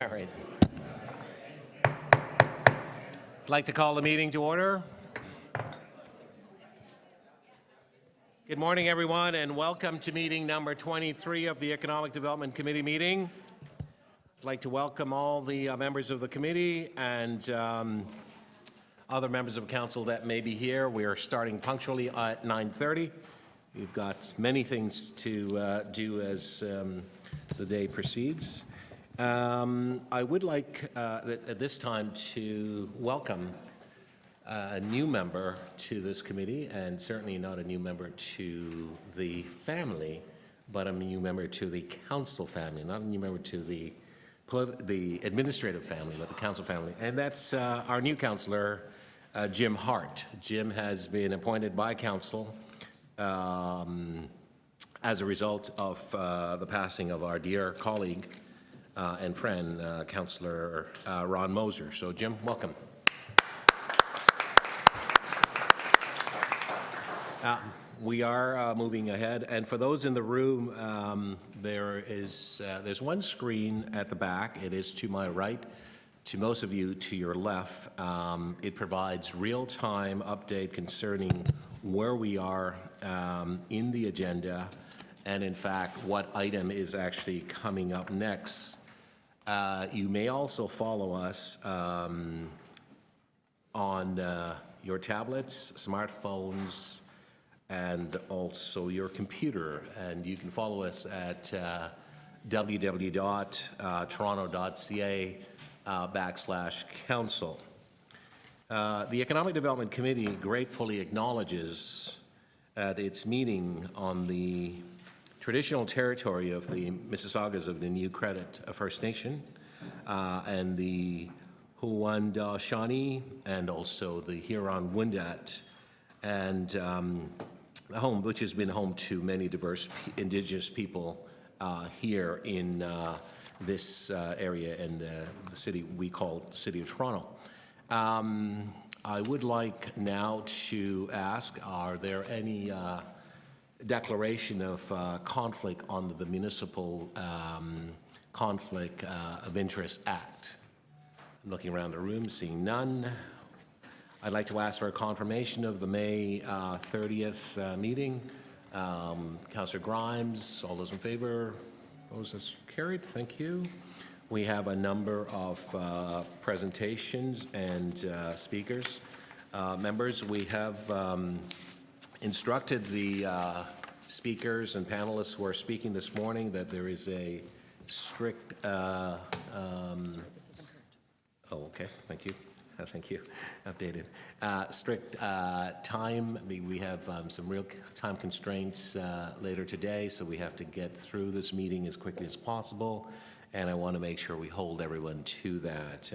All right. I'd like to call the meeting to order. Good morning, everyone, and welcome to meeting number 23 of the Economic Development Committee meeting. I'd like to welcome all the members of the committee and other members of council that may be here. We are starting punctually at 9:30. We've got many things to do as the day proceeds. I would like at this time to welcome a new member to this committee, and certainly not a new member to the family, but a new member to the council family, not a new member to the administrative family, but the council family. And that's our new councillor, Jim Hart. Jim has been appointed by council as a result of the passing of our dear colleague and friend, Councillor Ron Moser. So, Jim, welcome. We are moving ahead, and for those in the room, there's one screen at the back. It is to my right. To most of you, to your left, it provides real-time update concerning where we are in the agenda, and in fact, what item is actually coming up next. You may also follow us on your tablets, smartphones, and also your computer. And you can follow us at www.toronto.ca/council. The Economic Development Committee gratefully acknowledges at its meeting on the traditional territory of the Mississaugas of the New Credit First Nation and the Huanda-Shawnee and also the Huron-Wendat, and home, which has been home to many diverse Indigenous people here in this area and the city we call the City of Toronto. I would like now to ask, are there any declaration of conflict under the Municipal Conflict of Interest Act? I'm looking around the room, seeing none. I'd like to ask for a confirmation of the May 30th meeting. Councillor Grimes, all those in favor? Opposed? That's carried. Thank you. We have a number of presentations and speakers. Members, we have instructed the speakers and panelists who are speaking this morning that there is a strict Sorry, this isn't correct. oh, okay, thank you. Thank you. Updated. Strict time. We have some real time constraints later today, so we have to get through this meeting as quickly as possible, and I want to make sure we hold everyone to that.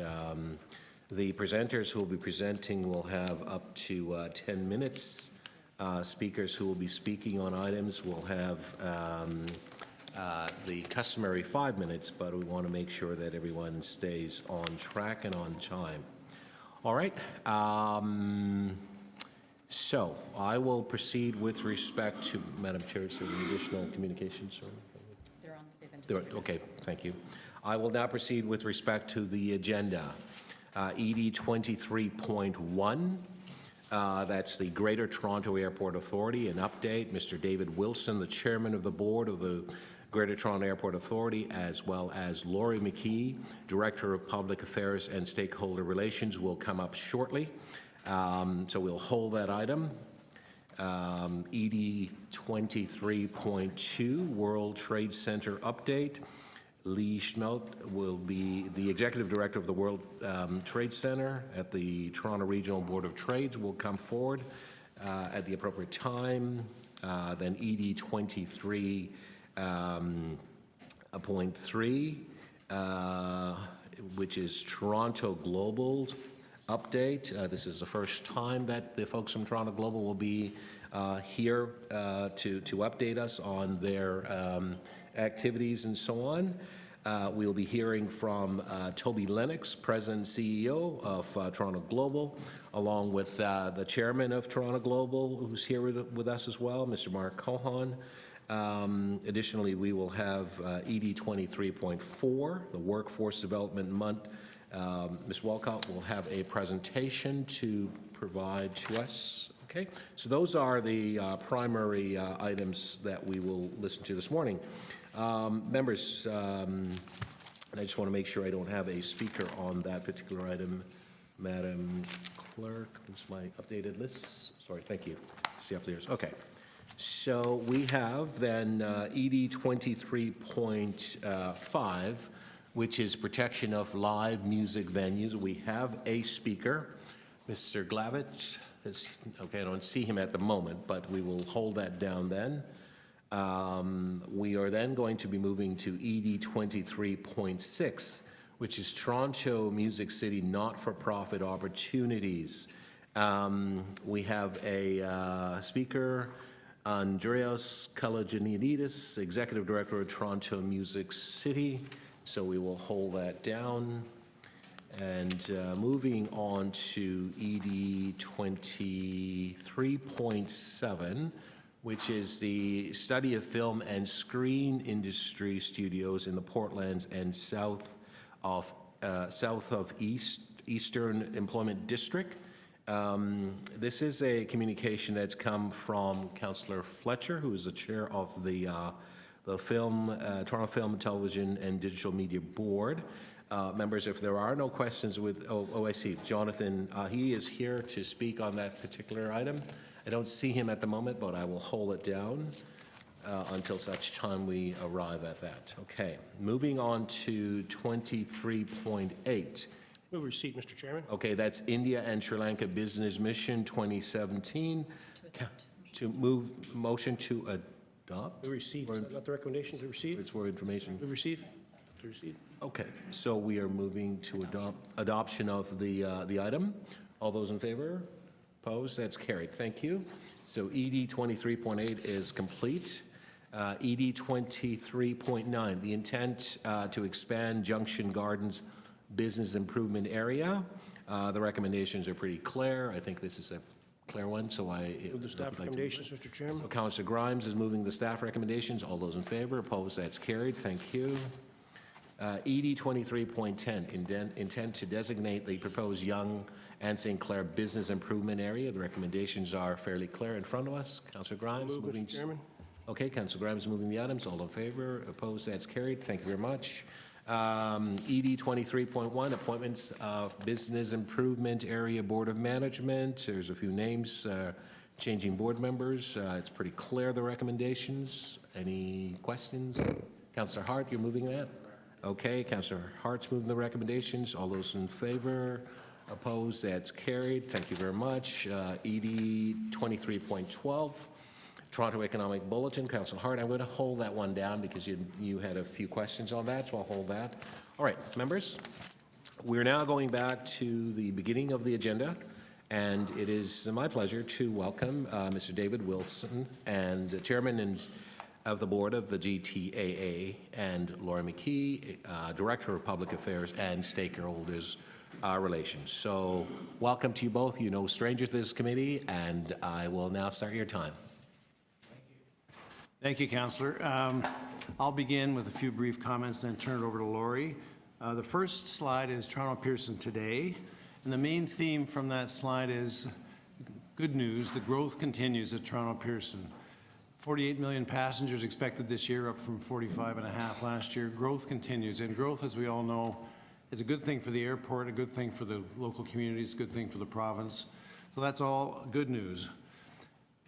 The presenters who will be presenting will have up to 10 minutes. Speakers who will be speaking on items will have the customary 5 minutes, but we want to make sure that everyone stays on track and on time. All right. So I will proceed with respect to, Madam Chair, is there any additional communications? They're on. They've been distributed. Okay, thank you. I will now proceed with respect to the agenda. ED 23.1. That's the Greater Toronto Airport Authority. An update, Mr. David Wilson, the chairman of the board of the Greater Toronto Airport Authority, as well as Laurie McKee, Director of Public Affairs and Stakeholder Relations, will come up shortly. So we'll hold that item. ED 23.2, World Trade Center update. Lee Schmelt will be the Executive Director of the World Trade Center at the Toronto Regional Board of Trades, will come forward at the appropriate time. Then ED 23.3, which is Toronto Global's update. This is the first time that the folks from Toronto Global will be here to update us on their activities and so on. We'll be hearing from Toby Lennox, President and CEO of Toronto Global, along with the Chairman of Toronto Global, who's here with us as well, Mr. Mark Cohan, Additionally, we will have ED 23.4, the Workforce Development Month. Ms. Walcott will have a presentation to provide to us. Okay, so those are the primary items that we will listen to this morning. Members, and I just want to make sure I don't have a speaker on that particular item. Madam Clerk, this is my updated list. Sorry, thank you. See upstairs. Okay. So we have then ED 23.5, which is protection of live music venues. We have a speaker, Mr. Glavich. Okay, I don't see him at the moment, but we will hold that down then. We are then going to be moving to ED 23.6, which is Toronto Music City Not-for-Profit Opportunities. We have a speaker, Andreas Kalajanidis, Executive Director of Toronto Music City. So we will hold that down. And moving on to ED 23.7, which is the study of film and screen industry studios in the Portlands and south of Eastern Employment District. This is a communication that's come from Councillor Fletcher, who is the chair of the Toronto Film, Television and Digital Media Board. Members, if there are no questions with, I see, Jonathan, he is here to speak on that particular item. I don't see him at the moment, but I will hold it down until such time we arrive at that. Okay, moving on to 23.8. Move receipt, Mr. Chairman. Okay, that's India and Sri Lanka Business Mission 2017. To move, motion to adopt? Move receipt. Is that not the recommendation to receive? It's for information. Move receive. To receive. Okay, so we are moving to adoption of the item. All those in favor? Opposed? That's carried. Thank you. So ED 23.8 is complete. ED 23.9, the intent to expand Junction Gardens business improvement area. The recommendations are pretty clear. I think this is a clear one, so Move the staff recommendations, Mr. Chairman. So Councillor Grimes is moving the staff recommendations. All those in favor? Opposed? That's carried. Thank you. ED 23.10, intent to designate the proposed Yonge and St. Clair business improvement area. The recommendations are fairly clear in front of us. Councillor Grimes Move, moving. Mr. Chairman. Okay, Councillor Grimes moving the items. All in favor? Opposed? That's carried. Thank you very much. ED 23.1, appointments of Business Improvement Area Board of Management. There's a few names changing board members. It's pretty clear, the recommendations. Any questions? Councillor Hart, you're moving that? Okay, Councillor Hart's moving the recommendations. All those in favor? Opposed? That's carried. Thank you very much. ED 23.12. Toronto Economic Bulletin, Councillor Hart. I'm going to hold that one down because you had a few questions on that, so I'll hold that. All right, members, we're now going back to the beginning of the agenda, and it is my pleasure to welcome Mr. David Wilson, and Chairman of the Board of the GTAA, and Laura McKee, Director of Public Affairs and Stakeholders Relations. So welcome to you both. You know strangers to this committee, and I will now start your time. Thank you, Councillor. I'll begin with a few brief comments, then turn it over to Laurie. The first slide is Toronto Pearson today, and the main theme from that slide is good news. The growth continues at Toronto Pearson. 48 million passengers expected this year, up from 45.5 last year. Growth continues, and growth, as we all know, is a good thing for the airport, a good thing for the local communities, a good thing for the province. So that's all good news.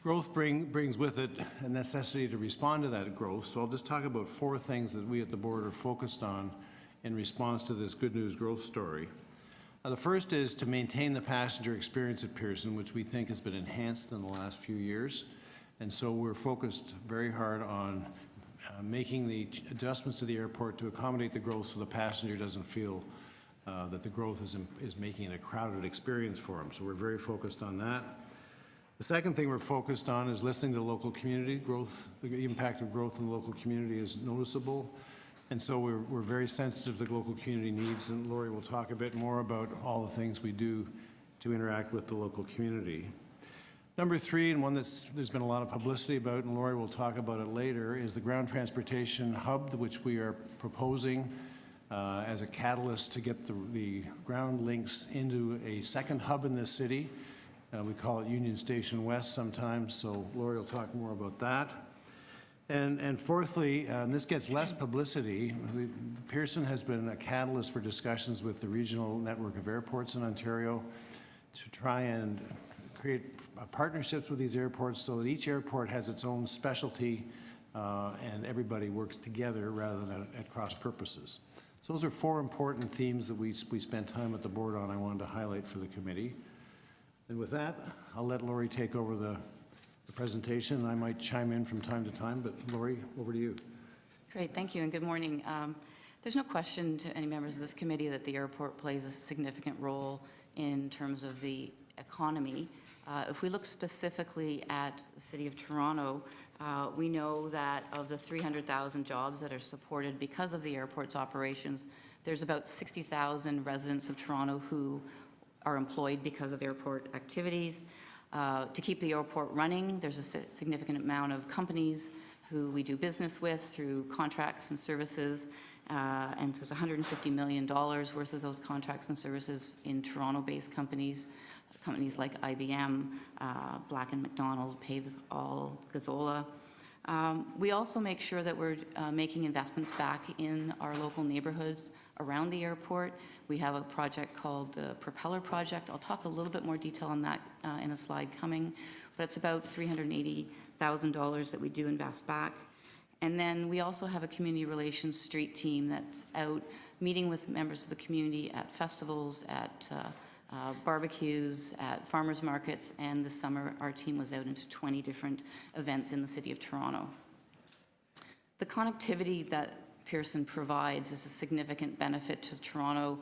Growth brings with it a necessity to respond to that growth, so I'll just talk about 4 things that we at the board are focused on in response to this good news growth story. The first is to maintain the passenger experience at Pearson, which we think has been enhanced in the last few years, and so we're focused very hard on making the adjustments to the airport to accommodate the growth so the passenger doesn't feel that the growth is making it a crowded experience for them, so we're very focused on that. The second thing we're focused on is listening to the local community. Growth, the impact of growth in the local community is noticeable. And so we're very sensitive to the local community needs, and Laurie will talk a bit more about all the things we do to interact with the local community. Number 3, and one there's been a lot of publicity about, and Lori will talk about it later, is the ground transportation hub, which we are proposing as a catalyst to get the ground links into a second hub in this city. We call it Union Station West sometimes, so Lori will talk more about that. And fourthly, and this gets less publicity, Pearson has been a catalyst for discussions with the regional network of airports in Ontario to try and create partnerships with these airports so that each airport has its own specialty and everybody works together rather than at cross purposes. So those are 4 important themes that we spent time at the board on I wanted to highlight for the committee. And with that, I'll let Lori take over the presentation. I might chime in from time to time, but Lori, over to you. Great, thank you, and good morning. There's no question to any members of this committee that the airport plays a significant role in terms of the economy. If we look specifically at the City of Toronto, we know that of the 300,000 jobs that are supported because of the airport's operations, there's about 60,000 residents of Toronto who are employed because of airport activities. To keep the airport running, there's a significant amount of companies who we do business with through contracts and services, and so it's $150 million worth of those contracts and services in Toronto-based companies like IBM, Black & McDonald, Pave All, Gazzola. We also make sure that we're making investments back in our local neighborhoods around the airport. We have a project called the Propeller Project. I'll talk a little bit more detail on that in a slide coming, but it's about $380,000 that we do invest back. And then we also have a community relations street team that's out meeting with members of the community at festivals, at barbecues, at farmers markets, and this summer our team was out into 20 different events in the City of Toronto. The connectivity that Pearson provides is a significant benefit to Toronto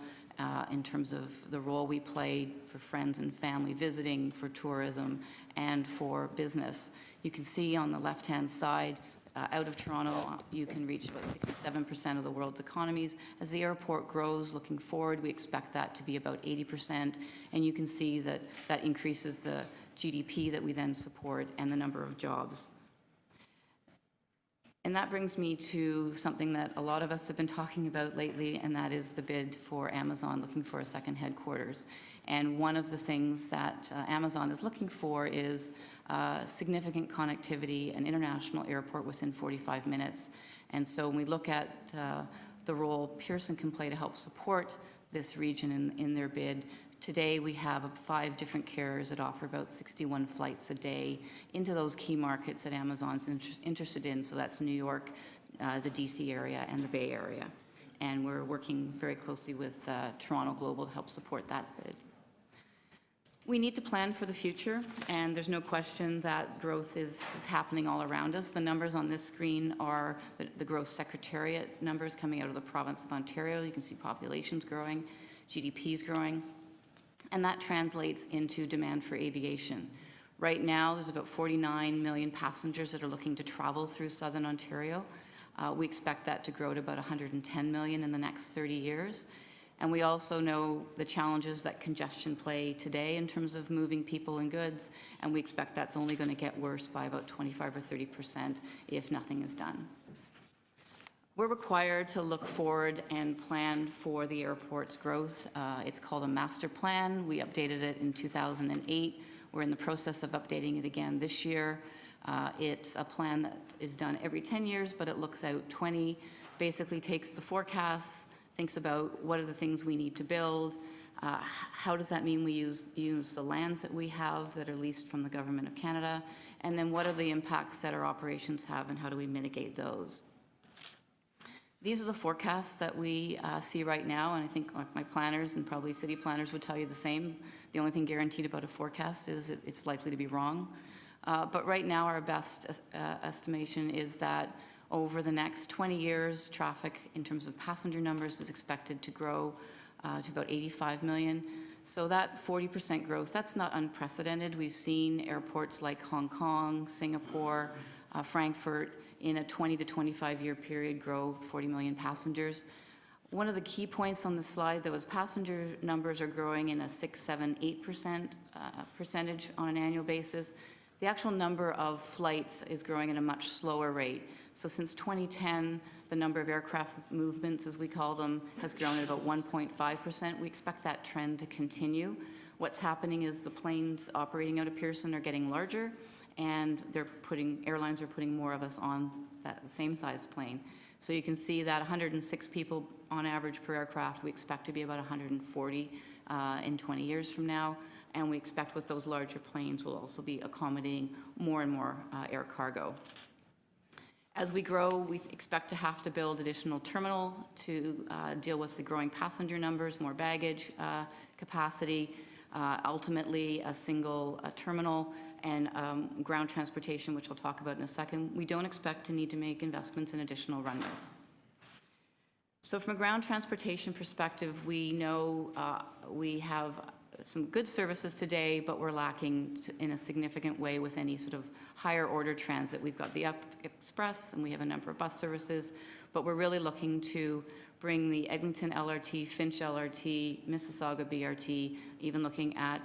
in terms of the role we play for friends and family visiting, for tourism, and for business. You can see on the left-hand side, out of Toronto, you can reach about 67% of the world's economies. As the airport grows looking forward, we expect that to be about 80%, and you can see that that increases the GDP that we then support and the number of jobs. And that brings me to something that a lot of us have been talking about lately, and that is the bid for Amazon looking for a second headquarters. And one of the things that Amazon is looking for is significant connectivity, an international airport within 45 minutes. And so when we look at the role Pearson can play to help support this region in their bid, today we have 5 different carriers that offer about 61 flights a day into those key markets that Amazon's interested in. So that's New York, the DC area, and the Bay Area. And we're working very closely with Toronto Global to help support that bid. We need to plan for the future, and there's no question that growth is happening all around us. The numbers on this screen are the Growth Secretariat numbers coming out of the province of Ontario. You can see population's growing, GDP's growing, and that translates into demand for aviation. Right now, there's about 49 million passengers that are looking to travel through southern Ontario. We expect that to grow to about 110 million in the next 30 years. And we also know the challenges that congestion play today in terms of moving people and goods, and we expect that's only going to get worse by about 25 or 30% if nothing is done. We're required to look forward and plan for the airport's growth. It's called a master plan. We updated it in 2008. We're in the process of updating it again this year. It's a plan that is done every 10 years, but it looks out 20, basically takes the forecasts, thinks about what are the things we need to build, how does that mean we use the lands that we have that are leased from the Government of Canada, and then what are the impacts that our operations have and how do we mitigate those. These are the forecasts that we see right now, and I think my planners and probably city planners would tell you the same. The only thing guaranteed about a forecast is it's likely to be wrong. But right now our best estimation is that over the next 20 years, traffic in terms of passenger numbers is expected to grow to about 85 million. So that 40% growth, that's not unprecedented. We've seen airports like Hong Kong, Singapore, Frankfurt in a 20 to 25 year period grow 40 million passengers. One of the key points on the slide, though, is passenger numbers are growing in a 6, 7, 8% percentage on an annual basis. The actual number of flights is growing at a much slower rate. So since 2010, the number of aircraft movements, as we call them, has grown at about 1.5%. We expect that trend to continue. What's happening is the planes operating out of Pearson are getting larger, and airlines are putting more of us on that same size plane. So you can see that 106 people on average per aircraft, we expect to be about 140 in 20 years from now. And we expect with those larger planes, we'll also be accommodating more and more air cargo. As we grow, we expect to have to build additional terminal to deal with the growing passenger numbers, more baggage capacity, ultimately a single terminal, and ground transportation, which I'll talk about in a second. We don't expect to need to make investments in additional runways. So from a ground transportation perspective, we know we have some good services today, but we're lacking in a significant way with any sort of higher order transit. We've got the Up Express and we have a number of bus services, but we're really looking to bring the Eglinton LRT, Finch LRT, Mississauga BRT, even looking at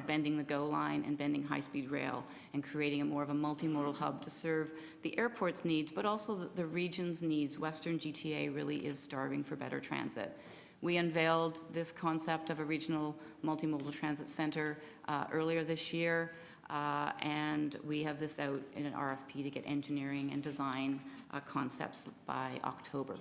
bending the GO line and bending high-speed rail and creating more of a multimodal hub to serve the airport's needs, but also the region's needs. Western GTA really is starving for better transit. We unveiled this concept of a regional multimodal transit center earlier this year, and we have this out in an RFP to get engineering and design concepts by October.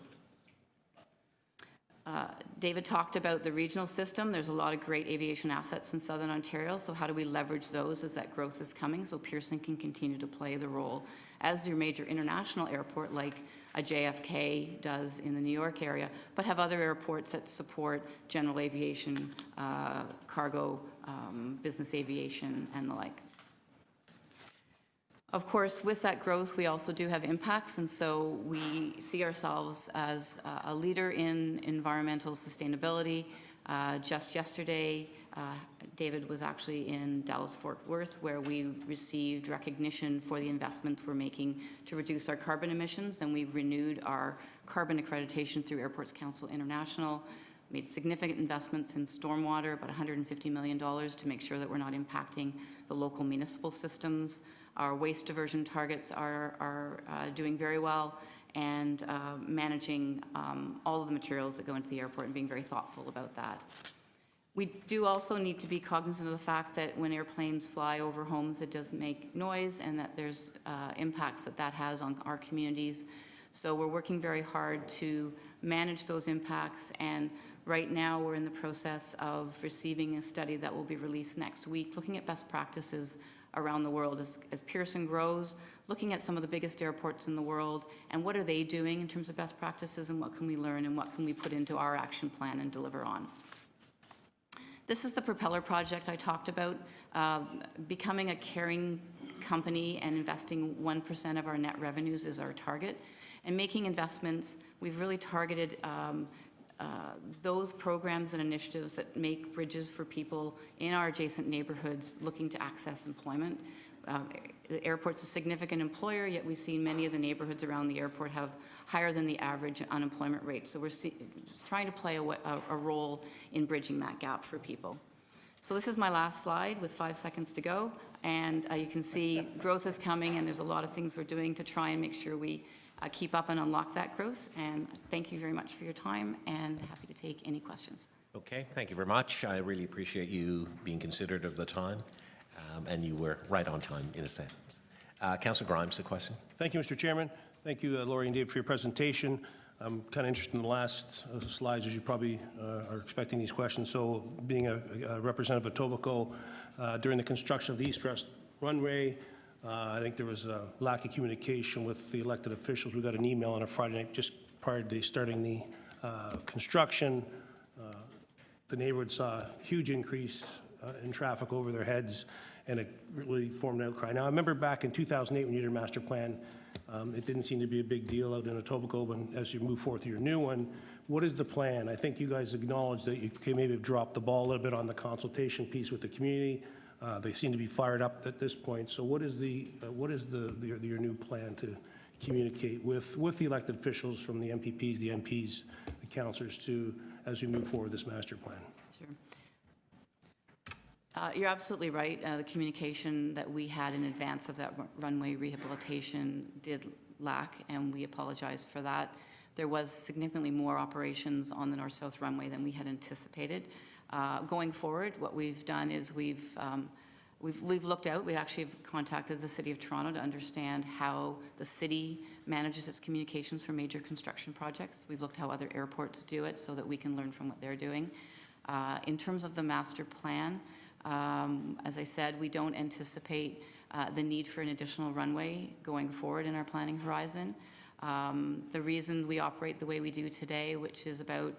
David talked about the regional system. There's a lot of great aviation assets in Southern Ontario, so how do we leverage those as that growth is coming so Pearson can continue to play the role as your major international airport like a JFK does in the New York area, but have other airports that support general aviation, cargo, business aviation, and the like. Of course, with that growth, we also do have impacts, and so we see ourselves as a leader in environmental sustainability. Just yesterday, David was actually in Dallas-Fort Worth, where we received recognition for the investments we're making to reduce our carbon emissions, and we've renewed our carbon accreditation through Airports Council International, made significant investments in stormwater, about $150 million to make sure that we're not impacting the local municipal systems. Our waste diversion targets are doing very well, and managing all of the materials that go into the airport and being very thoughtful about that. We do also need to be cognizant of the fact that when airplanes fly over homes, it does make noise, and that there's impacts that has on our communities. So we're working very hard to manage those impacts, and right now we're in the process of receiving a study that will be released next week, looking at best practices around the world as Pearson grows, looking at some of the biggest airports in the world and what are they doing in terms of best practices, and what can we learn and what can we put into our action plan and deliver on. This is the propeller project I talked about, becoming a caring company and investing 1% of our net revenues is our target. And making investments, we've really targeted those programs and initiatives that make bridges for people in our adjacent neighborhoods looking to access employment. The airport's a significant employer, yet we see many of the neighborhoods around the airport have higher than the average unemployment rate. So we're trying to play a role in bridging that gap for people. So this is my last slide with 5 seconds to go. And you can see growth is coming, and there's a lot of things we're doing to try and make sure we keep up and unlock that growth. And thank you very much for your time, and happy to take any questions. Okay, thank you very much. I really appreciate you being considerate of the time, and you were right on time in a sense. Councillor Grimes, a question? Thank you, Mr. Chairman. Thank you, Laurie and David, for your presentation. I'm kind of interested in the last slides, as you probably are expecting these questions. So being a representative of Etobicoke, during the construction of the east-west runway, I think there was a lack of communication with the elected officials. We got an email on a Friday night just prior to starting the construction. The neighborhood saw a huge increase in traffic over their heads, and it really formed an outcry. Now, I remember back in 2008 when you did your master plan, it didn't seem to be a big deal out in Etobicoke, but as you move forth your new one, what is the plan? I think you guys acknowledged that you maybe have dropped the ball a little bit on the consultation piece with the community. They seem to be fired up at this point. So what is your new plan to communicate with the elected officials from the MPPs, the MPs, the councillors as we move forward this master plan. Sure. You're absolutely right. The communication that we had in advance of that runway rehabilitation did lack, and we apologize for that. There was significantly more operations on the north-south runway than we had anticipated. Going forward, what we've done is we've looked out. We actually have contacted the City of Toronto to understand how the city manages its communications for major construction projects. We've looked how other airports do it so that we can learn from what they're doing. In terms of the master plan, as I said, we don't anticipate the need for an additional runway going forward in our planning horizon. The reason we operate the way we do today, which is about,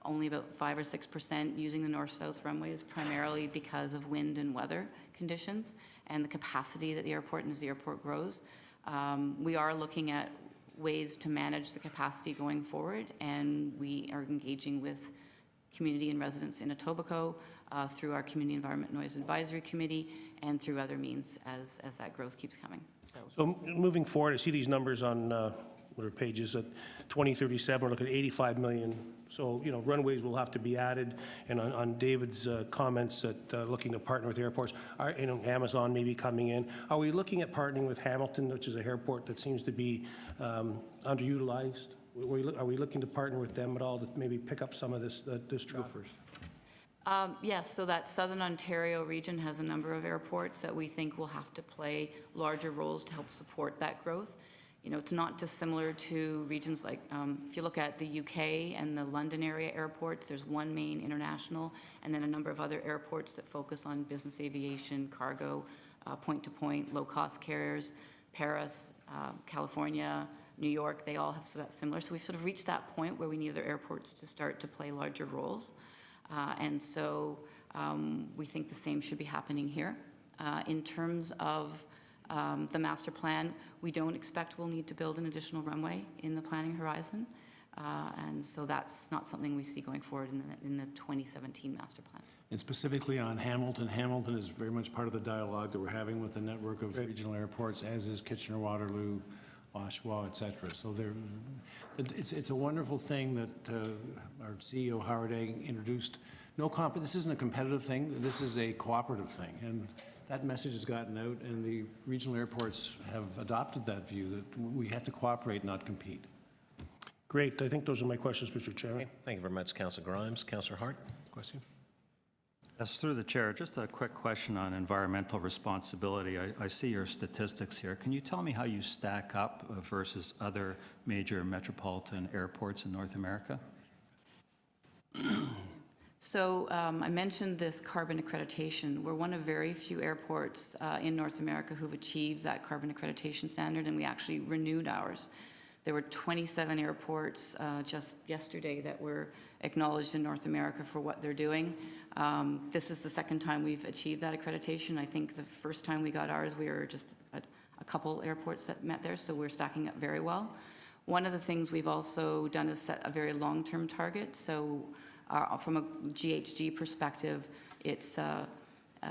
only about 5 or 6% using the north-south runway, is primarily because of wind and weather conditions and the capacity that the airport, and as the airport grows. We are looking at ways to manage the capacity going forward, and we are engaging with community and residents in Etobicoke through our Community Environment Noise Advisory Committee and through other means as that growth keeps coming. So moving forward, I see these numbers on what are pages at 2037, we're looking at 85 million. So, runways will have to be added. And on David's comments that looking to partner with airports, Amazon may be coming in. Are we looking at partnering with Hamilton, which is an airport that seems to be underutilized? Are we looking to partner with them at all to maybe pick up some of this traffic? Go first. Yes, so that Southern Ontario region has a number of airports that we think will have to play larger roles to help support that growth. It's not dissimilar to regions like, if you look at the UK and the London area airports, there's one main international, and then a number of other airports that focus on business aviation, cargo, point-to-point, low-cost carriers. Paris, California, New York, they all have similar. So we've sort of reached that point where we need other airports to start to play larger roles. And so we think the same should be happening here. In terms of the master plan, we don't expect we'll need to build an additional runway in the planning horizon. And so that's not something we see going forward in the 2017 master plan. And specifically on Hamilton, Hamilton is very much part of the dialogue that we're having with the network of regional airports, as is Kitchener-Waterloo, Oshawa, et cetera. So it's a wonderful thing that our CEO, Howard Egg, introduced. This isn't a competitive thing. This is a cooperative thing. And that message has gotten out, and the regional airports have adopted that view, that we have to cooperate, not compete. Great. I think those are my questions, Mr. Chairman. Okay. Thank you very much, Councillor Grimes. Councillor Hart, question? Yes, through the chair, just a quick question on environmental responsibility. I see your statistics here. Can you tell me how you stack up versus other major metropolitan airports in North America? So I mentioned this carbon accreditation. We're one of very few airports in North America who've achieved that carbon accreditation standard, and we actually renewed ours. There were 27 airports just yesterday that were acknowledged in North America for what they're doing. This is the second time we've achieved that accreditation. I think the first time we got ours, we were just a couple airports that met there, so we're stacking up very well. One of the things we've also done is set a very long-term target. So from a GHG perspective, it's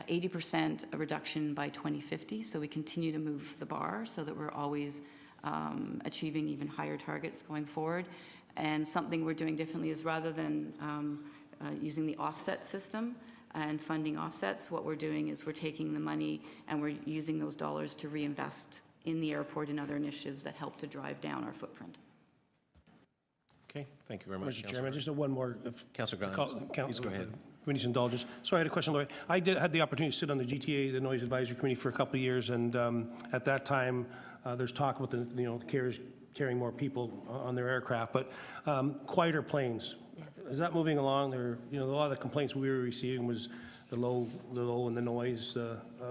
80% reduction by 2050. So we continue to move the bar so that we're always achieving even higher targets going forward. And something we're doing differently is rather than using the offset system and funding offsets, what we're doing is we're taking the money and we're using those dollars to reinvest in the airport and other initiatives that help to drive down our footprint. Okay, thank you very much, Mr. Chairman, just one more. Councillor Grimes, please go ahead. Committee's indulgence. Sorry, I had a question, Laurie. I had the opportunity to sit on the GTA, the Noise Advisory Committee, for a couple of years, and at that time, there's talk about the carriers carrying more people on their aircraft, but quieter planes. Yes. Is that moving along? There, a lot of the complaints we were receiving was the low and the noise,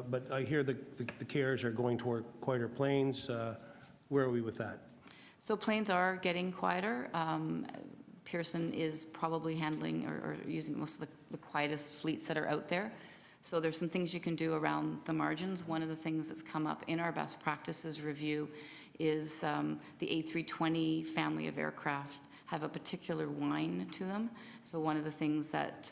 but I hear the carriers are going toward quieter planes. Where are we with that? So planes are getting quieter. Pearson is probably handling or using most of the quietest fleets that are out there. So there's some things you can do around the margins. One of the things that's come up in our best practices review is the A320 family of aircraft have a particular whine to them. So one of the things that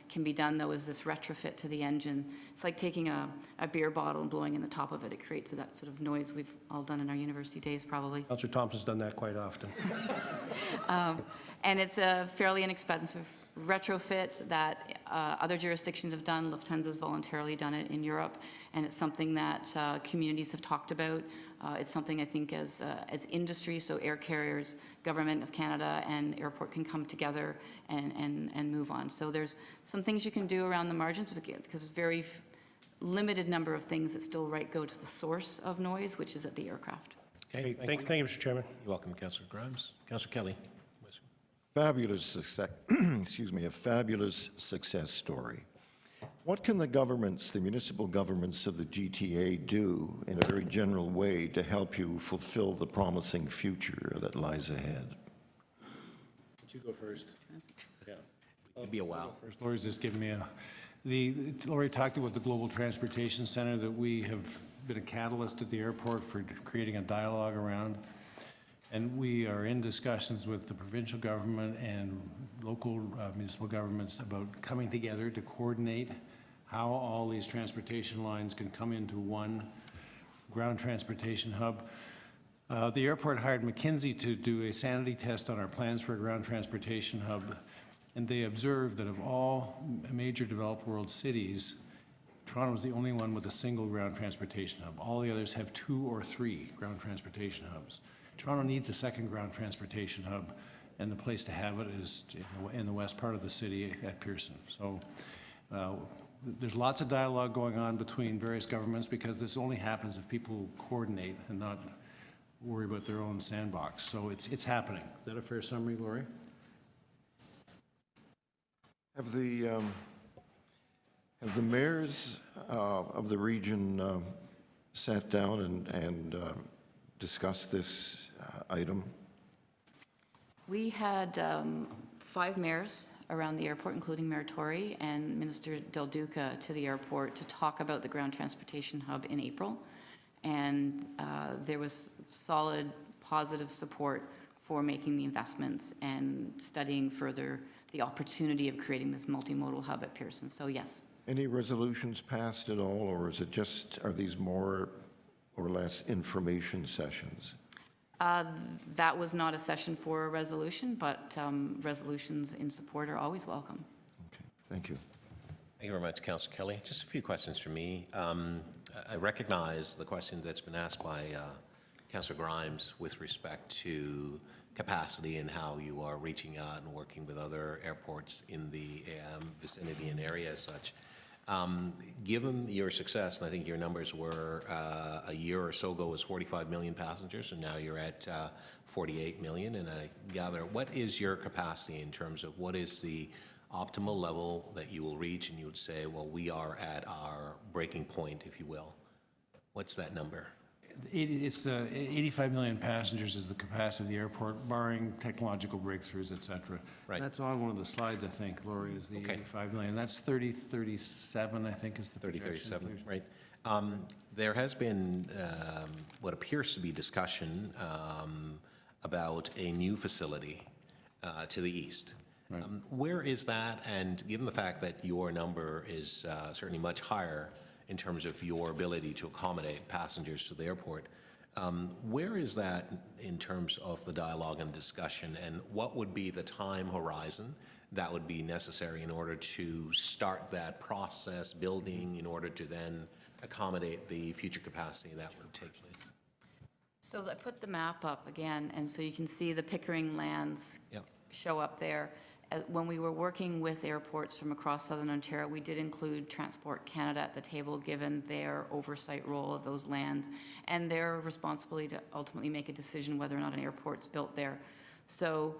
can be done, though, is this retrofit to the engine. It's like taking a beer bottle and blowing in the top of it. It creates that sort of noise we've all done in our university days, probably. Councillor Thompson's done that quite often. And it's a fairly inexpensive retrofit that other jurisdictions have done. Lufthansa's voluntarily done it in Europe, and it's something that communities have talked about. It's something I think as industry, so air carriers, Government of Canada, and airport can come together and move on. So there's some things you can do around the margins because it's very limited number of things that still go to the source of noise, which is at the aircraft. Okay, Thank you, Mr. Chairman. You're welcome, Councillor Grimes. Councillor Kelly. Fabulous success, excuse me, a fabulous success story. What can the governments, the municipal governments of the GTA do in a very general way to help you fulfill the promising future that lies ahead? Would you go first? Yeah. It'd be a while. First, Lori's just given me Lori talked about the Global Transportation Center that we have been a catalyst at the airport for creating a dialogue around. And we are in discussions with the provincial government and local municipal governments about coming together to coordinate how all these transportation lines can come into one ground transportation hub. The airport hired McKinsey to do a sanity test on our plans for a ground transportation hub, and they observed that of all major developed world cities, Toronto is the only one with a single ground transportation hub. All the others have 2 or 3 ground transportation hubs. Toronto needs a second ground transportation hub, and the place to have it is in the west part of the city at Pearson. So there's lots of dialogue going on between various governments because this only happens if people coordinate and not worry about their own sandbox. So it's happening. Is that a fair summary, Lori? Have the mayors of the region sat down and discussed this item? We had 5 mayors around the airport, including Mayor Tory and Minister Del Duca to the airport to talk about the ground transportation hub in April. And there was solid, positive support for making the investments and studying further the opportunity of creating this multimodal hub at Pearson. So yes. Any resolutions passed at all, or is it just, are these more or less information sessions? That was not a session for a resolution, but resolutions in support are always welcome. Okay, thank you. Thank you very much, Councillor Kelly. Just a few questions from me. I recognize the question that's been asked by Councillor Grimes with respect to capacity and how you are reaching out and working with other airports in the vicinity and area as such. Given your success, and I think your numbers were a year or so ago was 45 million passengers, and now you're at 48 million, and I gather, what is your capacity in terms of what is the optimal level that you will reach, and you would say, well, we are at our breaking point, if you will? What's that number? It's 85 million passengers is the capacity of the airport, barring technological breakthroughs, et cetera. Right. That's on one of the slides, I think, Lori, is the 85 million. That's 3037, I think, is the projection. 3037, right. There has been what appears to be discussion about a new facility to the east. Right. Where is that? And given the fact that your number is certainly much higher in terms of your ability to accommodate passengers to the airport, where is that in terms of the dialogue and discussion, and what would be the time horizon that would be necessary in order to start that process building in order to then accommodate the future capacity that would take place? So I put the map up again, and so you can see the Pickering lands show up there. When we were working with airports from across Southern Ontario, we did include Transport Canada at the table, given their oversight role of those lands and their responsibility to ultimately make a decision whether or not an airport's built there. So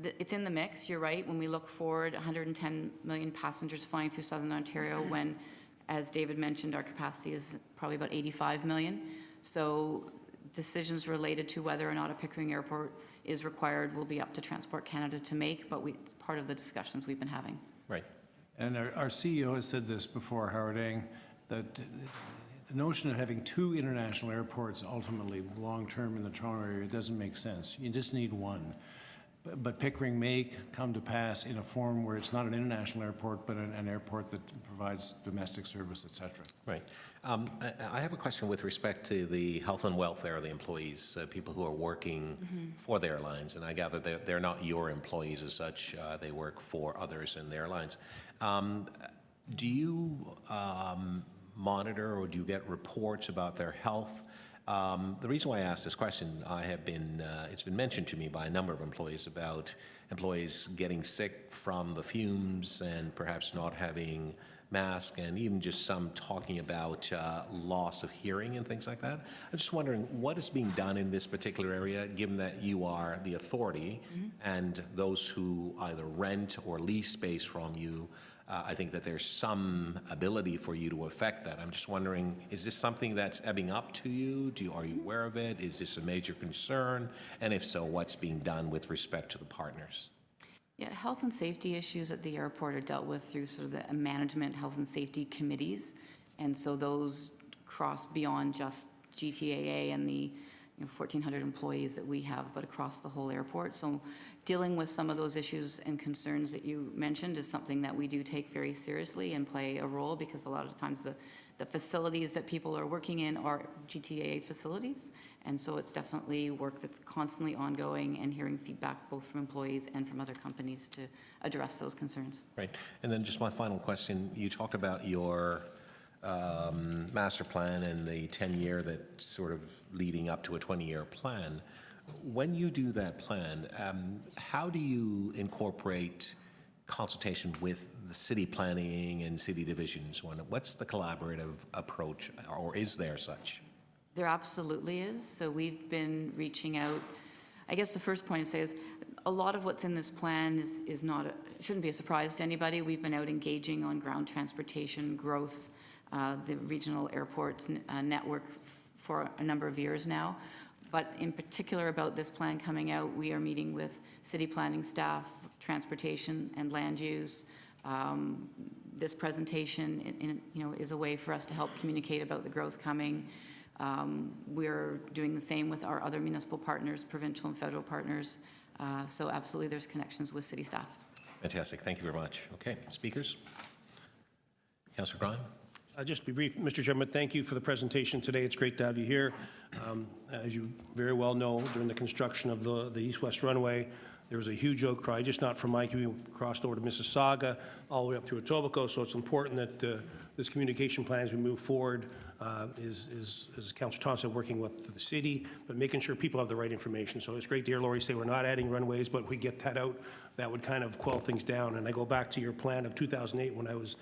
it's in the mix, you're right. When we look forward, 110 million passengers flying through Southern Ontario when, as David mentioned, our capacity is probably about 85 million. So decisions related to whether or not a Pickering airport is required will be up to Transport Canada to make, but it's part of the discussions we've been having. Right. And our CEO has said this before, Howard Eng, that the notion of having 2 international airports ultimately long-term in the Toronto area doesn't make sense. You just need one. but Pickering may come to pass in a form where it's not an international airport, but an airport that provides domestic service, et cetera. Right. I have a question with respect to the health and welfare of the employees, people who are working for the airlines, and I gather they're not your employees as such, they work for others in the airlines. Do you monitor or do you get reports about their health? The reason why I ask this question, it's been mentioned to me by a number of employees about employees getting sick from the fumes and perhaps not having masks, and even just some talking about loss of hearing and things like that. I'm just wondering what is being done in this particular area, given that you are the authority and those who either rent or lease space from you. I think that there's some ability for you to affect that. I'm just wondering, is this something that's ebbing up to you? Are you aware of it? Is this a major concern? And if so, what's being done with respect to the partners? Yeah, health and safety issues at the airport are dealt with through sort of the management health and safety committees. And so those cross beyond just GTAA and the 1,400 employees that we have, but across the whole airport. So dealing with some of those issues and concerns that you mentioned is something that we do take very seriously and play a role, because a lot of times the facilities that people are working in are GTAA facilities. And so it's definitely work that's constantly ongoing, and hearing feedback both from employees and from other companies to address those concerns. Right. And then just my final question, you talked about your master plan and the 10-year that sort of leading up to a 20-year plan. When you do that plan, how do you incorporate consultation with the city planning and city divisions? What's the collaborative approach, or is there such? There absolutely is. So we've been reaching out. I guess the first point to say is a lot of what's in this plan is not, shouldn't be a surprise to anybody. We've been out engaging on ground transportation growth, the regional airports network for a number of years now. But in particular about this plan coming out, we are meeting with city planning staff, transportation and land use. This presentation is a way for us to help communicate about the growth coming. We're doing the same with our other municipal partners, provincial and federal partners. So absolutely there's connections with city staff. Fantastic. Thank you very much. Okay, speakers? Councillor Grime? Just be brief, Mr. Chairman, thank you for the presentation today. It's great to have you here. As you very well know, during the construction of the east-west runway, there was a huge outcry, just not from my community, crossed over to Mississauga, all the way up through Etobicoke. So it's important that this communication plan, as we move forward, is as Councillor Thompson, working with the city, but making sure people have the right information. So it's great to hear Laurie say we're not adding runways, but we get that out, that would kind of quell things down. And I go back to your plan of 2008 when I was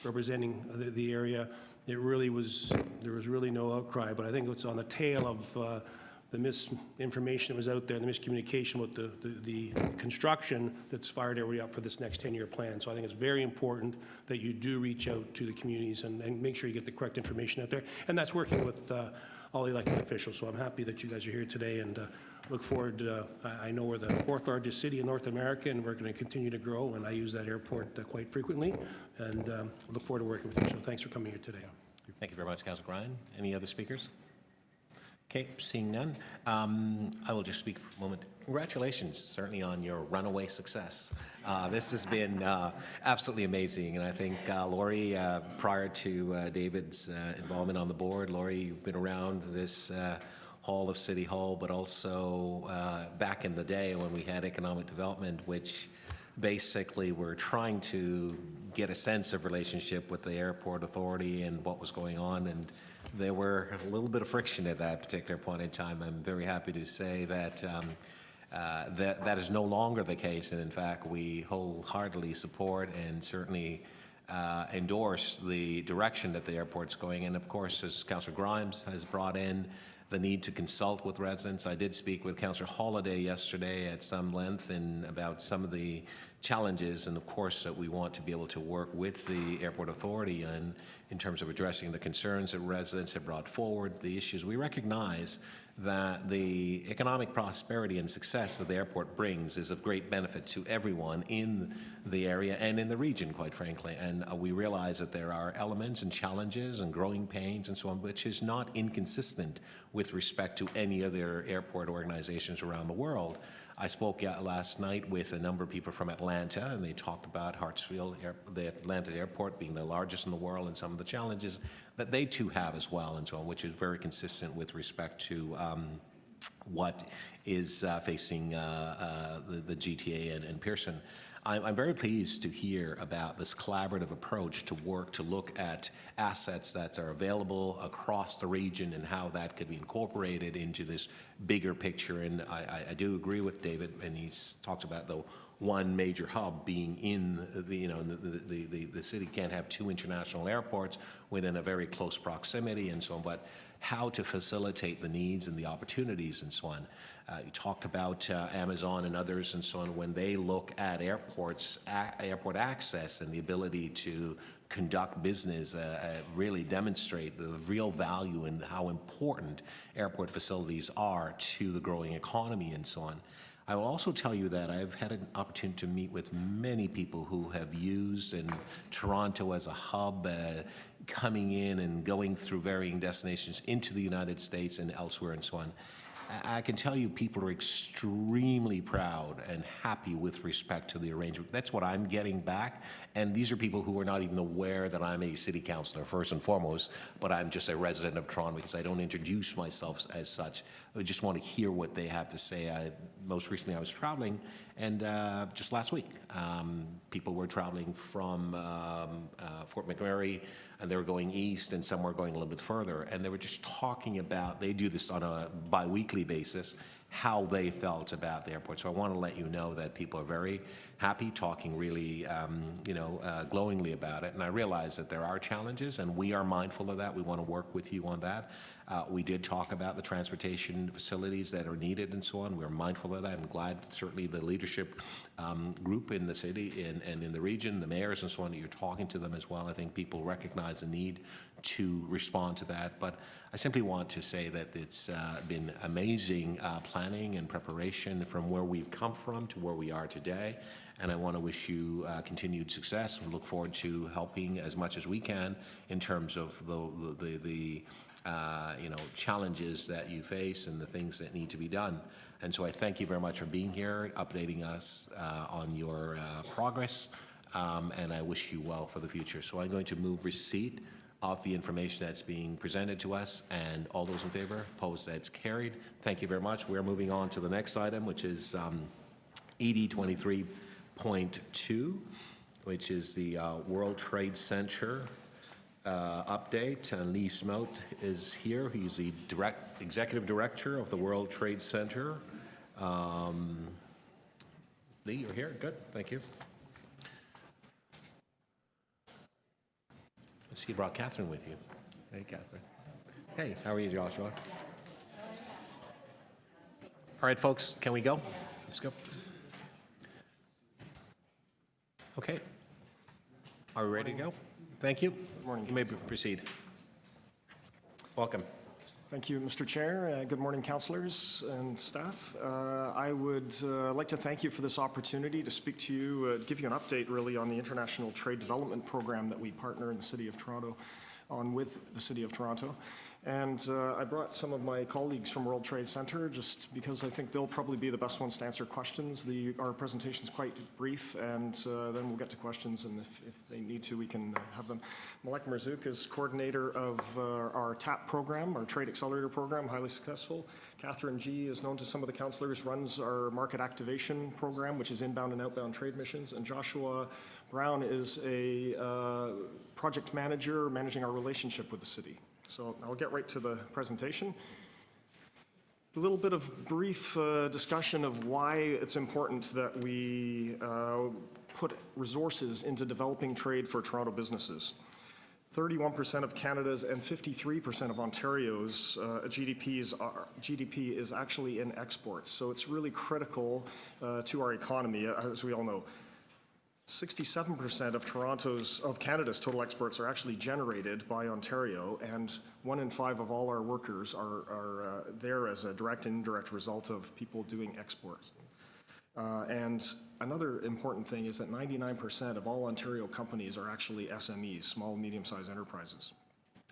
representing the area. It really was, there was really no outcry, but I think it's on the tail of the misinformation that was out there, the miscommunication with the construction that's fired everybody up for this next 10-year plan. So I think it's very important that you do reach out to the communities and make sure you get the correct information out there. And that's working with all the elected officials. So I'm happy that you guys are here today, and look forward. I know we're the 4th largest city in North America, and we're going to continue to grow, and I use that airport quite frequently, and look forward to working with you. So thanks for coming here today. Thank you very much, Councillor Ryan. Any other speakers? Okay, seeing none, I will just speak for a moment. Congratulations, certainly, on your runaway success. This has been absolutely amazing, and I think, Laurie, prior to David's involvement on the board, Laurie, you've been around this hall of City Hall, but also back in the day when we had economic development, which basically were trying to get a sense of relationship with the airport authority and what was going on, and there were a little bit of friction at that particular point in time. I'm very happy to say that that is no longer the case, and in fact, we wholeheartedly support and certainly endorse the direction that the airport's going in. Of course, as Councillor Grimes has brought in, the need to consult with residents. I did speak with Councillor Holliday yesterday at some length about some of the challenges, and of course that we want to be able to work with the airport authority in terms of addressing the concerns that residents have brought forward, the issues. We recognize that the economic prosperity and success that the airport brings is of great benefit to everyone in the area and in the region, quite frankly. And we realize that there are elements and challenges and growing pains and so on, which is not inconsistent with respect to any other airport organizations around the world. I spoke last night with a number of people from Atlanta, and they talked about the Atlanta airport being the largest in the world, and some of the challenges that they too have as well, and so on, which is very consistent with respect to what is facing the GTA and Pearson. I'm very pleased to hear about this collaborative approach to work to look at assets that are available across the region and how that could be incorporated into this bigger picture. And I do agree with David, and he's talked about the one major hub being in the city can't have two international airports within a very close proximity and so on, but how to facilitate the needs and the opportunities and so on. You talked about Amazon and others and so on. When they look at airports, airport access and the ability to conduct business, really demonstrate the real value and how important airport facilities are to the growing economy and so on. I will also tell you that I've had an opportunity to meet with many people who have used Toronto as a hub, coming in and going through varying destinations into the United States and elsewhere and so on. I can tell you people are extremely proud and happy with respect to the arrangement. That's what I'm getting back. And these are people who are not even aware that I'm a city councillor, first and foremost, but I'm just a resident of Toronto because I don't introduce myself as such. I just want to hear what they have to say. Most recently I was traveling, and just last week, people were traveling from Fort McMurray, and they were going east, and some were going a little bit further, and they were just talking about, they do this on a bi-weekly basis, how they felt about the airport. So I want to let you know that people are very happy, talking really, glowingly about it. And I realize that there are challenges, and we are mindful of that. We want to work with you on that. We did talk about the transportation facilities that are needed and so on. We're mindful of that. I'm glad certainly the leadership group in the city and in the region, the mayors and so on, that you're talking to them as well. I think people recognize the need to respond to that. But I simply want to say that it's been amazing planning and preparation from where we've come from to where we are today. And I want to wish you continued success and look forward to helping as much as we can in terms of the challenges that you face and the things that need to be done. And so I thank you very much for being here, updating us on your progress, and I wish you well for the future. So I'm going to move receipt of the information that's being presented to us, and all those in favor, opposed, that's carried. Thank you very much. We're moving on to the next item, which is ED 23.2, which is the World Trade Center update. And Lee Smote is here. He's the executive director of the World Trade Center. Lee, you're here. Good. Thank you. I see you brought Catherine with you. Hey, Catherine. Hey, how are you, Joshua? All right, folks, can we go? Let's go. Okay. Are we ready to go? Thank you. Good morning. You may proceed. Welcome. Thank you, Mr. Chair. Good morning, councillors and staff. I would like to thank you for this opportunity to speak to you, give you an update really on the International Trade Development Program that we partner in the City of Toronto on with the City of Toronto. And I brought some of my colleagues from World Trade Center just because I think they'll probably be the best ones to answer questions. Our presentation is quite brief, and then we'll get to questions, and if they need to, we can have them. Malek Marzouk is coordinator of our TAP program, our Trade Accelerator program, highly successful. Catherine G is known to some of the councillors, runs our market activation program, which is inbound and outbound trade missions. And Joshua Brown is a project manager managing our relationship with the city. So I'll get right to the presentation. A little bit of brief discussion of why it's important that we put resources into developing trade for Toronto businesses. 31% of Canada's and 53% of Ontario's GDP is actually in exports. So it's really critical to our economy, as we all know. 67% of Canada's total exports are actually generated by Ontario, and 1 in 5 of all our workers are there as a direct and indirect result of people doing exports. And another important thing is that 99% of all Ontario companies are actually SMEs, small, medium-sized enterprises.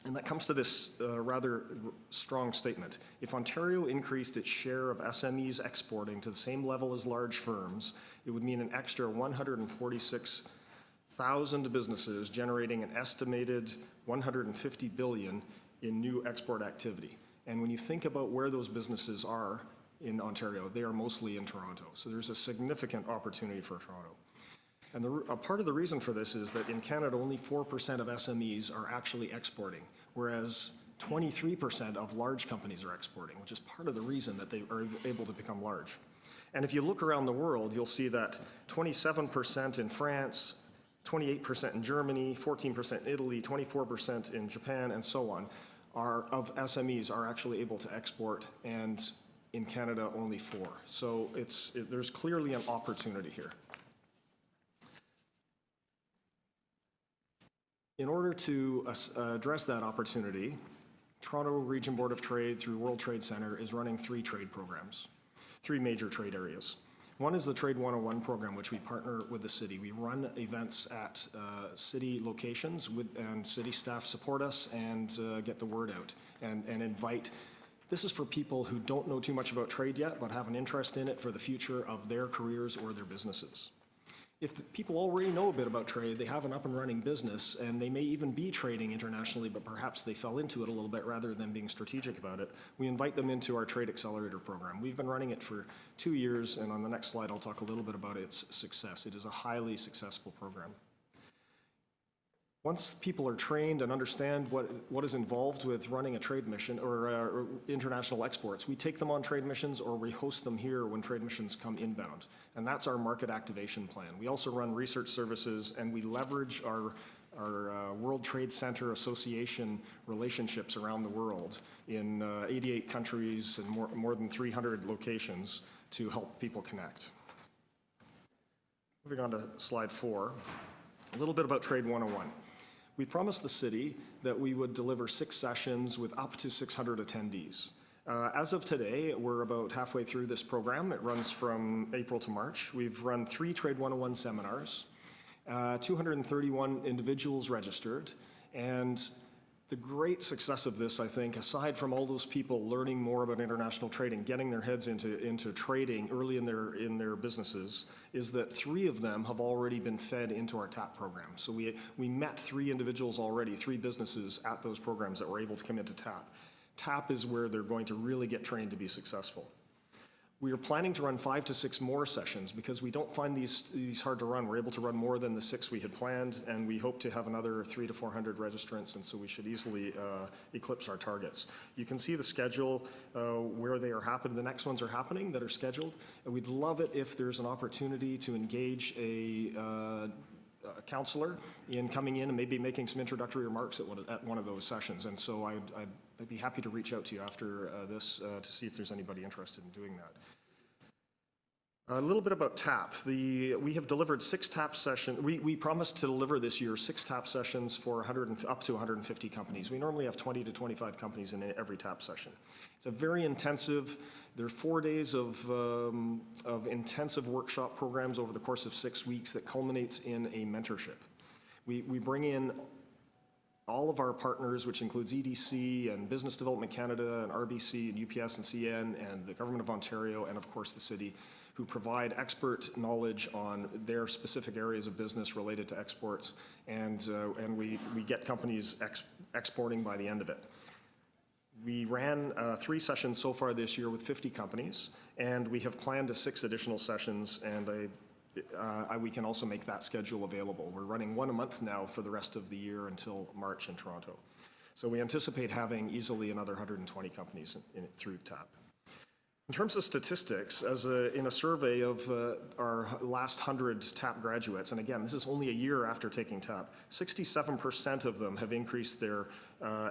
And that comes to this rather strong statement. If Ontario increased its share of SMEs exporting to the same level as large firms, it would mean an extra 146,000 businesses generating an estimated $150 billion in new export activity. And when you think about where those businesses are in Ontario, they are mostly in Toronto. So there's a significant opportunity for Toronto. And a part of the reason for this is that in Canada, only 4% of SMEs are actually exporting, whereas 23% of large companies are exporting, which is part of the reason that they are able to become large. And if you look around the world, you'll see that 27% in France, 28% in Germany, 14% in Italy, 24% in Japan, and so on, of SMEs are actually able to export, and in Canada, only 4. So there's clearly an opportunity here. In order to address that opportunity, Toronto Region Board of Trade through World Trade Center is running 3 trade programs, 3 major trade areas. One is the Trade 101 program, which we partner with the city. We run events at city locations and city staff support us and get the word out and invite. This is for people who don't know too much about trade yet, but have an interest in it for the future of their careers or their businesses. If people already know a bit about trade, they have an up and running business, and they may even be trading internationally, but perhaps they fell into it a little bit rather than being strategic about it, we invite them into our Trade Accelerator program. We've been running it for 2 years, and on the next slide, I'll talk a little bit about its success. It is a highly successful program. Once people are trained and understand what is involved with running a trade mission or international exports, we take them on trade missions or we host them here when trade missions come inbound. And that's our market activation plan. We also run research services, and we leverage our World Trade Center Association relationships around the world in 88 countries and more than 300 locations to help people connect. Moving on to slide 4, a little bit about Trade 101. We promised the city that we would deliver 6 sessions with up to 600 attendees. As of today, we're about halfway through this program. It runs from April to March. We've run 3 Trade 101 seminars, 231 individuals registered, and the great success of this, I think, aside from all those people learning more about international trading, getting their heads into trading early in their businesses, is that 3 of them have already been fed into our TAP program. So we met 3 individuals already, 3 businesses at those programs that were able to come into TAP. TAP is where they're going to really get trained to be successful. We are planning to run 5 to 6 more sessions because we don't find these hard to run. We're able to run more than the 6 we had planned, and we hope to have another 300 to 400 registrants, and so we should easily eclipse our targets. You can see the schedule where they are happening. The next ones are happening that are scheduled, and we'd love it if there's an opportunity to engage a counselor in coming in and maybe making some introductory remarks at one of those sessions. And so I'd be happy to reach out to you after this to see if there's anybody interested in doing that. A little bit about TAP. We have delivered 6 TAP sessions. We promised to deliver this year 6 TAP sessions for up to 150 companies. We normally have 20 to 25 companies in every TAP session. It's a very intensive. There are 4 days of intensive workshop programs over the course of 6 weeks that culminates in a mentorship. We bring in all of our partners, which includes EDC and Business Development Canada and RBC and UPS and CN and the Government of Ontario and, of course, the city, who provide expert knowledge on their specific areas of business related to exports, and we get companies exporting by the end of it. We ran 3 sessions so far this year with 50 companies, and we have planned 6 additional sessions, and we can also make that schedule available. We're running 1 a month now for the rest of the year until March in Toronto. So we anticipate having easily another 120 companies through TAP. In terms of statistics, in a survey of our last 100 TAP graduates, and again, this is only a year after taking TAP, 67% of them have increased their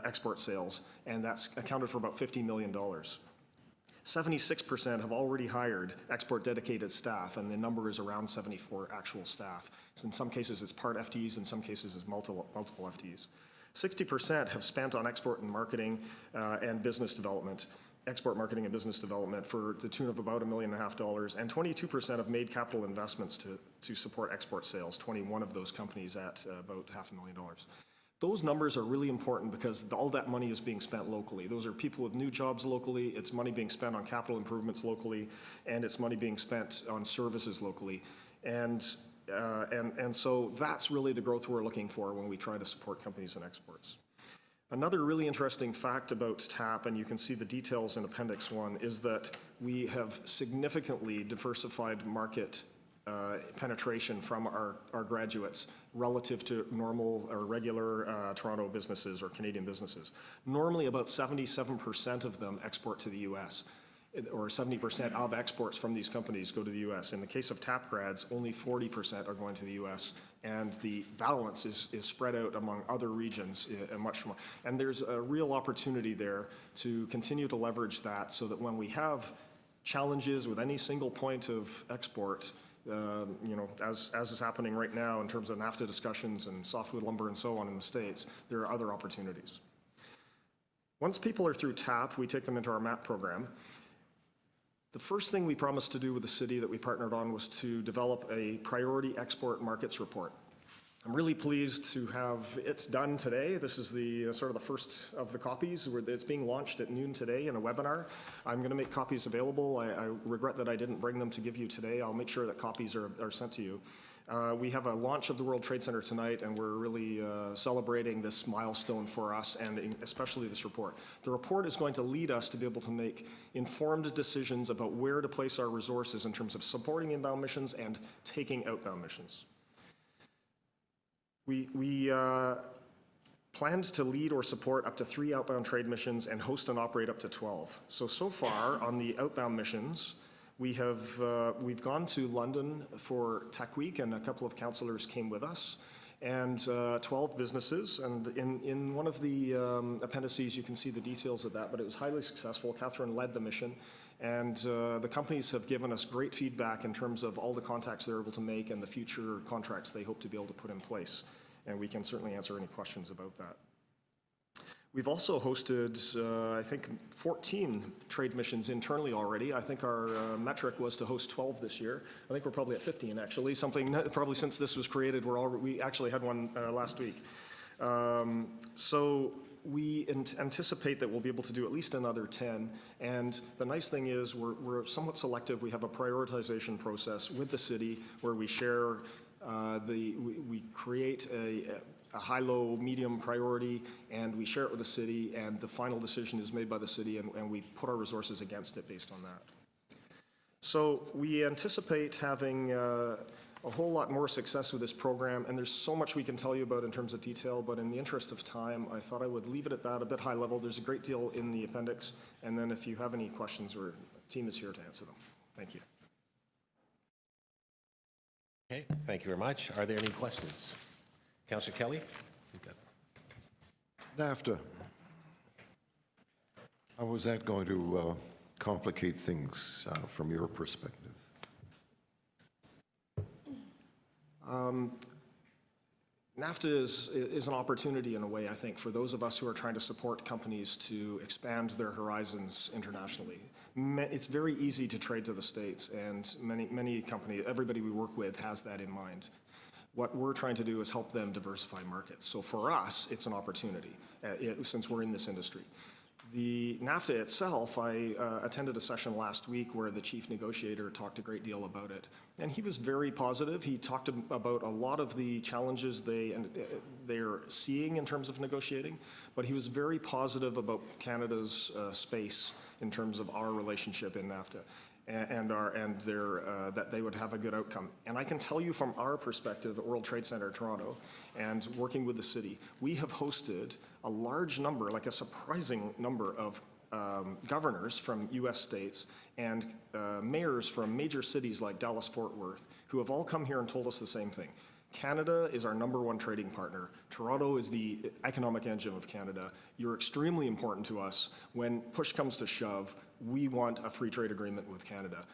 export sales, and that's accounted for about $50 million. 76% have already hired export-dedicated staff, and the number is around 74 actual staff. So in some cases, it's part FTEs, in some cases, it's multiple FTEs. 60% have spent on export and marketing and business development. Export marketing and business development for the tune of about $1.5 million, and 22% have made capital investments to support export sales, 21 of those companies at about $500,000. Those numbers are really important because all that money is being spent locally. Those are people with new jobs locally, it's money being spent on capital improvements locally, and it's money being spent on services locally. And so that's really the growth we're looking for when we try to support companies and exports. Another really interesting fact about TAP, and you can see the details in Appendix 1, is that we have significantly diversified market penetration from our graduates relative to normal or regular Toronto businesses or Canadian businesses. Normally about 77% of them export to the US, or 70% of exports from these companies go to the US. In the case of TAP grads, only 40% are going to the US, and the balance is spread out among other regions much more. And there's a real opportunity there to continue to leverage that so that when we have challenges with any single point of export, you know, as is happening right now in terms of NAFTA discussions and softwood lumber and so on in the States, there are other opportunities. Once people are through TAP, we take them into our MAP program. The first thing we promised to do with the city that we partnered on was to develop a priority export markets report. I'm really pleased to have it done today. This is the sort of the first of the copies. It's being launched at noon today in a webinar. I'm going to make copies available. I regret that I didn't bring them to give you today. I'll make sure that copies are sent to you. We have a launch of the World Trade Center tonight, and we're really celebrating this milestone for us, and especially this report. The report is going to lead us to be able to make informed decisions about where to place our resources in terms of supporting inbound missions and taking outbound missions. We planned to lead or support up to 3 outbound trade missions and host and operate up to 12. So far on the outbound missions, we've gone to London for Tech Week, and a couple of councillors came with us, and 12 businesses. And in one of the appendices, you can see the details of that, but it was highly successful. Catherine led the mission, and the companies have given us great feedback in terms of all the contacts they're able to make and the future contracts they hope to be able to put in place. And we can certainly answer any questions about that. We've also hosted, I think, 14 trade missions internally already. I think our metric was to host 12 this year. I think we're probably at 15, actually. Something probably since this was created, we actually had one last week. So we anticipate that we'll be able to do at least another 10. And the nice thing is we're somewhat selective. We have a prioritization process with the city where we share we create a high, low, medium priority, and we share it with the city, and the final decision is made by the city, and we put our resources against it based on that. So we anticipate having a whole lot more success with this program, and there's so much we can tell you about in terms of detail, but in the interest of time, I thought I would leave it at that, a bit high level. There's a great deal in the appendix, and then if you have any questions, our team is here to answer them. Thank you. Okay, thank you very much. Are there any questions? Councillor Kelly? NAFTA. How is that going to complicate things from your perspective? NAFTA is an opportunity in a way, I think, for those of us who are trying to support companies to expand their horizons internationally. It's very easy to trade to the States, and many companies, everybody we work with has that in mind. What we're trying to do is help them diversify markets. So for us, it's an opportunity, since we're in this industry. The NAFTA itself, I attended a session last week where the chief negotiator talked a great deal about it. And he was very positive. He talked about a lot of the challenges they're seeing in terms of negotiating, but he was very positive about Canada's space in terms of our relationship in NAFTA. That they would have a good outcome. And I can tell you from our perspective at World Trade Center Toronto and working with the city, we have hosted a large number, like a surprising number of governors from US states and mayors from major cities like Dallas-Fort Worth who have all come here and told us the same thing. Canada is our #1 trading partner. Toronto is the economic engine of Canada. You're extremely important to us. When push comes to shove, we want a free trade agreement with Canada.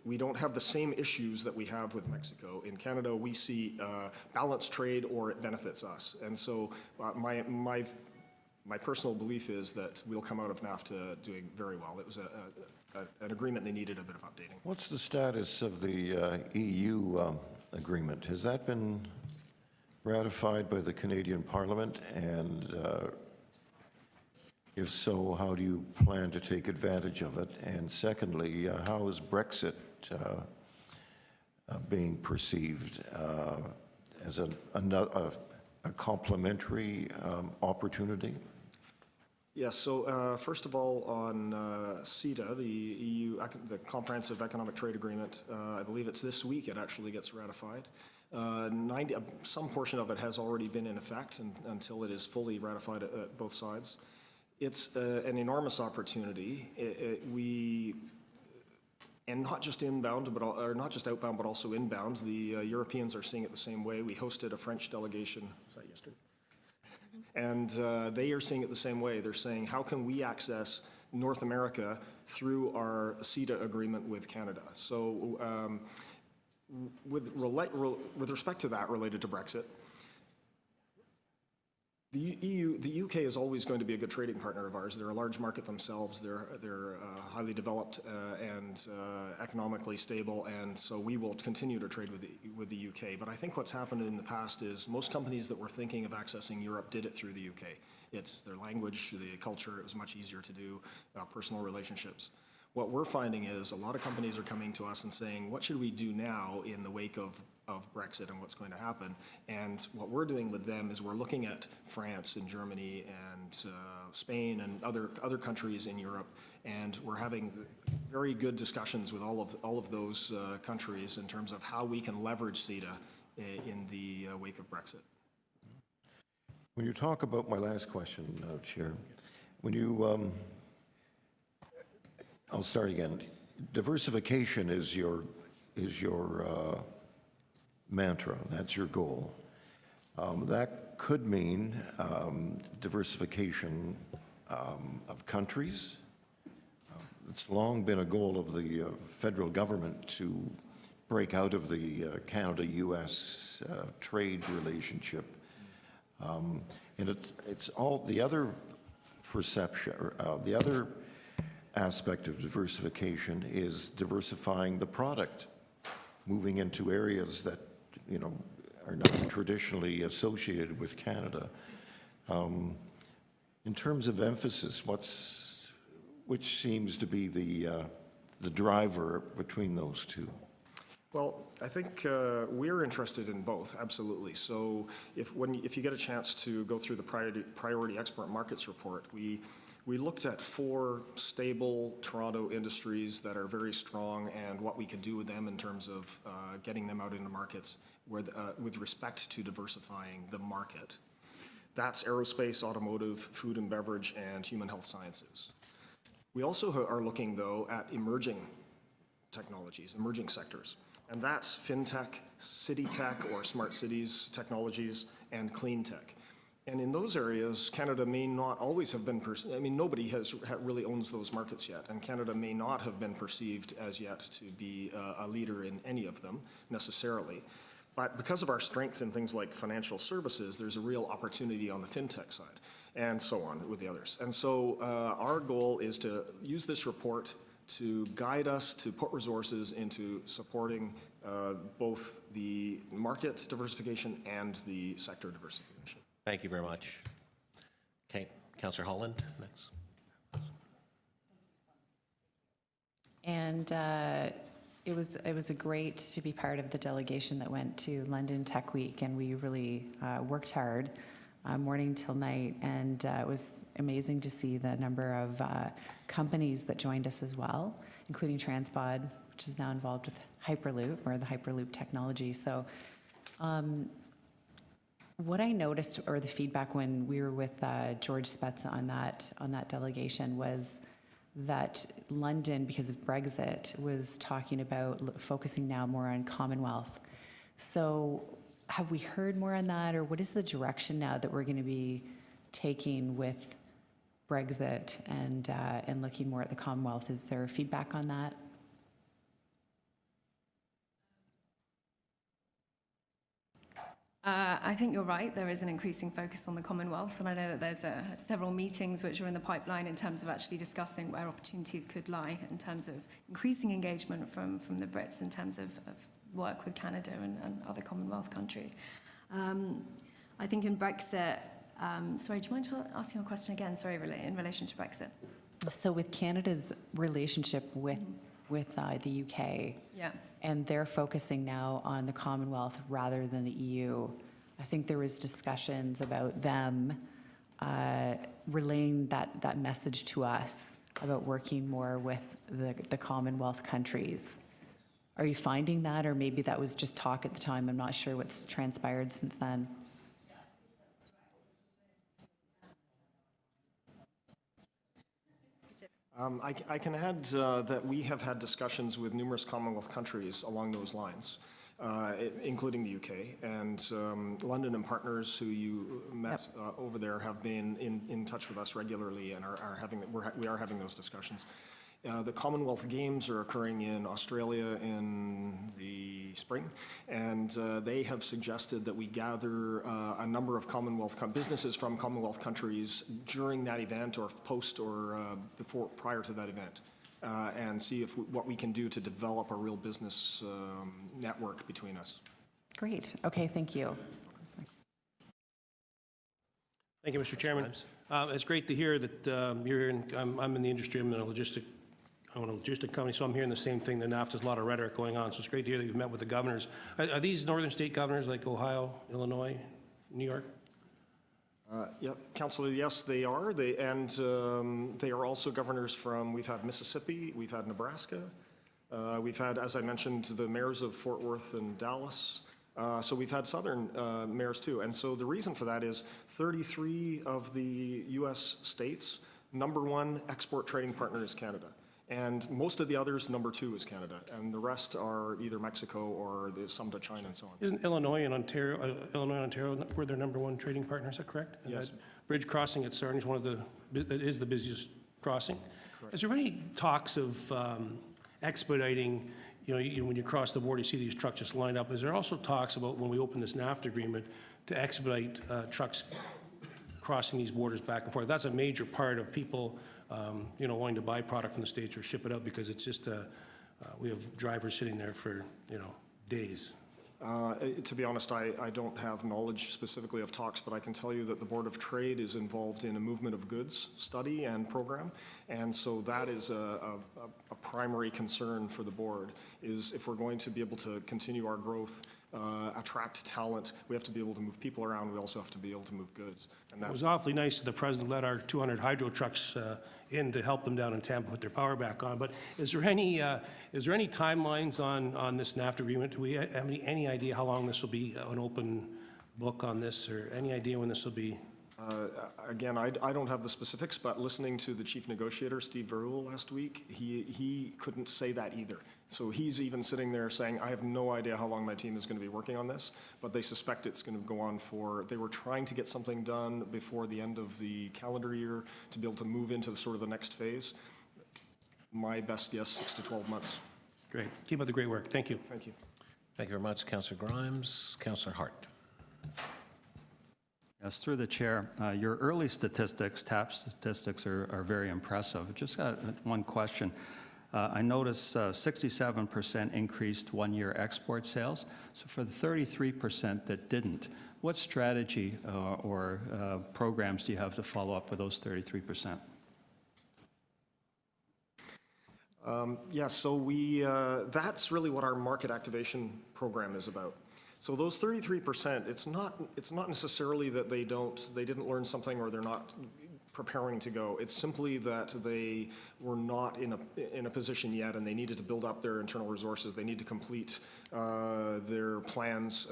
We don't have the same issues that we have with Mexico. In Canada, we see balanced trade or it benefits us. And so my personal belief is that we'll come out of NAFTA doing very well. It was an agreement they needed a bit of updating. What's the status of the EU agreement? Has that been ratified by the Canadian Parliament? And if so, how do you plan to take advantage of it? And secondly, how is Brexit being perceived as a complementary opportunity? Yes, so first of all, on CETA, the EU, the Comprehensive Economic Trade Agreement, I believe it's this week it actually gets ratified. Some portion of it has already been in effect until it is fully ratified at both sides. It's an enormous opportunity. And not just inbound, or not just outbound, but also inbound. The Europeans are seeing it the same way. We hosted a French delegation, was that yesterday? And they are seeing it the same way. They're saying, how can we access North America through our CETA agreement with Canada? So with respect to that related to Brexit, the UK is always going to be a good trading partner of ours. They're a large market themselves. They're highly developed and economically stable, and so we will continue to trade with the UK. But I think what's happened in the past is most companies that were thinking of accessing Europe did it through the UK. It's their language, the culture. It was much easier to do, personal relationships. What we're finding is a lot of companies are coming to us and saying, what should we do now in the wake of Brexit and what's going to happen? And what we're doing with them is we're looking at France and Germany and Spain and other countries in Europe, and we're having very good discussions with all of those countries in terms of how we can leverage CETA in the wake of Brexit. When you talk about, my last question, Chair, when you, I'll start again. Diversification is your mantra. That's your goal. That could mean diversification of countries. It's long been a goal of the federal government to break out of the Canada-U.S. trade relationship. And it's all the other perception, the other aspect of diversification is diversifying the product, moving into areas that, you know, are not traditionally associated with Canada. In terms of emphasis, which seems to be the driver between those two? Well, I think we're interested in both, absolutely. So if you get a chance to go through the priority export markets report, we looked at 4 stable Toronto industries that are very strong and what we could do with them in terms of getting them out in the markets with respect to diversifying the market. That's aerospace, automotive, food and beverage, and human health sciences. We also are looking, though, at emerging technologies, emerging sectors. And that's fintech, city tech or smart cities technologies, and clean tech. And in those areas, Canada may not always have been, nobody really owns those markets yet, and Canada may not have been perceived as yet to be a leader in any of them necessarily. But because of our strengths in things like financial services, there's a real opportunity on the fintech side, and so on with the others. And so our goal is to use this report to guide us to put resources into supporting both the market diversification and the sector diversification. Thank you very much. Okay, Councillor Holland, next. And it was a great to be part of the delegation that went to London Tech Week, and we really worked hard morning till night, and it was amazing to see the number of companies that joined us as well, including Transpod, which is now involved with Hyperloop, or the Hyperloop technology. So what I noticed, or the feedback when we were with George Spezza on that delegation, was that London, because of Brexit, was talking about focusing now more on Commonwealth. So have we heard more on that, or what is the direction now that we're going to be taking with Brexit and looking more at the Commonwealth? Is there feedback on that? I think you're right. There is an increasing focus on the Commonwealth, and I know that there's several meetings which are in the pipeline in terms of actually discussing where opportunities could lie in terms of increasing engagement from the Brits in terms of work with Canada and other Commonwealth countries. I think in Brexit, sorry, do you mind asking a question again? Sorry, in relation to Brexit. So with Canada's relationship with the UK, Yeah. and they're focusing now on the Commonwealth rather than the EU, I think there was discussions about them relaying that message to us about working more with the Commonwealth countries. Are you finding that, or maybe that was just talk at the time? I'm not sure what's transpired since then. I can add that we have had discussions with numerous Commonwealth countries along those lines, including the UK, and London and partners who you met over there have been in touch with us regularly and we are having those discussions. The Commonwealth Games are occurring in Australia in the spring, and they have suggested that we gather a number of businesses from Commonwealth countries during that event or post or prior to that event, and see what we can do to develop a real business network between us. Great. Okay, thank you. Thank you, Mr. Chairman. It's great to hear that you're in, I'm in the industry, I own a logistic company, so I'm hearing the same thing, that NAFTA's a lot of rhetoric going on, so it's great to hear that you've met with the governors. Are these northern state governors like Ohio, Illinois, New York? Yeah, Councillor, yes, they are. They are also governors from, we've had Mississippi, we've had Nebraska, we've had, as I mentioned, the mayors of Fort Worth and Dallas. So we've had southern mayors too. And so the reason for that is 33 of the U.S. states, #1 export trading partner is Canada. And most of the others, #2 is Canada. And the rest are either Mexico or some to China and so on. Isn't Illinois and Ontario, were their #1 trading partner, is that correct? And Yes. that bridge crossing at Sarnia is the busiest crossing. Correct. Is there any talks of expediting, when you cross the border, you see these trucks just lined up. Is there also talks about, when we open this NAFTA agreement, to expedite trucks crossing these borders back and forth? That's a major part of people wanting to buy product from the States or ship it out, because it's just we have drivers sitting there for, days. To be honest, I don't have knowledge specifically of talks, but I can tell you that the Board of Trade is involved in a movement of goods study and program, and so that is a primary concern for the board, is if we're going to be able to continue our growth, attract talent, we have to be able to move people around, we also have to be able to move goods. And It was awfully nice that the president let our 200 hydro trucks in to help them down in Tampa put their power back on. But is there any timelines on this NAFTA agreement? Do we have any idea how long this will be an open book on this, or any idea when this will be? Again, I don't have the specifics, but listening to the chief negotiator, Steve Verhoeven, last week, he couldn't say that either. So he's even sitting there saying, I have no idea how long my team is going to be working on this, but they suspect it's going to go on they were trying to get something done before the end of the calendar year to be able to move into the next phase. My best guess, 6 to 12 months. Great. Keep up the great work. Thank you. Thank you. Thank you very much, Councillor Grimes. Councillor Hart. Yes, through the chair. Your early statistics, TAP statistics, are very impressive. Just got one question. I noticed 67% increased one-year export sales. So for the 33% that didn't, what strategy or programs do you have to follow up with those 33%? So that's really what our market activation program is about. So those 33%, it's not necessarily that they didn't learn something or they're not preparing to go. It's simply that they were not in a position yet, and they needed to build up their internal resources. They need to complete their plans,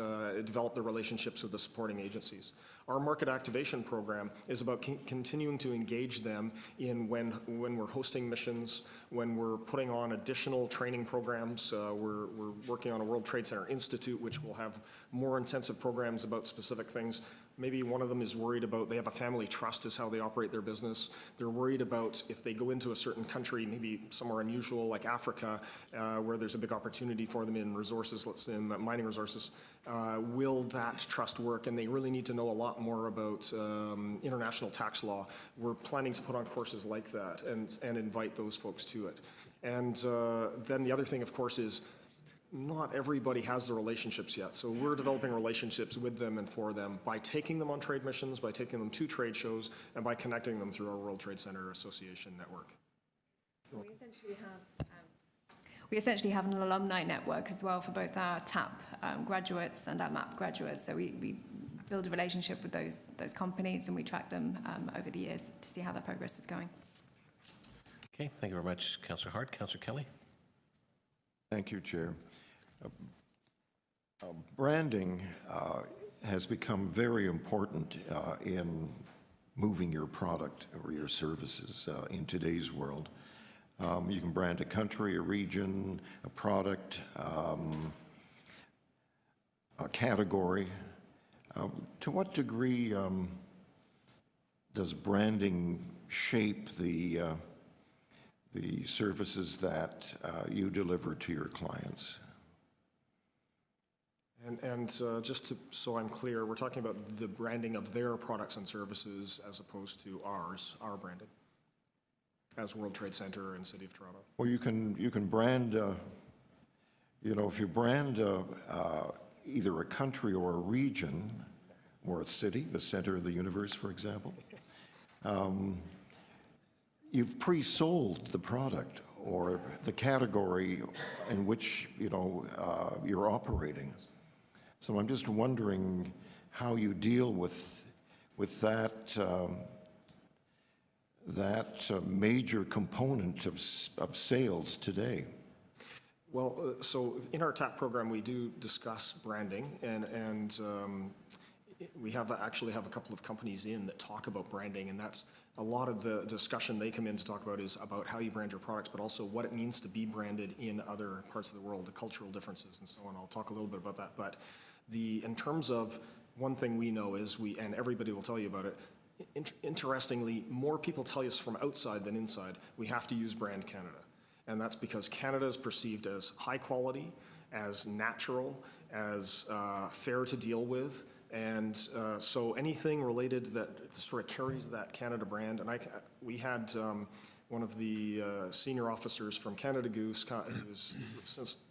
develop their relationships with the supporting agencies. Our market activation program is about continuing to engage them in when we're hosting missions, when we're putting on additional training programs. We're working on a World Trade Center Institute, which will have more intensive programs about specific things. Maybe one of them is worried about, they have a family trust is how they operate their business. They're worried about if they go into a certain country, maybe somewhere unusual like Africa, where there's a big opportunity for them in resources, let's say in mining resources, will that trust work? And they really need to know a lot more about international tax law. We're planning to put on courses like that and invite those folks to it. And then the other thing, of course, is not everybody has the relationships yet. So we're developing relationships with them and for them by taking them on trade missions, by taking them to trade shows, and by connecting them through our World Trade Center Association network. We essentially have an alumni network as well for both our TAP graduates and our MAP graduates. So we build a relationship with those companies, and we track them over the years to see how their progress is going. Okay, thank you very much, Councillor Hart. Councillor Kelly? Thank you, Chair. Branding has become very important in moving your product or your services in today's world. You can brand a country, a region, a product, a category. To what degree does branding shape the services that you deliver to your clients? And so I'm clear, we're talking about the branding of their products and services as opposed to our branding, as World Trade Center and City of Toronto. Well, you can brand, if you brand either a country or a region or a city, the center of the universe, for example, you've pre-sold the product or the category in which you're operating. So I'm just wondering how you deal with that major component of sales today. Well, so in our TAP program, we do discuss branding, and we actually have a couple of companies in that talk about branding, and that's a lot of the discussion they come in to talk about is about how you brand your products, but also what it means to be branded in other parts of the world, the cultural differences and so on. I'll talk a little bit about that, but in terms of one thing we know is and everybody will tell you about it, interestingly, more people tell us from outside than inside, we have to use Brand Canada. And that's because Canada is perceived as high quality, as natural, as fair to deal with. And so anything related that sort of carries that Canada brand, and we had one of the senior officers from Canada Goose, who's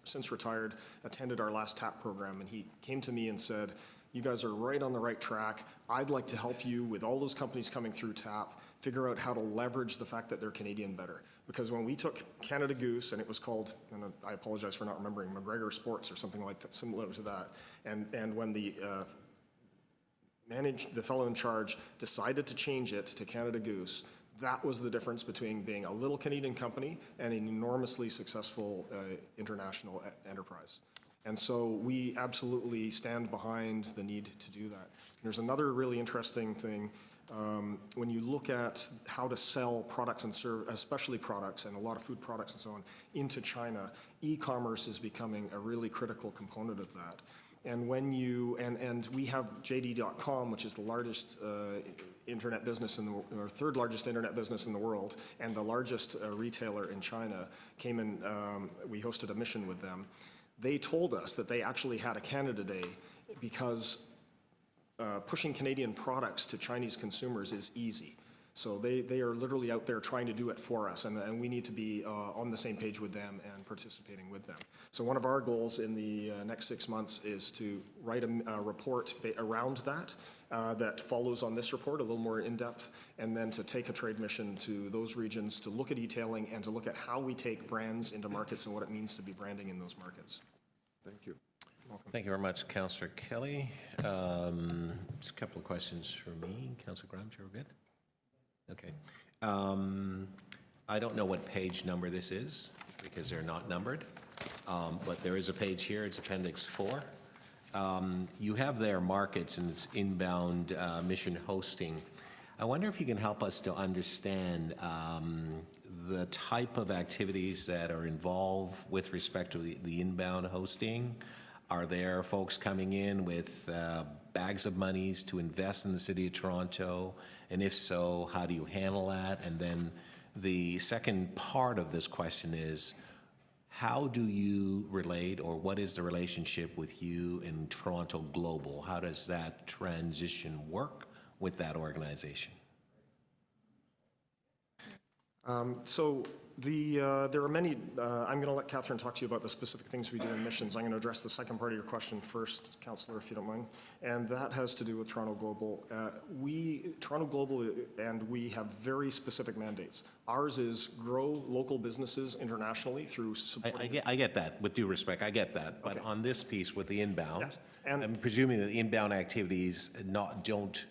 since retired, attended our last TAP program, and he came to me and said, "You guys are right on the right track. I'd like to help you with all those companies coming through TAP, figure out how to leverage the fact that they're Canadian better." Because when we took Canada Goose, and it was called, and I apologize for not remembering, McGregor Sports or something like that, similar to that, and when the fellow in charge decided to change it to Canada Goose, that was the difference between being a little Canadian company and an enormously successful international enterprise. And so we absolutely stand behind the need to do that. There's another really interesting thing. When you look at how to sell products and especially products and a lot of food products and so on into China, e-commerce is becoming a really critical component of that. And when and we have JD.com, which is the largest internet business or third largest internet business in the world, and the largest retailer in China, came in, we hosted a mission with them. They told us that they actually had a Canada Day because pushing Canadian products to Chinese consumers is easy. So they are literally out there trying to do it for us, and we need to be on the same page with them and participating with them. So one of our goals in the next 6 months is to write a report around that that follows on this report, a little more in-depth, and then to take a trade mission to those regions to look at e-tailing and to look at how we take brands into markets and what it means to be branding in those markets. Thank you. Thank you very much, Councillor Kelly. Just a couple of questions for me. Councillor Grimes, you're good? Okay. I don't know what page number this is because they're not numbered, but there is a page here. It's Appendix 4. You have there markets and it's inbound mission hosting. I wonder if you can help us to understand the type of activities that are involved with respect to the inbound hosting. Are there folks coming in with bags of monies to invest in the City of Toronto? And if so, how do you handle that? And then the second part of this question is, how do you relate, or what is the relationship with you in Toronto Global? How does that transition work with that organization? So There are many, I'm going to let Catherine talk to you about the specific things we do in missions. I'm going to address the second part of your question first, Councillor, if you don't mind. And that has to do with Toronto Global. Toronto Global, and we have very specific mandates. Ours is grow local businesses internationally through supporting. I get that, with due respect, I get that. But Okay. on this piece with the inbound, Yeah. And- I'm presuming that the inbound activities don't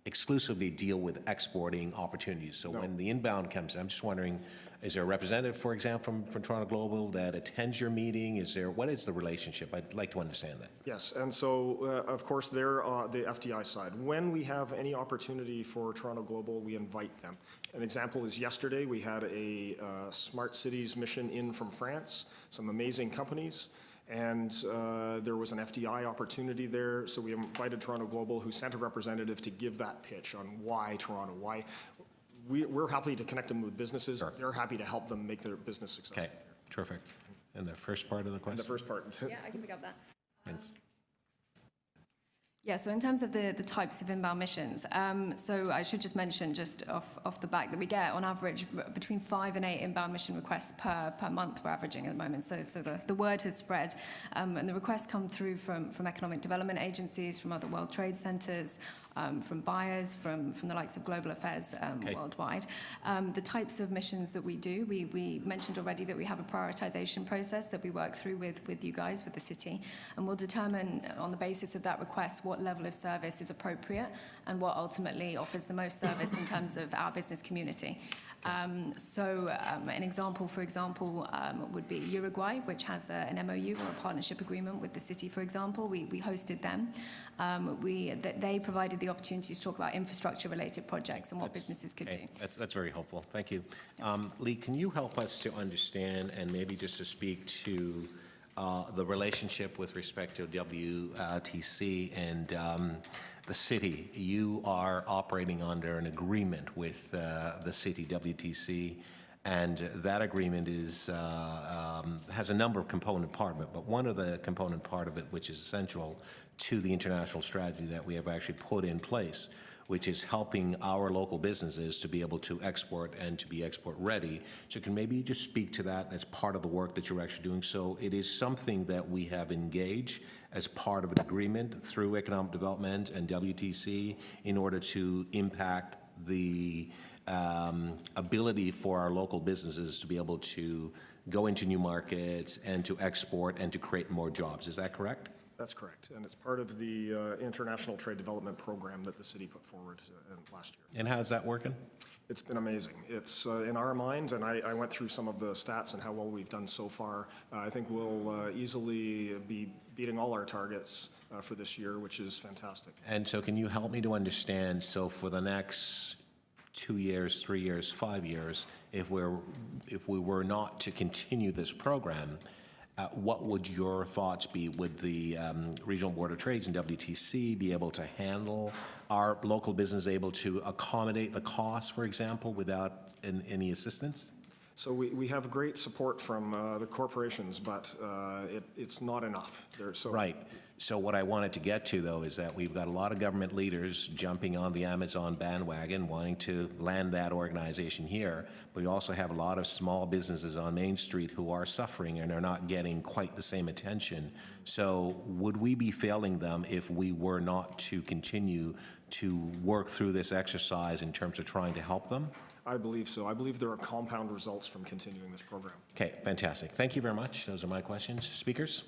exclusively deal with exporting opportunities. So when the inbound comes, I'm just wondering, is there a representative, for example, from Toronto Global that attends your meeting? What is the relationship? I'd like to understand that. Yes, and so, of course, they're the FDI side. When we have any opportunity for Toronto Global, we invite them. An example is yesterday, we had a Smart Cities mission in from France, some amazing companies, and there was an FDI opportunity there, so we invited Toronto Global, who sent a representative to give that pitch on why Toronto, why. We're happy to connect them with businesses. Sure. They're happy to help them make their business successful. Okay, terrific. And the first part of the question? The first part. Yeah, I can pick up that. Thanks. Yeah, so in terms of the types of inbound missions, so I should just mention just off the back that we get on average between 5 and 8 inbound mission requests per month we're averaging at the moment. So the word has spread, and the requests come through from economic development agencies, from other World Trade Centers, from buyers, from the likes of Global Affairs worldwide. The types of missions that we do, we mentioned already that we have a prioritization process that we work through with you guys, with the city, and we'll determine on the basis of that request what level of service is appropriate and what ultimately offers the most service in terms of our business community. An example, for example, would be Uruguay, which has an MOU or a partnership agreement with the city, for example. We hosted them. They provided the opportunity to talk about infrastructure-related projects and what businesses could do. That's very helpful. Thank you. Lee, can you help us to understand and maybe just to speak to the relationship with respect to WTC and the city? You are operating under an agreement with the city, WTC, and that agreement has a number of component parts of it, but one of the component part of it, which is essential to the international strategy that we have actually put in place, which is helping our local businesses to be able to export and to be export ready. So can maybe you just speak to that as part of the work that you're actually doing? So it is something that we have engaged as part of an agreement through economic development and WTC in order to impact the ability for our local businesses to be able to go into new markets and to export and to create more jobs. Is that correct? That's correct, and it's part of the International Trade Development Program that the city put forward last year. And how's that working? It's been amazing. It's in our minds, and I went through some of the stats and how well we've done so far. I think we'll easily be beating all our targets for this year, which is fantastic. And so can you help me to understand, so for the next 2 years, 3 years, 5 years, if we were not to continue this program, what would your thoughts be? Would the Regional Board of Trades and WTC be able to handle our local business, able to accommodate the cost, for example, without any assistance? So we have great support from the corporations, but it's not enough. Right. So what I wanted to get to, though, is that we've got a lot of government leaders jumping on the Amazon bandwagon, wanting to land that organization here. But we also have a lot of small businesses on Main Street who are suffering and are not getting quite the same attention. So would we be failing them if we were not to continue to work through this exercise in terms of trying to help them? I believe so. I believe there are compound results from continuing this program. Okay, fantastic. Thank you very much. Those are my questions. Speakers?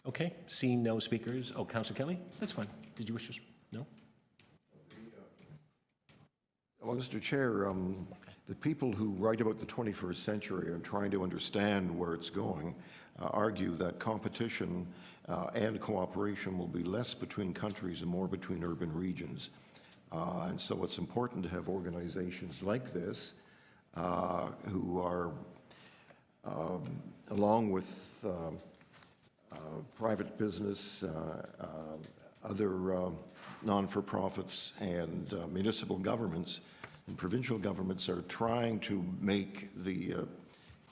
Okay, seeing no speakers. Oh, Councillor Kelly? That's fine. Did you wish to? No? Well, Mr. Chair, the people who write about the 21st century and trying to understand where it's going argue that competition and cooperation will be less between countries and more between urban regions. And so it's important to have organizations like this who are, along with private business, other non-for-profits and municipal governments and provincial governments are trying to make the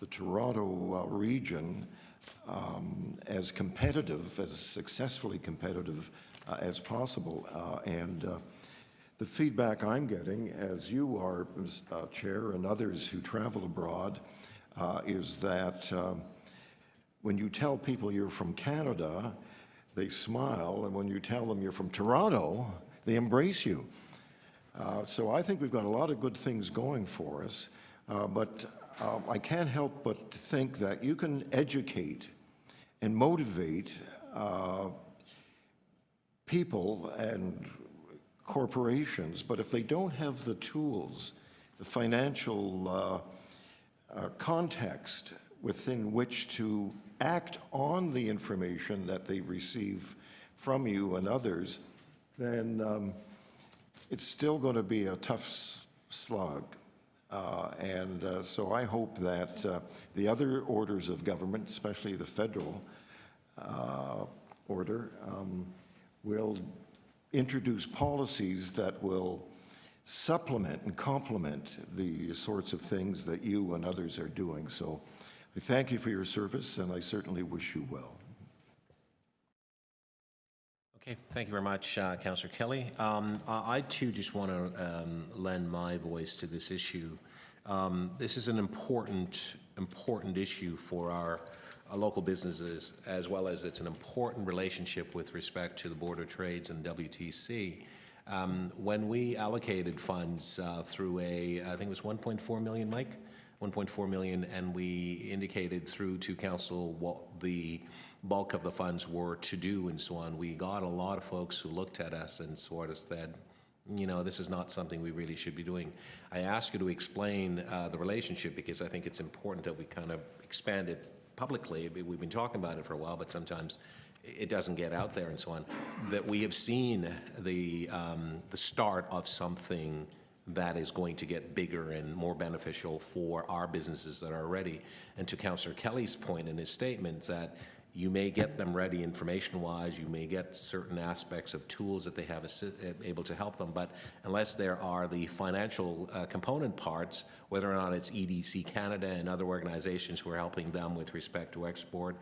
Toronto region as competitive, as successfully competitive as possible. the feedback I'm getting, as you are, Chair, and others who travel abroad, is that when you tell people you're from Canada, they smile, and when you tell them you're from Toronto, they embrace you. So I think we've got a lot of good things going for us, but I can't help but think that you can educate and motivate people and corporations, but if they don't have the tools, the financial context within which to act on the information that they receive from you and others, then it's still going to be a tough slog. So I hope that the other orders of government, especially the federal order, will introduce policies that will supplement and complement the sorts of things that you and others are doing. So I thank you for your service, and I certainly wish you well. Okay, thank you very much, Councillor Kelly. I too just want to lend my voice to this issue. This is an important issue for our local businesses, as well as it's an important relationship with respect to the Board of Trades and WTC. When we allocated funds through I think it was 1.4 million, Mike? 1.4 million, and we indicated through to council what the bulk of the funds were to do and so on. We got a lot of folks who looked at us and sort of said, you know, this is not something we really should be doing. I ask you to explain the relationship, because I think it's important that we kind of expand it publicly. We've been talking about it for a while, but sometimes it doesn't get out there and so on. That we have seen the start of something that is going to get bigger and more beneficial for our businesses that are ready. And to Councillor Kelly's point in his statement, that you may get them ready information-wise, you may get certain aspects of tools that they have able to help them, but unless there are the financial component parts, whether or not it's EDC Canada and other organizations who are helping them with respect to export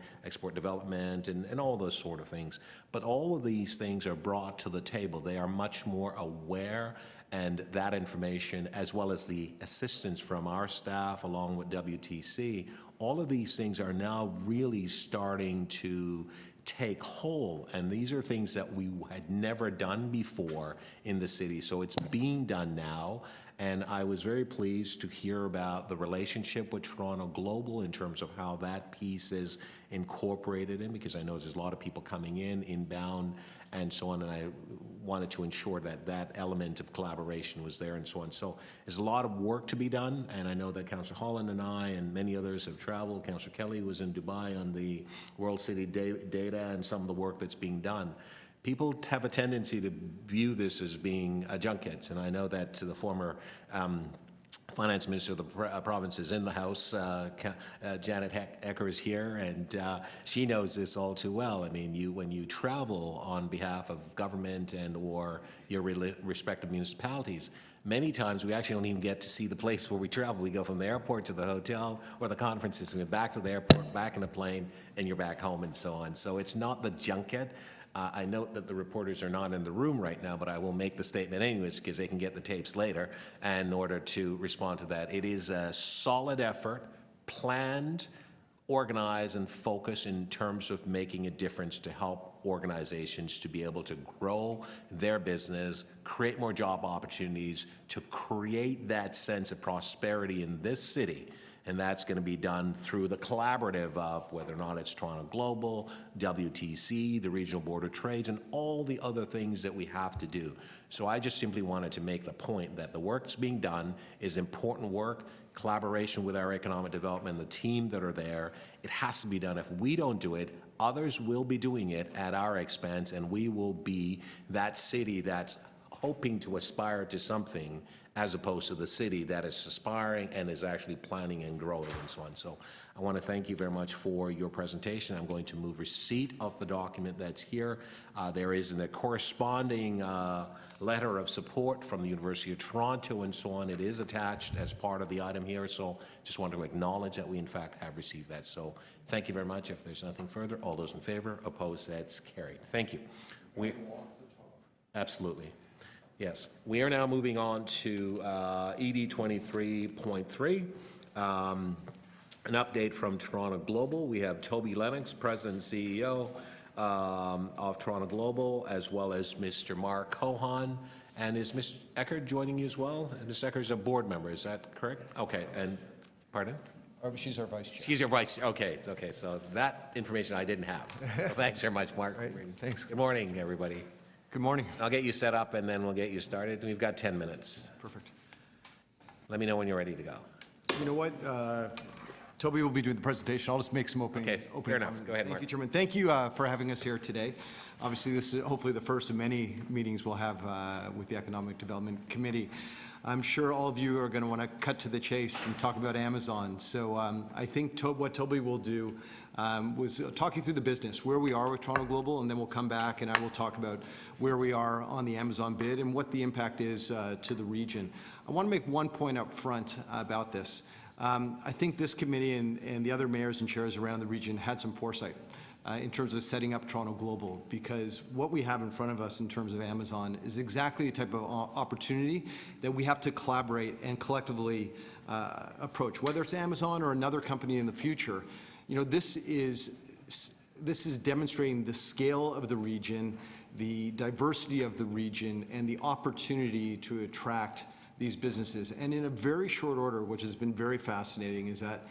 development, and all those sort of things. But all of these things are brought to the table. They are much more aware, and that information, as well as the assistance from our staff along with WTC, all of these things are now really starting to take hold, and these are things that we had never done before in the city. So it's being done now, and I was very pleased to hear about the relationship with Toronto Global in terms of how that piece is incorporated in, because I know there's a lot of people coming in, inbound, and so on, and I wanted to ensure that that element of collaboration was there and so on. So there's a lot of work to be done, and I know that Councillor Holland and I and many others have traveled. Councillor Kelly was in Dubai on the World City Data and some of the work that's being done. People have a tendency to view this as being a junket, and I know that the former Finance Minister of the province is in the House. Janet Ecker is here, and she knows this all too well. I mean, when you travel on behalf of government and or your respective municipalities, many times we actually don't even get to see the place where we travel. We go from the airport to the hotel or the conferences, we go back to the airport, back in a plane, and you're back home and so on. So it's not the junket. I note that the reporters are not in the room right now, but I will make the statement anyways, because they can get the tapes later in order to respond to that. It is a solid effort, planned, organized, and focused in terms of making a difference to help organizations to be able to grow their business, create more job opportunities, to create that sense of prosperity in this city. And that's going to be done through the collaborative of whether or not it's Toronto Global, WTC, the Regional Board of Trades, and all the other things that we have to do. So I just simply wanted to make the point that the work that's being done is important work, collaboration with our economic development, the team that are there. It has to be done. If we don't do it, others will be doing it at our expense, and we will be that city that's hoping to aspire to something, as opposed to the city that is aspiring and is actually planning and growing and so on. So I want to thank you very much for your presentation. I'm going to move receipt of the document that's here. There is a corresponding letter of support from the University of Toronto and so on. It is attached as part of the item here, so just want to acknowledge that we in fact have received that. So thank you very much. If there's nothing further, all those in favor, opposed, that's carried. Thank you. Absolutely. Yes. We are now moving on to ED 23.3, an update from Toronto Global. We have Toby Lennox, President and CEO of Toronto Global, as well as Mr. Mark Cohan. And is Ms. Eckert joining you as well? And Ms. Eckert is a board member, is that correct? Okay, and, pardon? She's our vice chair. She's your vice, okay, so that information I didn't have. So thanks very much, Mark. Right, thanks. Good morning, everybody. Good morning. I'll get you set up and then we'll get you started. We've got 10 minutes. Perfect. Let me know when you're ready to go. You know what? Toby will be doing the presentation. I'll just make some opening Okay, fair enough. comments. Go ahead, Thank Mark. you, Chairman. Thank you for having us here today. Obviously, this is hopefully the first of many meetings we'll have with the Economic Development Committee. I'm sure all of you are going to want to cut to the chase and talk about Amazon. So I think what Toby will do was talk you through the business, where we are with Toronto Global, and then we'll come back and I will talk about where we are on the Amazon bid and what the impact is to the region. I want to make one point up front about this. I think this committee and the other mayors and chairs around the region had some foresight in terms of setting up Toronto Global, because what we have in front of us in terms of Amazon is exactly the type of opportunity that we have to collaborate and collectively approach, whether it's Amazon or another company in the future. You know, this is demonstrating the scale of the region, the diversity of the region, and the opportunity to attract these businesses. And in a very short order, which has been very fascinating, is that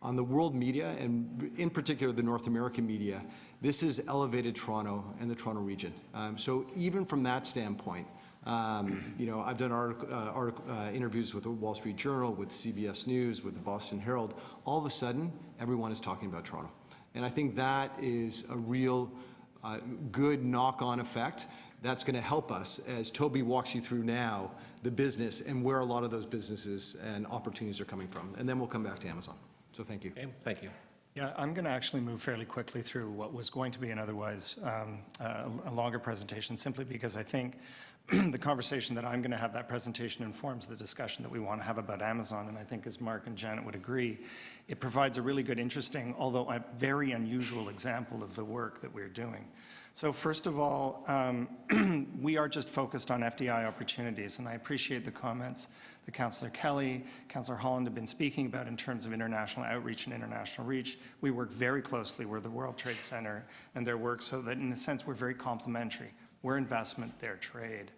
on the world media, and in particular the North American media, this has elevated Toronto and the Toronto region. So even from that standpoint, you know, I've done interviews with the Wall Street Journal, with CBS News, with the Boston Herald. All of a sudden, everyone is talking about Toronto. And I think that is a real good knock-on effect that's going to help us, as Toby walks you through now, the business and where a lot of those businesses and opportunities are coming from. And then we'll come back to Amazon. So thank you. Okay, thank you. Yeah, I'm going to actually move fairly quickly through what was going to be an otherwise a longer presentation, simply because I think the conversation that I'm going to have, that presentation informs the discussion that we want to have about Amazon. And I think, as Mark and Janet would agree, it provides a really good, interesting, although a very unusual example of the work that we're doing. So first of all, we are just focused on FDI opportunities, and I appreciate the comments that Councillor Kelly, Councillor Holland have been speaking about in terms of international outreach and international reach. We work very closely with the World Trade Center and their work, so that in a sense we're very complementary. We're investment, they're trade.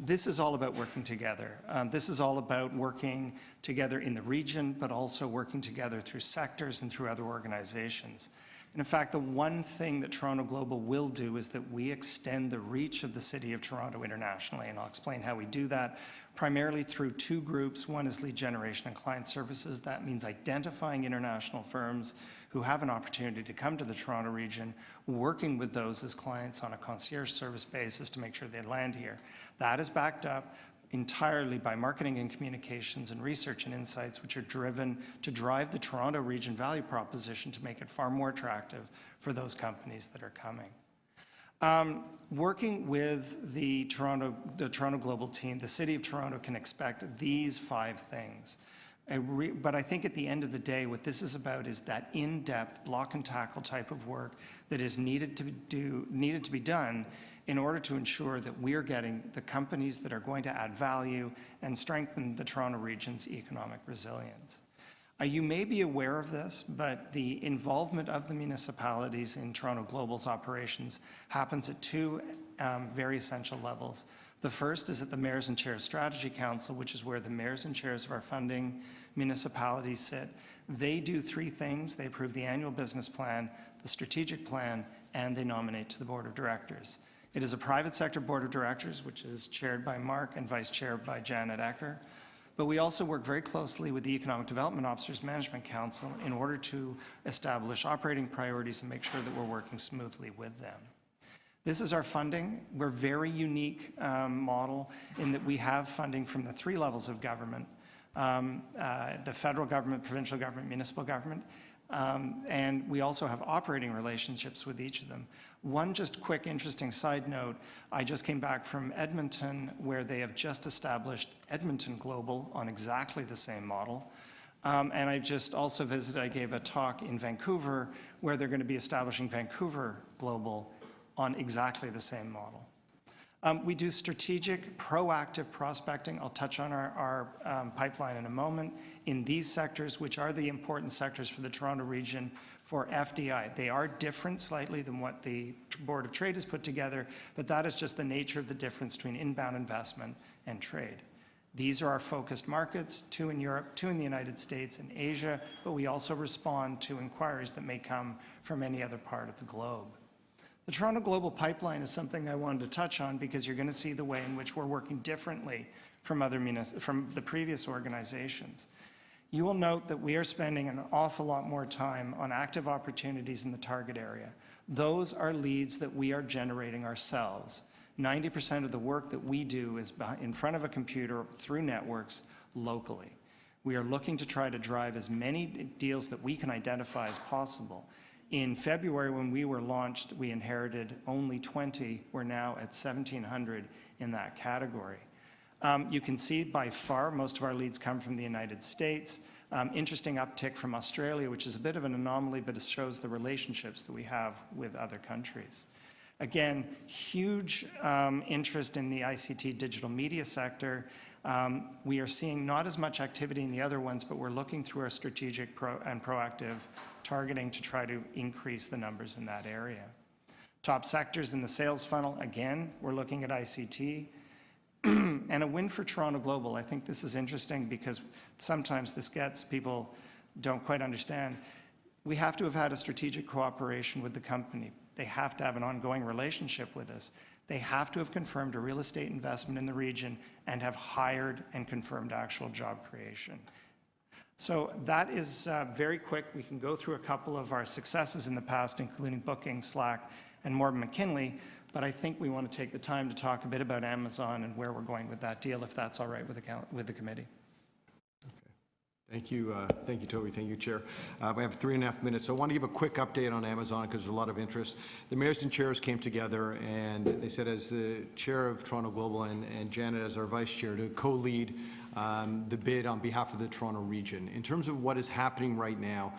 This is all about working together. This is all about working together in the region, but also working together through sectors and through other organizations. And in fact, the one thing that Toronto Global will do is that we extend the reach of the City of Toronto internationally, and I'll explain how we do that, primarily through two groups. One is lead generation and client services. That means identifying international firms who have an opportunity to come to the Toronto region, working with those as clients on a concierge service basis to make sure they land here. That is backed up entirely by marketing and communications and research and insights, which are driven to drive the Toronto region value proposition to make it far more attractive for those companies that are coming. Working with the Toronto Global team, the City of Toronto can expect these 5 things. But I think at the end of the day, what this is about is that in-depth block and tackle type of work that is needed to be done in order to ensure that we are getting the companies that are going to add value and strengthen the Toronto region's economic resilience. You may be aware of this, but the involvement of the municipalities in Toronto Global's operations happens at 2 very essential levels. The first is at the Mayors and Chairs Strategy Council, which is where the mayors and chairs of our funding municipalities sit. They do 3 things. They approve the annual business plan, the strategic plan, and they nominate to the board of directors. It is a private sector board of directors, which is chaired by Mark and vice chaired by Janet Ecker. But we also work very closely with the Economic Development Officers Management Council in order to establish operating priorities and make sure that we're working smoothly with them. This is our funding. We're a very unique model in that we have funding from the 3 levels of government, the federal government, provincial government, municipal government, and we also have operating relationships with each of them. One just quick interesting side note, I just came back from Edmonton, where they have just established Edmonton Global on exactly the same model. And I just also visited, I gave a talk in Vancouver, where they're going to be establishing Vancouver Global on exactly the same model. We do strategic, proactive prospecting. I'll touch on our pipeline in a moment. In these sectors, which are the important sectors for the Toronto region for FDI, they are different slightly than what the Board of Trade has put together, but that is just the nature of the difference between inbound investment and trade. These are our focused markets, 2 in Europe, 2 in the United States and Asia, but we also respond to inquiries that may come from any other part of the globe. The Toronto Global Pipeline is something I wanted to touch on because you're going to see the way in which we're working differently from the previous organizations. You will note that we are spending an awful lot more time on active opportunities in the target area. Those are leads that we are generating ourselves. 90% of the work that we do is in front of a computer through networks locally. We are looking to try to drive as many deals that we can identify as possible. In February, when we were launched, we inherited only 20. We're now at 1,700 in that category. You can see by far most of our leads come from the United States. Interesting uptick from Australia, which is a bit of an anomaly, but it shows the relationships that we have with other countries. Again, huge interest in the ICT digital media sector. We are seeing not as much activity in the other ones, but we're looking through our strategic and proactive targeting to try to increase the numbers in that area. Top sectors in the sales funnel, again, we're looking at ICT. And a win for Toronto Global. I think this is interesting because sometimes this gets people don't quite understand. We have to have had a strategic cooperation with the company. They have to have an ongoing relationship with us. They have to have confirmed a real estate investment in the region and have hired and confirmed actual job creation. So that is very quick. We can go through a couple of our successes in the past, including Booking, Slack, and Morgan McKinley, but I think we want to take the time to talk a bit about Amazon and where we're going with that deal, if that's all right with the committee. Thank you, Toby. Thank you, Chair. We have 3.5 minutes, so I want to give a quick update on Amazon because there's a lot of interest. The mayors and chairs came together and they said, as the chair of Toronto Global and Janet as our vice chair, to co-lead the bid on behalf of the Toronto region. In terms of what is happening right now,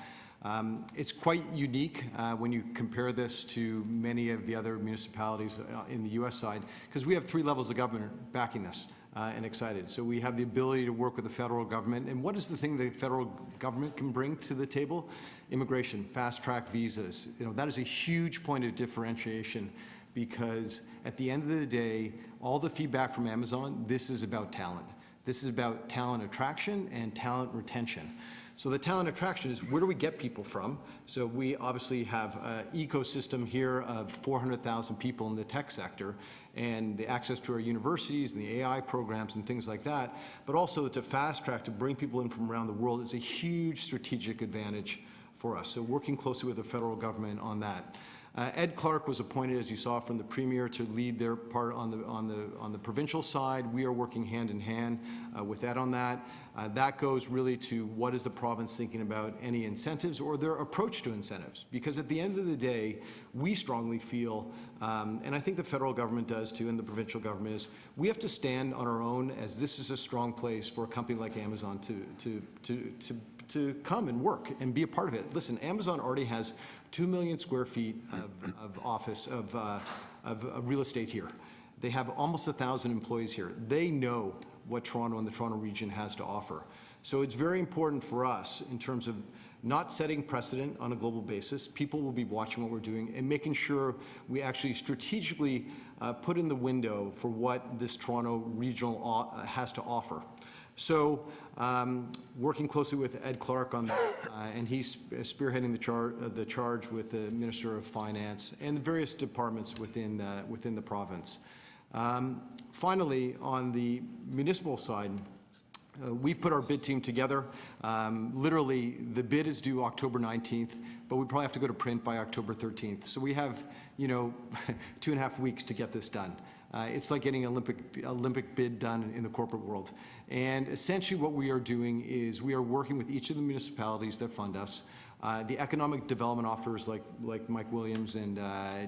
it's quite unique when you compare this to many of the other municipalities in the U.S. side, because we have 3 levels of government backing this. And excited. So we have the ability to work with the federal government. And what is the thing the federal government can bring to the table? Immigration, fast-track visas. You know, that is a huge point of differentiation because at the end of the day, all the feedback from Amazon, this is about talent. This is about talent attraction and talent retention. So the talent attraction is where do we get people from? So we obviously have an ecosystem here of 400,000 people in the tech sector and the access to our universities and the AI programs and things like that, but also to fast track, to bring people in from around the world is a huge strategic advantage for us. So working closely with the federal government on that. Ed Clark was appointed, as you saw from the Premier, to lead their part on the provincial side. We are working hand in hand with Ed on that. That goes really to what is the province thinking about any incentives or their approach to incentives. Because at the end of the day, we strongly feel, and I think the federal government does too, and the provincial government is, we have to stand on our own, as this is a strong place for a company like Amazon to come and work and be a part of it. Listen, Amazon already has 2 million square feet of office, of real estate here. They have almost 1,000 employees here. They know what Toronto and the Toronto region has to offer. So it's very important for us in terms of not setting precedent on a global basis. People will be watching what we're doing and making sure we actually strategically put in the window for what this Toronto regional has to offer. So working closely with Ed Clark on that, and he's spearheading the charge with the Minister of Finance and the various departments within the province. Finally, on the municipal side, we've put our bid team together. Literally, the bid is due October 19th, but we probably have to go to print by October 13th. So we have, 2.5 weeks to get this done. It's like getting an Olympic bid done in the corporate world. And essentially what we are doing is we are working with each of the municipalities that fund us. The economic development offers like Mike Williams and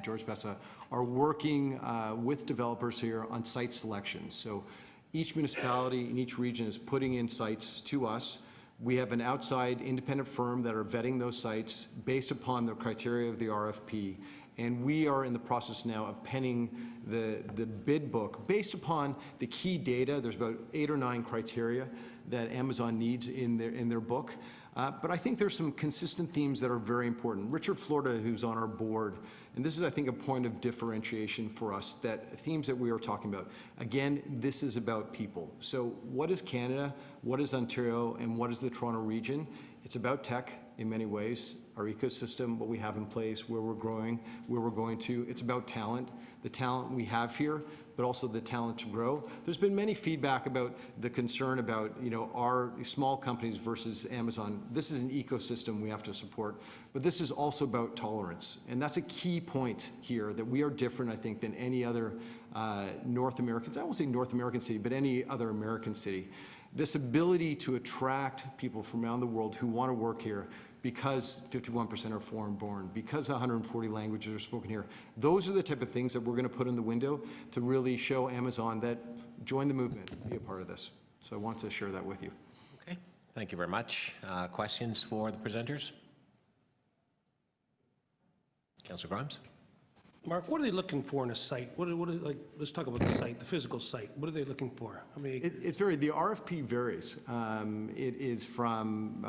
George Bessa are working with developers here on site selections. So each municipality in each region is putting in sites to us. We have an outside independent firm that are vetting those sites based upon the criteria of the RFP. And we are in the process now of penning the bid book based upon the key data. There's about 8 or 9 criteria that Amazon needs in their book. But I think there's some consistent themes that are very important. Richard Florida, who's on our board, and this is, I think, a point of differentiation for us, that themes that we are talking about. Again, this is about people. So what is Canada, what is Ontario, and what is the Toronto region? It's about tech in many ways, our ecosystem, what we have in place, where we're growing, where we're going to. It's about talent, the talent we have here, but also the talent to grow. There's been many feedback about the concern about, our small companies versus Amazon. This is an ecosystem we have to support, but this is also about tolerance. And that's a key point here, that we are different, I think, than any other North American, I won't say North American city, but any other American city. This ability to attract people from around the world who want to work here, because 51% are foreign born, because 140 languages are spoken here. Those are the type of things that we're going to put in the window to really show Amazon that join the movement, be a part of this. So I want to share that with you. Okay, thank you very much. Questions for the presenters? Councillor Grimes? Mark, what are they looking for in a site? Let's talk about the site, the physical site. What are they looking for? It's very, the RFP varies. It is from,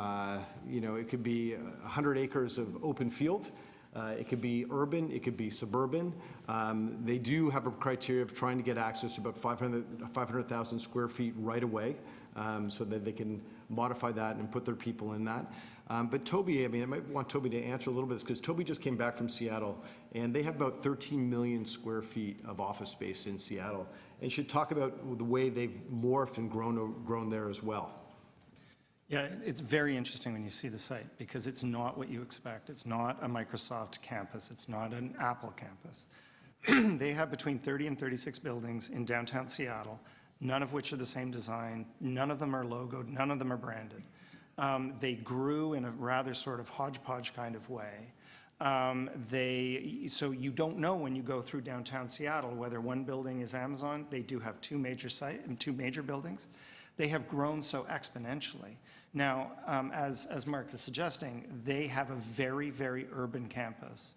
it could be 100 acres of open field. It could be urban, it could be suburban. They do have a criteria of trying to get access to about 500,000 square feet right away, so that they can modify that and put their people in that. But Toby, I might want Toby to answer a little bit, because Toby just came back from Seattle, and they have about 13 million square feet of office space in Seattle, and should talk about the way they've morphed and grown there as well. Yeah, it's very interesting when you see the site, because it's not what you expect. It's not a Microsoft campus. It's not an Apple campus. They have between 30 and 36 buildings in downtown Seattle, none of which are the same design. None of them are logoed. None of them are branded. They grew in a rather sort of hodgepodge kind of way. So you don't know when you go through downtown Seattle whether one building is Amazon. They do have two major buildings. They have grown so exponentially. Now, as Mark is suggesting, they have a very, very urban campus.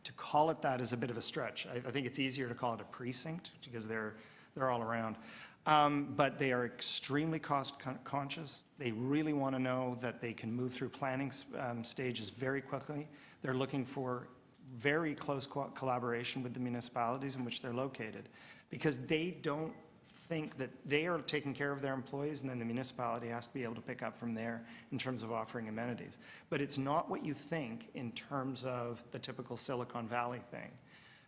To call it that is a bit of a stretch. I think it's easier to call it a precinct, because they're all around. But they are extremely cost conscious. They really want to know that they can move through planning stages very quickly. They're looking for very close collaboration with the municipalities in which they're located, because they don't think that they are taking care of their employees, and then the municipality has to be able to pick up from there in terms of offering amenities. But it's not what you think in terms of the typical Silicon Valley thing.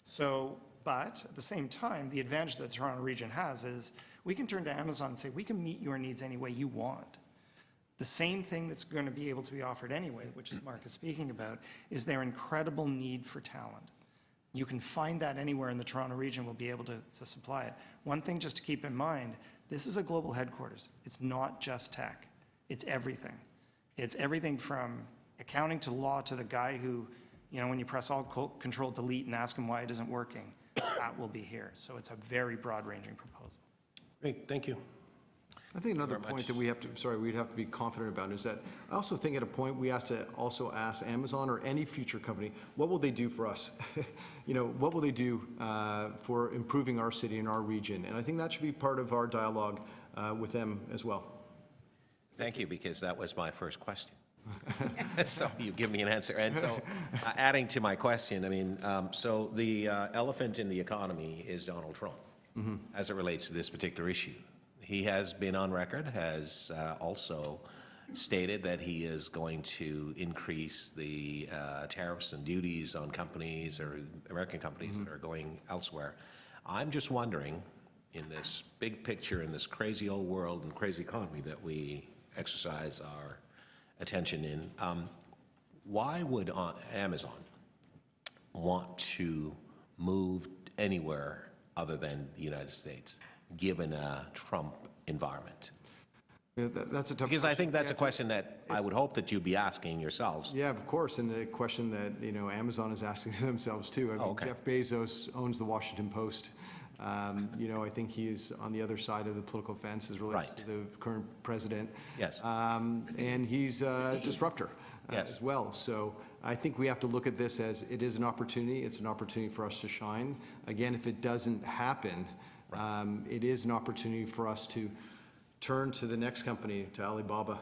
So, but at the same time, the advantage that the Toronto region has is we can turn to Amazon and say, we can meet your needs any way you want. The same thing that's going to be able to be offered anyway, which is Mark is speaking about, is their incredible need for talent. You can find that anywhere in the Toronto region. We'll be able to supply it. One thing just to keep in mind, this is a global headquarters. It's not just tech. It's everything. It's everything from accounting to law to the guy who, when you press Alt-Control Delete and ask him why it isn't working, that will be here. So it's a very broad-ranging proposal. Great, thank you. I think another point that we'd have to be confident about is that I also think at a point we have to also ask Amazon or any future company, what will they do for us? What will they do for improving our city and our region? And I think that should be part of our dialogue with them as well. Thank you, because that was my first question. So you give me an answer. And so adding to my question, so the elephant in the economy is Donald Trump, as it relates to this particular issue. He has been on record, has also stated that he is going to increase the tariffs and duties on companies or American companies that are going elsewhere. I'm just wondering, in this big picture, in this crazy old world and crazy economy that we exercise our attention in, why would Amazon want to move anywhere other than the United States, given a Trump environment? That's a tough Because I think that's a question that I would hope that you'd be asking yourselves. Yeah, of course, and the question that Amazon is asking themselves too. Jeff Bezos owns the Washington Post. I think he is on the other side of the political fence as relates to the current president. Yes. And he's a disruptor. Yes. as well. So I think we have to look at this as it is an opportunity. It's an opportunity for us to shine. Again, if it doesn't happen, it is an opportunity for us to turn to the next company, to Alibaba,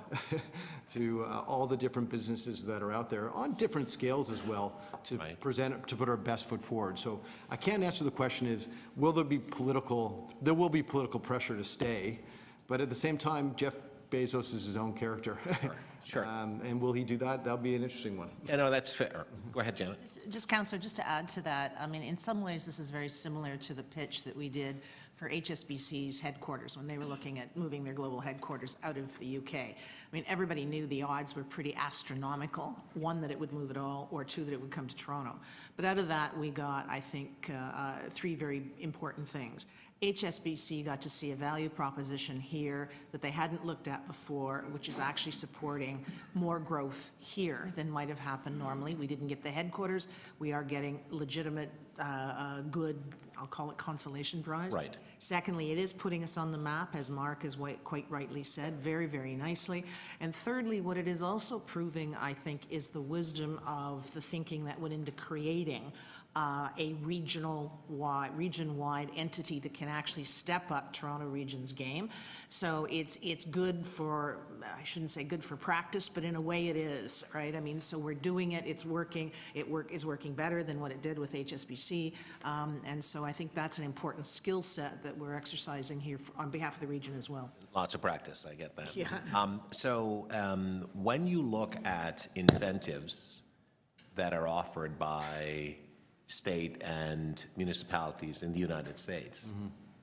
to all the different businesses that are out there on different scales as well, to present, to put our best foot forward. So I can't answer the question is, will there be political, there will be political pressure to stay, but at the same time, Jeff Bezos is his own character. Sure. And will he do that? That'll be an interesting one. Yeah, no, that's fair. Go ahead, Janet. Just, Councillor, just to add to that, I mean, in some ways, this is very similar to the pitch that we did for HSBC's headquarters when they were looking at moving their global headquarters out of the UK. I mean, everybody knew the odds were pretty astronomical, one, that it would move at all, or two, that it would come to Toronto. But out of that, we got, I think, three very important things. HSBC got to see a value proposition here that they hadn't looked at before, which is actually supporting more growth here than might have happened normally. We didn't get the headquarters. We are getting legitimate, good, I'll call it consolation prize. Right. Secondly, it is putting us on the map, as Mark has quite rightly said, very, very nicely. And thirdly, what it is also proving, I think, is the wisdom of the thinking that went into creating a region-wide entity that can actually step up Toronto Region's game. So it's good for, I shouldn't say good for practice, but in a way it is, right? I mean, so we're doing it, it's working, is working better than what it did with HSBC. And so I think that's an important skill set that we're exercising here on behalf of the region as well. Lots of practice, I get that. Yeah. When you look at incentives that are offered by state and municipalities in the United States,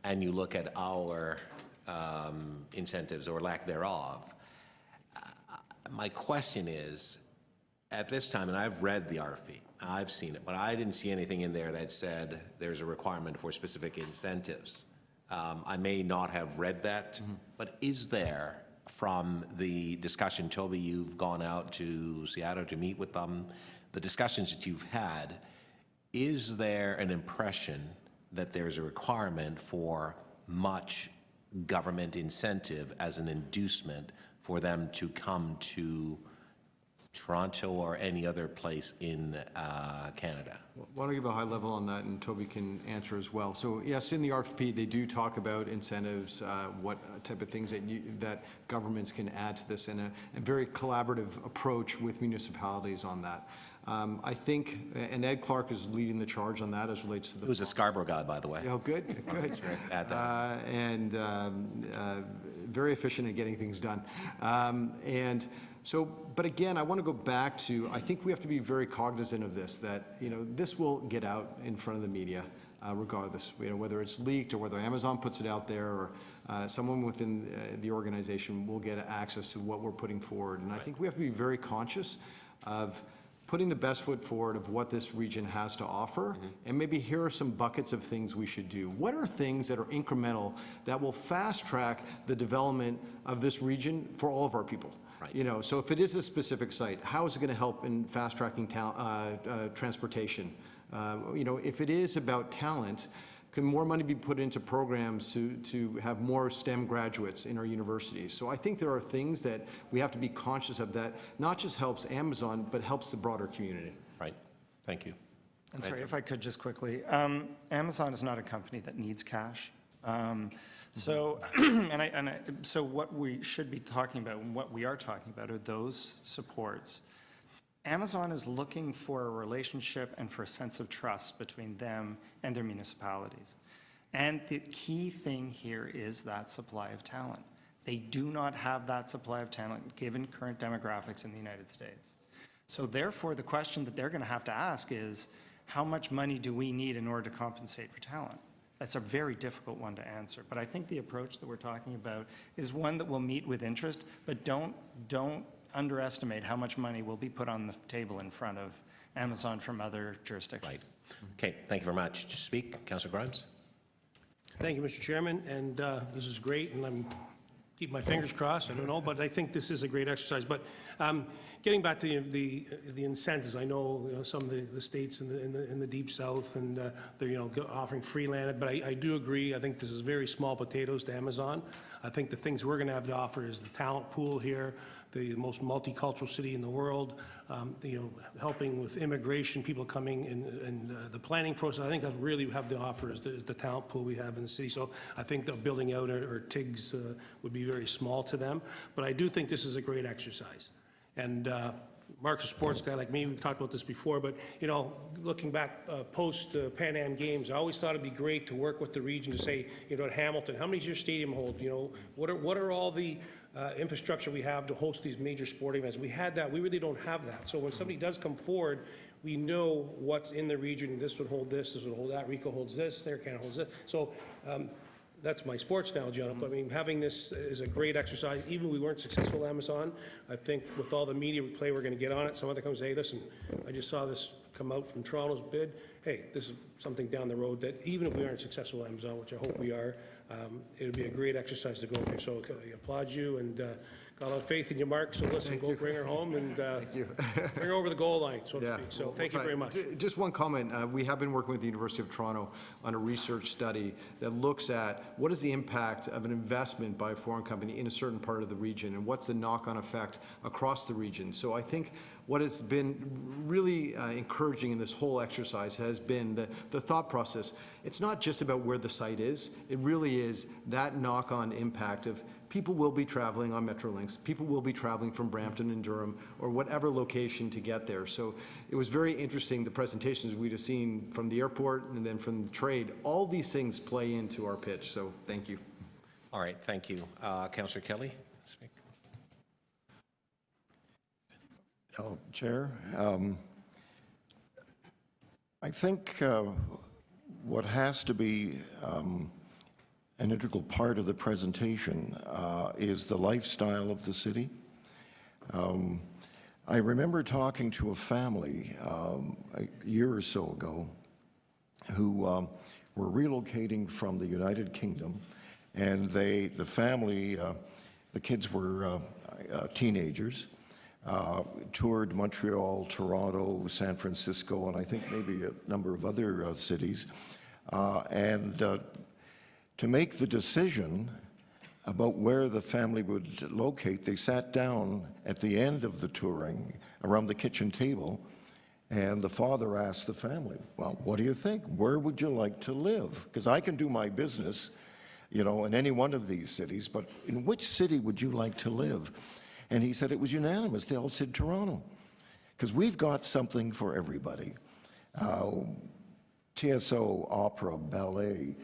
and you look at our incentives or lack thereof, my question is, at this time, and I've read the RFP, I've seen it, but I didn't see anything in there that said there's a requirement for specific incentives. I may not have read that, but is there, from the discussion, Toby, you've gone out to Seattle to meet with them, the discussions that you've had, is there an impression that there's a requirement for much government incentive as an inducement for them to come to Toronto or any other place in Canada? Why don't I give a high level on that, and Toby can answer as well. So yes, in the RFP, they do talk about incentives, what type of things that governments can add to this, and a very collaborative approach with municipalities on that. I think, and Ed Clark is leading the charge on that as relates to the. Who's a Scarborough guy, by the way. Oh, good, good. Add that. And very efficient at getting things done. And so, but again, I want to go back to, I think we have to be very cognizant of this, that, you know, this will get out in front of the media regardless, you know, whether it's leaked or whether Amazon puts it out there or someone within the organization will get access to what we're putting forward. And I think we have to be very conscious of putting the best foot forward of what this region has to offer, and maybe here are some buckets of things we should do. What are things that are incremental that will fast track the development of this region for all of our people? Right. You know, so if it is a specific site, how is it going to help in fast tracking transportation? You know, if it is about talent, can more money be put into programs to have more STEM graduates in our universities? So I think there are things that we have to be conscious of that not just helps Amazon, but helps the broader community. Right. Thank you. And sorry, if I could just quickly, Amazon is not a company that needs cash. So, so what we should be talking about, and what we are talking about, are those supports. Amazon is looking for a relationship and for a sense of trust between them and their municipalities. And the key thing here is that supply of talent. They do not have that supply of talent given current demographics in the United States. So therefore, the question that they're going to have to ask is, how much money do we need in order to compensate for talent? That's a very difficult one to answer. But I think the approach that we're talking about is one that will meet with interest, but don't underestimate how much money will be put on the table in front of Amazon from other jurisdictions. Right. Okay, thank you very much. To speak, Councillor Grimes. Thank you, Mr. Chairman, and this is great, and I'm keep my fingers crossed, I don't know, but I think this is a great exercise. But getting back to the incentives, I know, some of the states in the deep south, and they're offering free land, but I do agree. I think this is very small potatoes to Amazon. I think the things we're going to have to offer is the talent pool here, the most multicultural city in the world, helping with immigration, people coming and the planning process. I think that really have the offer is the talent pool we have in the city. So I think that building out our TIGs would be very small to them. But I do think this is a great exercise. And Mark's a sports guy like me. We've talked about this before, but, looking back post Pan Am Games, I always thought it'd be great to work with the region to say, at Hamilton, how many does your stadium hold? What are all the infrastructure we have to host these major sporting events? We had that. We really don't have that. So when somebody does come forward, we know what's in the region. This would hold this would hold that. Rico holds this, Clair holds this. So that's my sports analogy on it, but I mean, having this is a great exercise. Even if we weren't successful at Amazon, I think with all the media play we're going to get on it, some other comes, hey, listen, I just saw this come out from Toronto's bid. Hey, this is something down the road that even if we aren't successful at Amazon, which I hope we are, it would be a great exercise to go through. So I applaud you and got a lot of faith in you, Mark. So listen, go bring her home and bring her over the goal line, so to speak. So thank you very much. Just one comment. We have been working with the University of Toronto on a research study that looks at what is the impact of an investment by a foreign company in a certain part of the region and what's the knock-on effect across the region. So I think what has been really encouraging in this whole exercise has been the thought process. It's not just about where the site is. It really is that knock-on impact of people will be traveling on Metrolinx. People will be traveling from Brampton and Durham or whatever location to get there. So it was very interesting, the presentations we'd have seen from the airport and then from the trade. All these things play into our pitch. So thank you. All right, thank you. Councillor Kelly? Speak. Chair, I think what has to be an integral part of the presentation is the lifestyle of the city. I remember talking to a family a year or so ago who were relocating from the United Kingdom, and the family, the kids were teenagers, toured Montreal, Toronto, San Francisco, and I think maybe a number of other cities. To make the decision about where the family would locate, they sat down at the end of the touring around the kitchen table, and the father asked the family, well, what do you think? Where would you like to live? Because I can do my business, in any one of these cities, but in which city would you like to live? And he said it was unanimous. They all said Toronto, because we've got something for everybody. TSO, opera, ballet,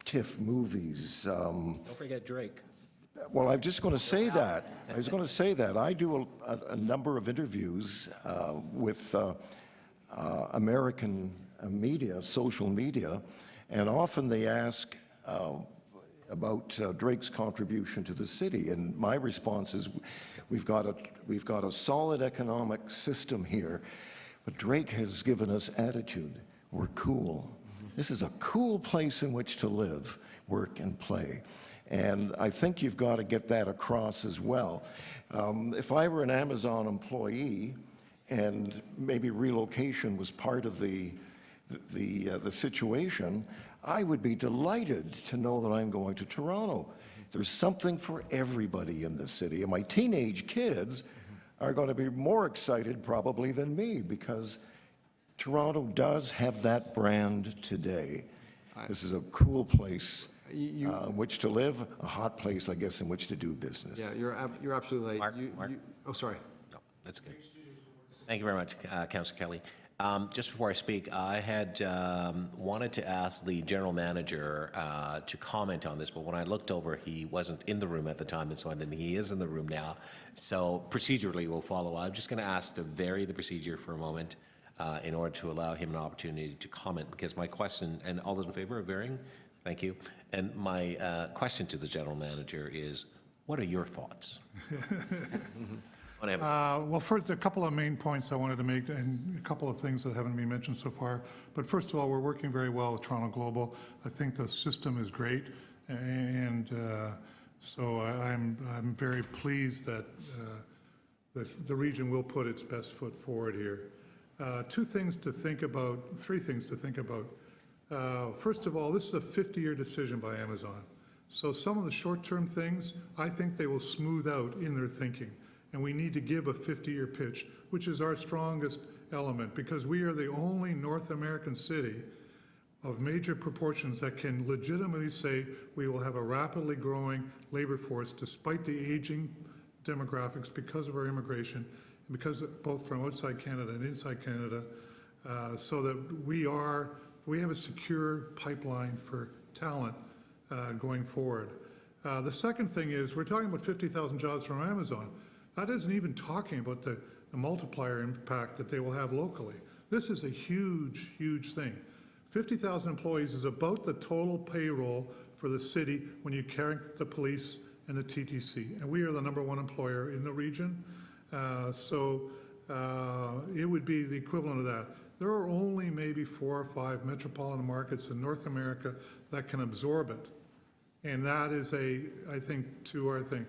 TIFF movies. Don't forget Drake. Well, I'm just going to say that. I was going to say that. I do a number of interviews with American media, social media, and often they ask about Drake's contribution to the city, and my response is, we've got a solid economic system here, but Drake has given us attitude. We're cool. This is a cool place in which to live, work, and play. And I think you've got to get that across as well. If I were an Amazon employee and maybe relocation was part of the situation, I would be delighted to know that I'm going to Toronto. There's something for everybody in this city. And my teenage kids are going to be more excited probably than me, because Toronto does have that brand today. This is a cool place in which to live, a hot place, I guess, in which to do business. Yeah, you're absolutely right. Mark? Oh, sorry. No, that's good. Thank you very much, Councillor Kelly. Just before I speak, I had wanted to ask the general manager to comment on this, but when I looked over, he wasn't in the room at the time, and so he is in the room now. So procedurally, we'll follow. I'm just going to ask to vary the procedure for a moment in order to allow him an opportunity to comment, because my question, and all those in favor of varying? Thank you. And my question to the general manager is, what are your thoughts? Well, first, a couple of main points I wanted to make, and a couple of things that haven't been mentioned so far. But first of all, we're working very well with Toronto Global. I think the system is great, and so I'm very pleased that the region will put its best foot forward here. Three things to think about. First of all, this is a 50-year decision by Amazon. So some of the short-term things, I think they will smooth out in their thinking. And we need to give a 50-year pitch, which is our strongest element, because we are the only North American city of major proportions that can legitimately say we will have a rapidly growing labor force despite the aging demographics because of our immigration, and because both from outside Canada and inside Canada, so that we have a secure pipeline for talent going forward. The second thing is we're talking about 50,000 jobs from Amazon. That isn't even talking about the multiplier impact that they will have locally. This is a huge, huge thing. 50,000 employees is about the total payroll for the city when you count the police and the TTC. And we are the #1 employer in the region. So it would be the equivalent of that. There are only maybe 4 or 5 metropolitan markets in North America that can absorb it. And that is I think, to our thing.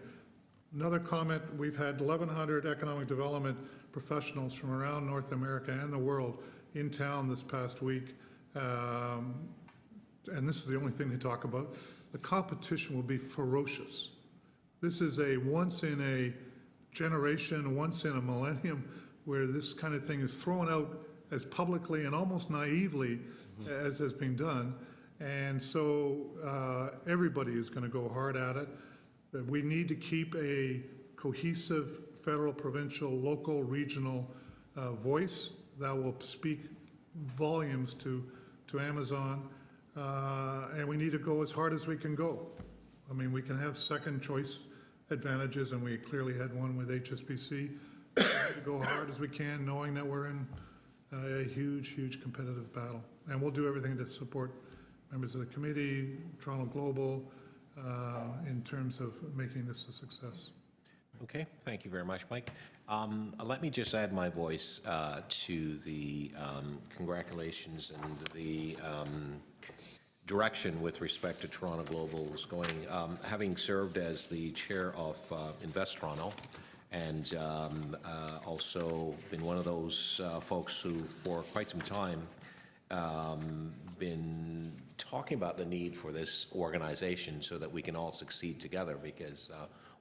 Another comment, we've had 1,100 economic development professionals from around North America and the world in town this past week. And this is the only thing they talk about. The competition will be ferocious. This is a once in a generation, once in a millennium, where this kind of thing is thrown out as publicly and almost naively as has been done. And so everybody is going to go hard at it. We need to keep a cohesive federal, provincial, local, regional voice that will speak volumes to Amazon. And we need to go as hard as we can go. I mean, we can have second choice advantages, and we clearly had one with HSBC. We need to go hard as we can, knowing that we're in a huge, huge competitive battle. And we'll do everything to support members of the committee, Toronto Global, in terms of making this a success. Okay, thank you very much, Mike. Let me just add my voice to the congratulations and the direction with respect to Toronto Global's going. Having served as the chair of Invest Toronto, and also been one of those folks who, for quite some time, been talking about the need for this organization so that we can all succeed together, because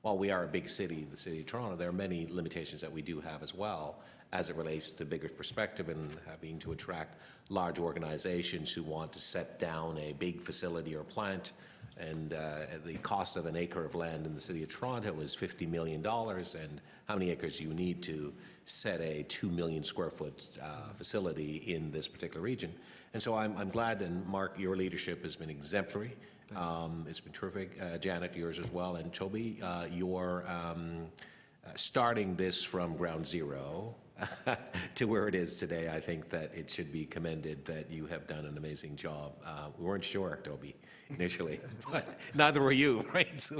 while we are a big city, the city of Toronto, there are many limitations that we do have as well as it relates to bigger perspective and having to attract large organizations who want to set down a big facility or plant. And the cost of an acre of land in the city of Toronto is $50 million, and how many acres do you need to set a 2 million square foot facility in this particular region? And so I'm glad, and Mark, your leadership has been exemplary. It's been terrific. Janet, yours as well. And Toby, you're starting this from ground zero to where it is today. I think that it should be commended that you have done an amazing job. We weren't sure, Toby, initially, but neither were you, right?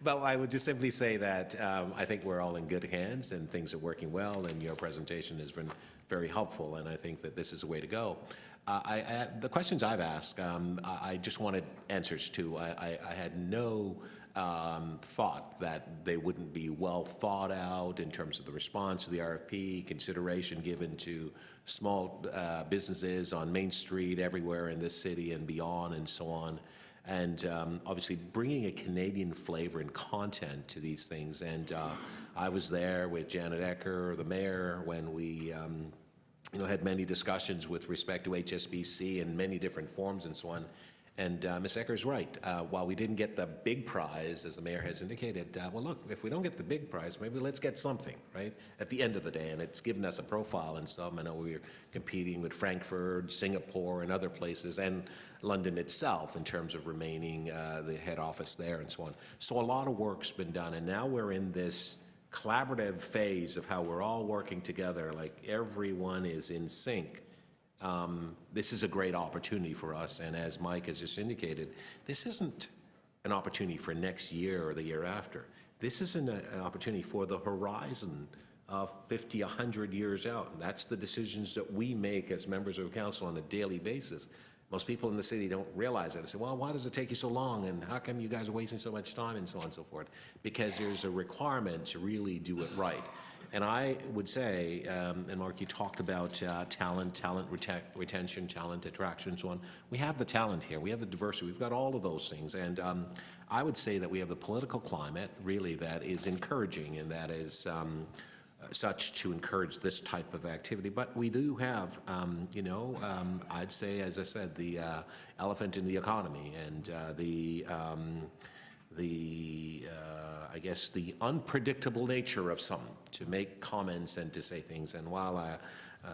But I would just simply say that I think we're all in good hands and things are working well, and your presentation has been very helpful, and I think that this is the way to go. The questions I've asked, I just wanted answers to. I had no thought that they wouldn't be well thought out in terms of the response to the RFP, consideration given to small businesses on Main Street everywhere in this city and beyond, and so on. And obviously bringing a Canadian flavor and content to these things. And I was there with Janet Ecker, the mayor, when we had many discussions with respect to HSBC in many different forms and so on. And Ms. Ecker's right. While we didn't get the big prize, as the mayor has indicated, well, look, if we don't get the big prize, maybe let's get something, right, at the end of the day. And it's given us a profile in some. I know we were competing with Frankfurt, Singapore, and other places, and London itself in terms of remaining the head office there and so on. So a lot of work's been done, and now we're in this collaborative phase of how we're all working together, like everyone is in sync. This is a great opportunity for us, and as Mike has just indicated, this isn't an opportunity for next year or the year after. This is an opportunity for the horizon of 50, 100 years out, and that's the decisions that we make as members of council on a daily basis. Most people in the city don't realize that. They say, well, why does it take you so long, and how come you guys are wasting so much time, and so on and so forth? Because there's a requirement to really do it right. And I would say, and Mark, you talked about talent retention, talent attraction, and so on. We have the talent here. We have the diversity. We've got all of those things. And I would say that we have the political climate, really, that is encouraging and that is such to encourage this type of activity. But we do have, I'd say, as I said, the elephant in the economy and I guess the unpredictable nature of some to make comments and to say things. And while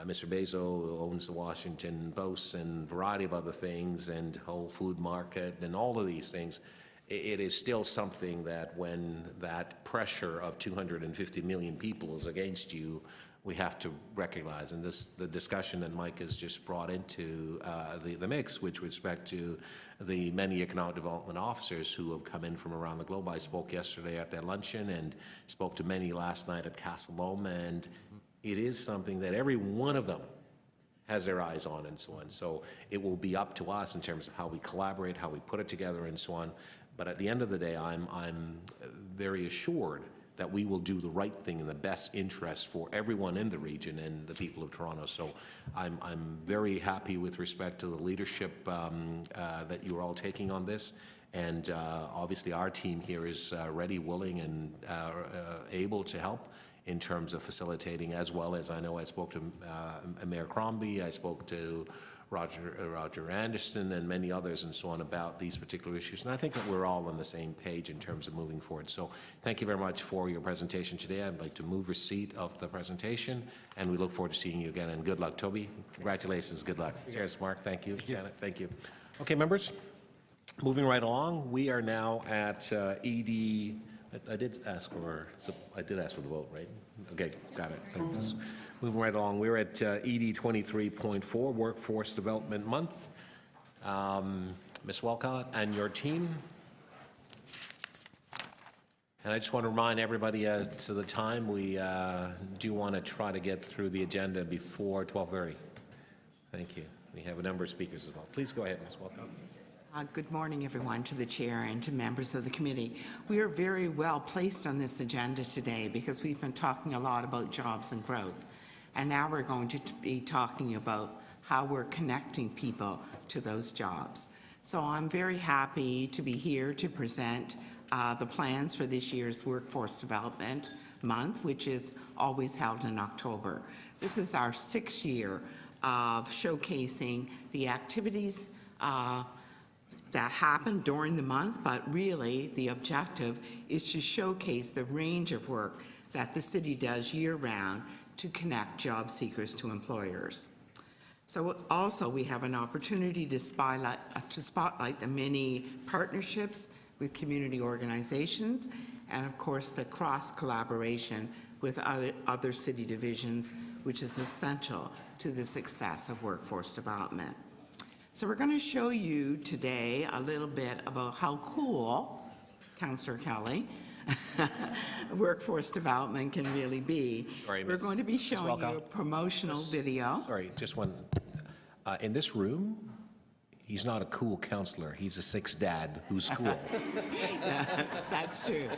Mr. Bezos owns the Washington Post and a variety of other things and Whole Food Market and all of these things, it is still something that when that pressure of 250 million people is against you, we have to recognize. And the discussion that Mike has just brought into the mix with respect to the many economic development officers who have come in from around the globe. I spoke yesterday at their luncheon and spoke to many last night at Castle Loma, and it is something that every one of them has their eyes on and so on. So it will be up to us in terms of how we collaborate, how we put it together and so on. But at the end of the day, I'm very assured that we will do the right thing in the best interest for everyone in the region and the people of Toronto. So I'm very happy with respect to the leadership that you are all taking on this. And obviously our team here is ready, willing, and able to help in terms of facilitating, as well as I know I spoke to Mayor Crombie, I spoke to Roger Anderson and many others and so on about these particular issues. And I think that we're all on the same page in terms of moving forward. So thank you very much for your presentation today. I'd like to move receipt of the presentation, and we look forward to seeing you again. And good luck, Toby. Congratulations. Good luck. Cheers, Mark. Thank you. Janet, thank you. Okay, members, moving right along. We are now at ED. I did ask for the vote, right? Okay, got it. Thanks. Moving right along, we're at ED 23.4, Workforce Development Month. Ms. Walcott and your team. And I just want to remind everybody as to the time, we do want to try to get through the agenda before 12:30. Thank you. We have a number of speakers as well. Please go ahead, Ms. Walcott. Good morning, everyone, to the chair and to members of the committee. We are very well placed on this agenda today because we've been talking a lot about jobs and growth. And now we're going to be talking about how we're connecting people to those jobs. So I'm very happy to be here to present the plans for this year's Workforce Development Month, which is always held in October. This is our 6th year of showcasing the activities that happen during the month, but really the objective is to showcase the range of work that the city does year-round to connect job seekers to employers. So also we have an opportunity to spotlight the many partnerships with community organizations and of course the cross-collaboration with other city divisions, which is essential to the success of workforce development. So we're going to show you today a little bit about how cool, Councillor Kelly, workforce development can really be. Sorry, we're going to be showing you a promotional video. Sorry, just one. In this room, he's not a cool counselor. He's a sixth dad who's cool. Yes, that's true.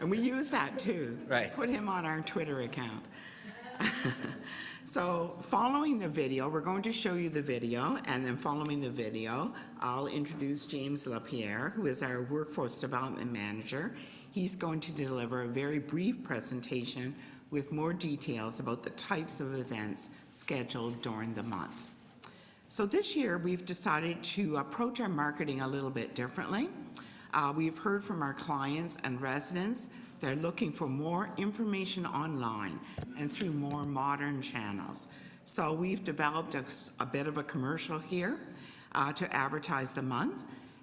And we use that too. Right. Put him on our Twitter account. So following the video, we're going to show you the video, and then following the video, I'll introduce James LaPierre, who is our Workforce Development Manager. He's going to deliver a very brief presentation with more details about the types of events scheduled during the month. So this year, we've decided to approach our marketing a little bit differently. We've heard from our clients and residents. They're looking for more information online and through more modern channels. So we've developed a bit of a commercial here to advertise the month,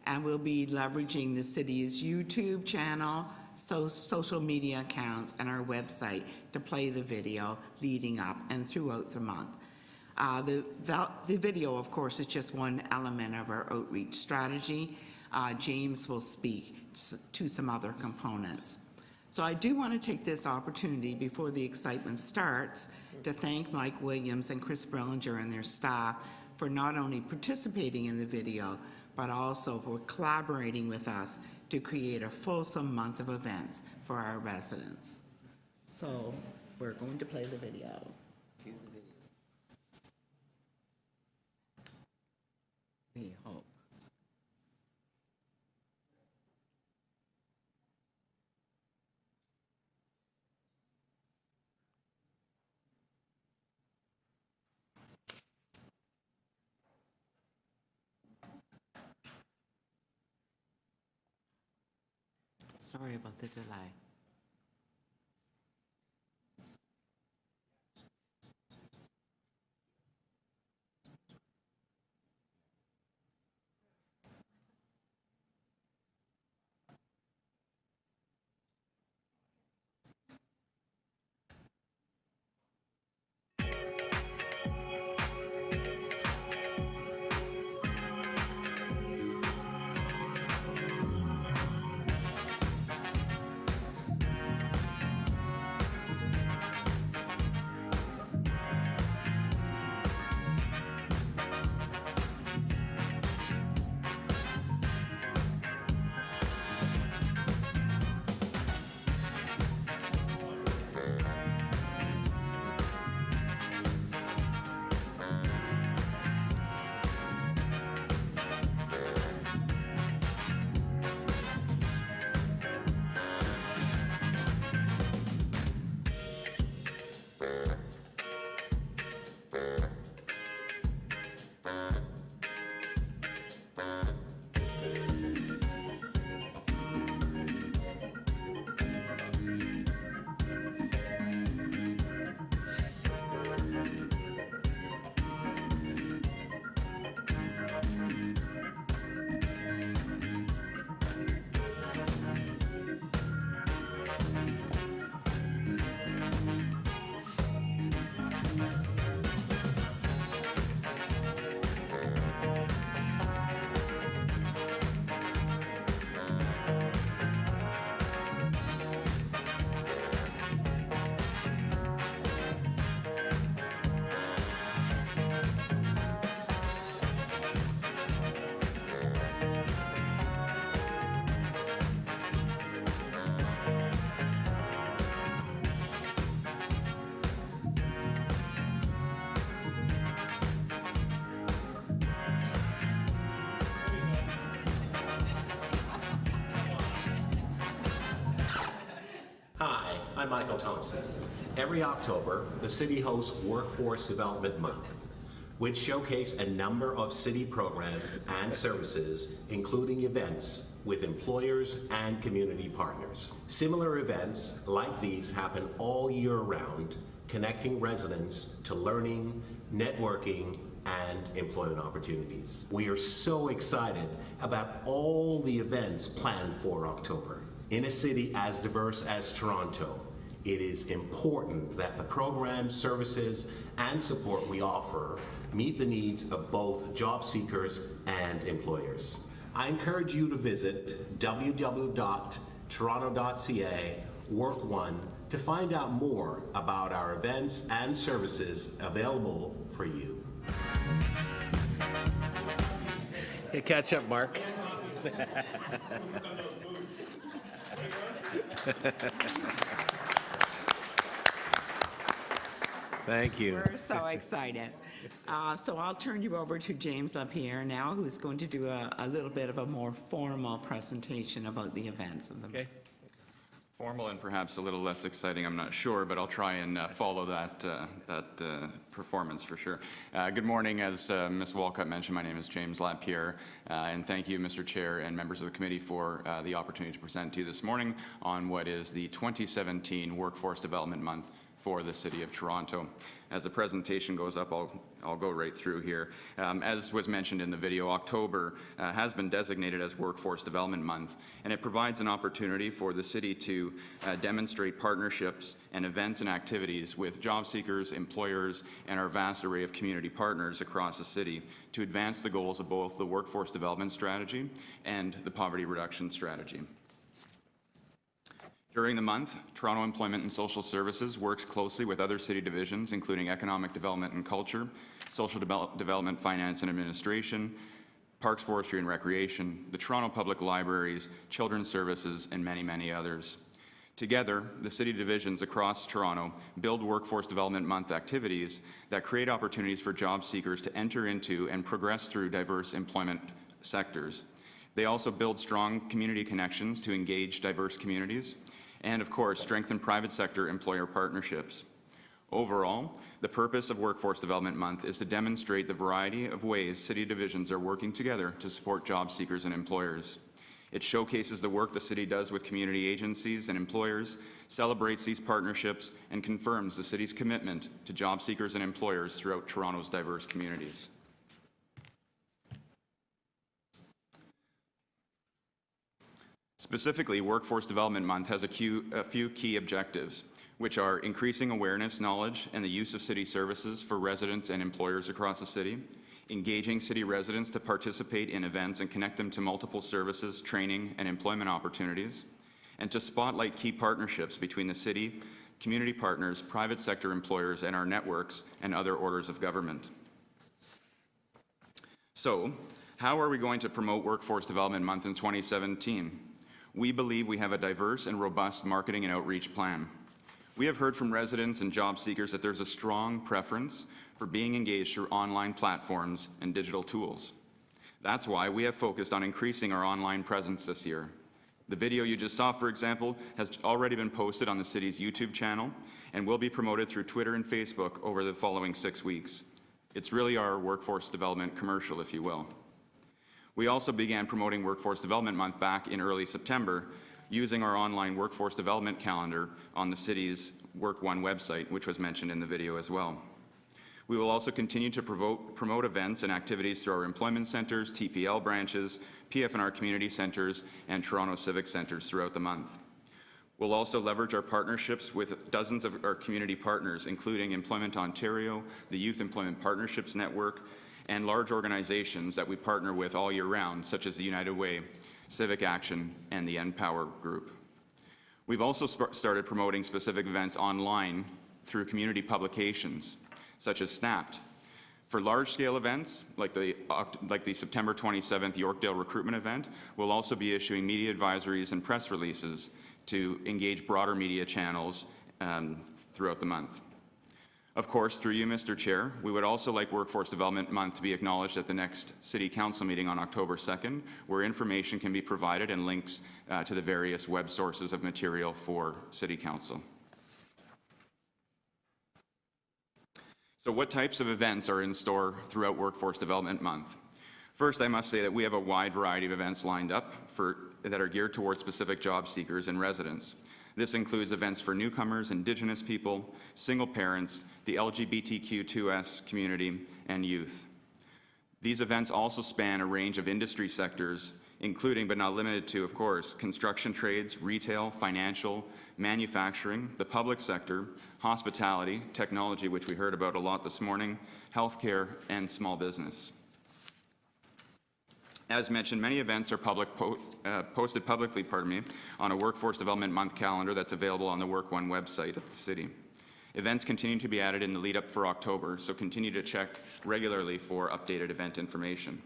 and we'll be leveraging the city's YouTube channel, social media accounts, and our website to play the video leading up and throughout the month. The video, of course, is just one element of our outreach strategy. James will speak to some other components. So I do want to take this opportunity before the excitement starts to thank Mike Williams and Chris Brillinger and their staff for not only participating in the video, but also for collaborating with us to create a fulsome month of events for our residents. So We're going to play the video. Cue the video. We hope. Sorry about the delay. I'm Michael Thompson. Every October, the city hosts Workforce Development Month, which showcase a number of city programs and services, including events with employers and community partners. Similar events like these happen all year round, connecting residents to learning, networking, and employment opportunities. We are so excited about all the events planned for October. In a city as diverse as Toronto, it is important that the programs, services, and support we offer meet the needs of both job seekers and employers. I encourage you to visit www.toronto.ca Work1 to find out more about our events and services available for you. Hey, catch up, Mark. Thank you. We're so excited. So I'll turn you over to James LaPierre now, who's going to do a little bit of a more formal presentation about the events of the month. Formal and perhaps a little less exciting, I'm not sure, but I'll try and follow that performance for sure. Good morning. As Ms. Walcott mentioned, my name is James LaPierre, and thank you, Mr. Chair and members of the committee, for the opportunity to present to you this morning on what is the 2017 Workforce Development Month for the City of Toronto. As the presentation goes up, I'll go right through here. As was mentioned in the video, October has been designated as Workforce Development Month, and it provides an opportunity for the city to demonstrate partnerships and events and activities with job seekers, employers, and our vast array of community partners across the city to advance the goals of both the Workforce Development Strategy and the Poverty Reduction Strategy. During the month, Toronto Employment and Social Services works closely with other city divisions, including Economic Development and Culture, Social Development, Finance and Administration, Parks, Forestry and Recreation, the Toronto Public Libraries, Children's Services, and many, many others. Together, the city divisions across Toronto build Workforce Development Month activities that create opportunities for job seekers to enter into and progress through diverse employment sectors. They also build strong community connections to engage diverse communities and, of course, strengthen private sector employer partnerships. Overall, the purpose of Workforce Development Month is to demonstrate the variety of ways city divisions are working together to support job seekers and employers. It showcases the work the city does with community agencies and employers, celebrates these partnerships, and confirms the city's commitment to job seekers and employers throughout Toronto's diverse communities. Specifically, Workforce Development Month has a few key objectives, which are increasing awareness, knowledge, and the use of city services for residents and employers across the city, engaging city residents to participate in events and connect them to multiple services, training, and employment opportunities, and to spotlight key partnerships between the city, community partners, private sector employers, and our networks and other orders of government. So, how are we going to promote Workforce Development Month in 2017? We believe we have a diverse and robust marketing and outreach plan. We have heard from residents and job seekers that there's a strong preference for being engaged through online platforms and digital tools. That's why we have focused on increasing our online presence this year. The video you just saw, for example, has already been posted on the city's YouTube channel and will be promoted through Twitter and Facebook over the following 6 weeks. It's really our workforce development commercial, if you will. We also began promoting Workforce Development Month back in early September using our online workforce development calendar on the city's Work One website, which was mentioned in the video as well. We will also continue to promote events and activities through our employment centres, TPL branches, PF&R community centres, and Toronto Civic Centres throughout the month. We'll also leverage our partnerships with dozens of our community partners, including Employment Ontario, the Youth Employment Partnerships Network, and large organizations that we partner with all year round, such as the United Way, Civic Action, and the Empower Group. We've also started promoting specific events online through community publications, such as Snapped. For large-scale events, like the September 27th Yorkdale recruitment event, we'll also be issuing media advisories and press releases to engage broader media channels throughout the month. Of course, through you, Mr. Chair, we would also like Workforce Development Month to be acknowledged at the next City Council meeting on October 2nd, where information can be provided and links to the various web sources of material for City Council. So what types of events are in store throughout Workforce Development Month? First, I must say that we have a wide variety of events lined up that are geared towards specific job seekers and residents. This includes events for newcomers, Indigenous people, single parents, the LGBTQ2S community, and youth. These events also span a range of industry sectors, including but not limited to, of course, construction trades, retail, financial, manufacturing, the public sector, hospitality, technology, which we heard about a lot this morning, healthcare, and small business. As mentioned, many events are posted publicly, on a Workforce Development Month calendar that's available on the Work One website at the city. Events continue to be added in the lead up for October, so continue to check regularly for updated event information.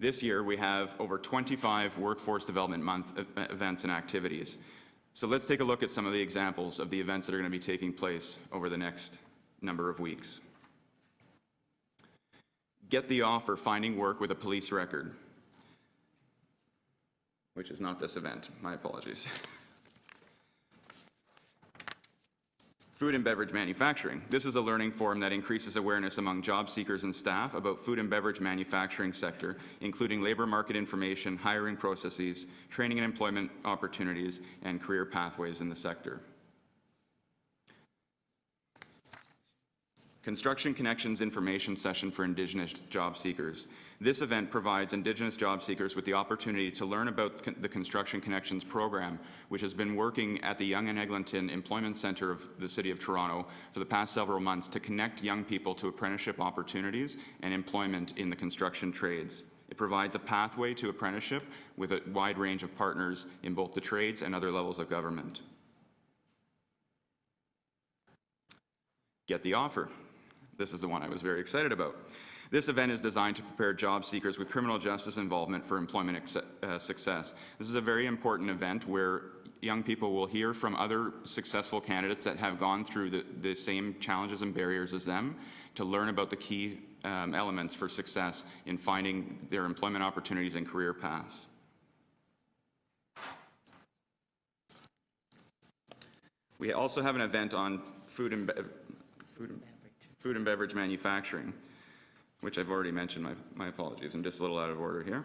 This year, we have over 25 Workforce Development Month events and activities. So let's take a look at some of the examples of the events that are going to be taking place over the next number of weeks. Get the Offer, Finding Work with a Police Record, which is not this event. My apologies. Food and beverage manufacturing. This is a learning forum that increases awareness among job seekers and staff about food and beverage manufacturing sector, including labor market information, hiring processes, training and employment opportunities, and career pathways in the sector. Construction Connections Information Session for Indigenous Job Seekers. This event provides Indigenous job seekers with the opportunity to learn about the Construction Connections program, which has been working at the Yonge and Eglinton Employment Centre of the City of Toronto for the past several months to connect young people to apprenticeship opportunities and employment in the construction trades. It provides a pathway to apprenticeship with a wide range of partners in both the trades and other levels of government. Get the Offer. This is the one I was very excited about. This event is designed to prepare job seekers with criminal justice involvement for employment success. This is a very important event where young people will hear from other successful candidates that have gone through the same challenges and barriers as them to learn about the key elements for success in finding their employment opportunities and career paths. We also have an event on food and beverage manufacturing, which I've already mentioned. My apologies, I'm just a little out of order here.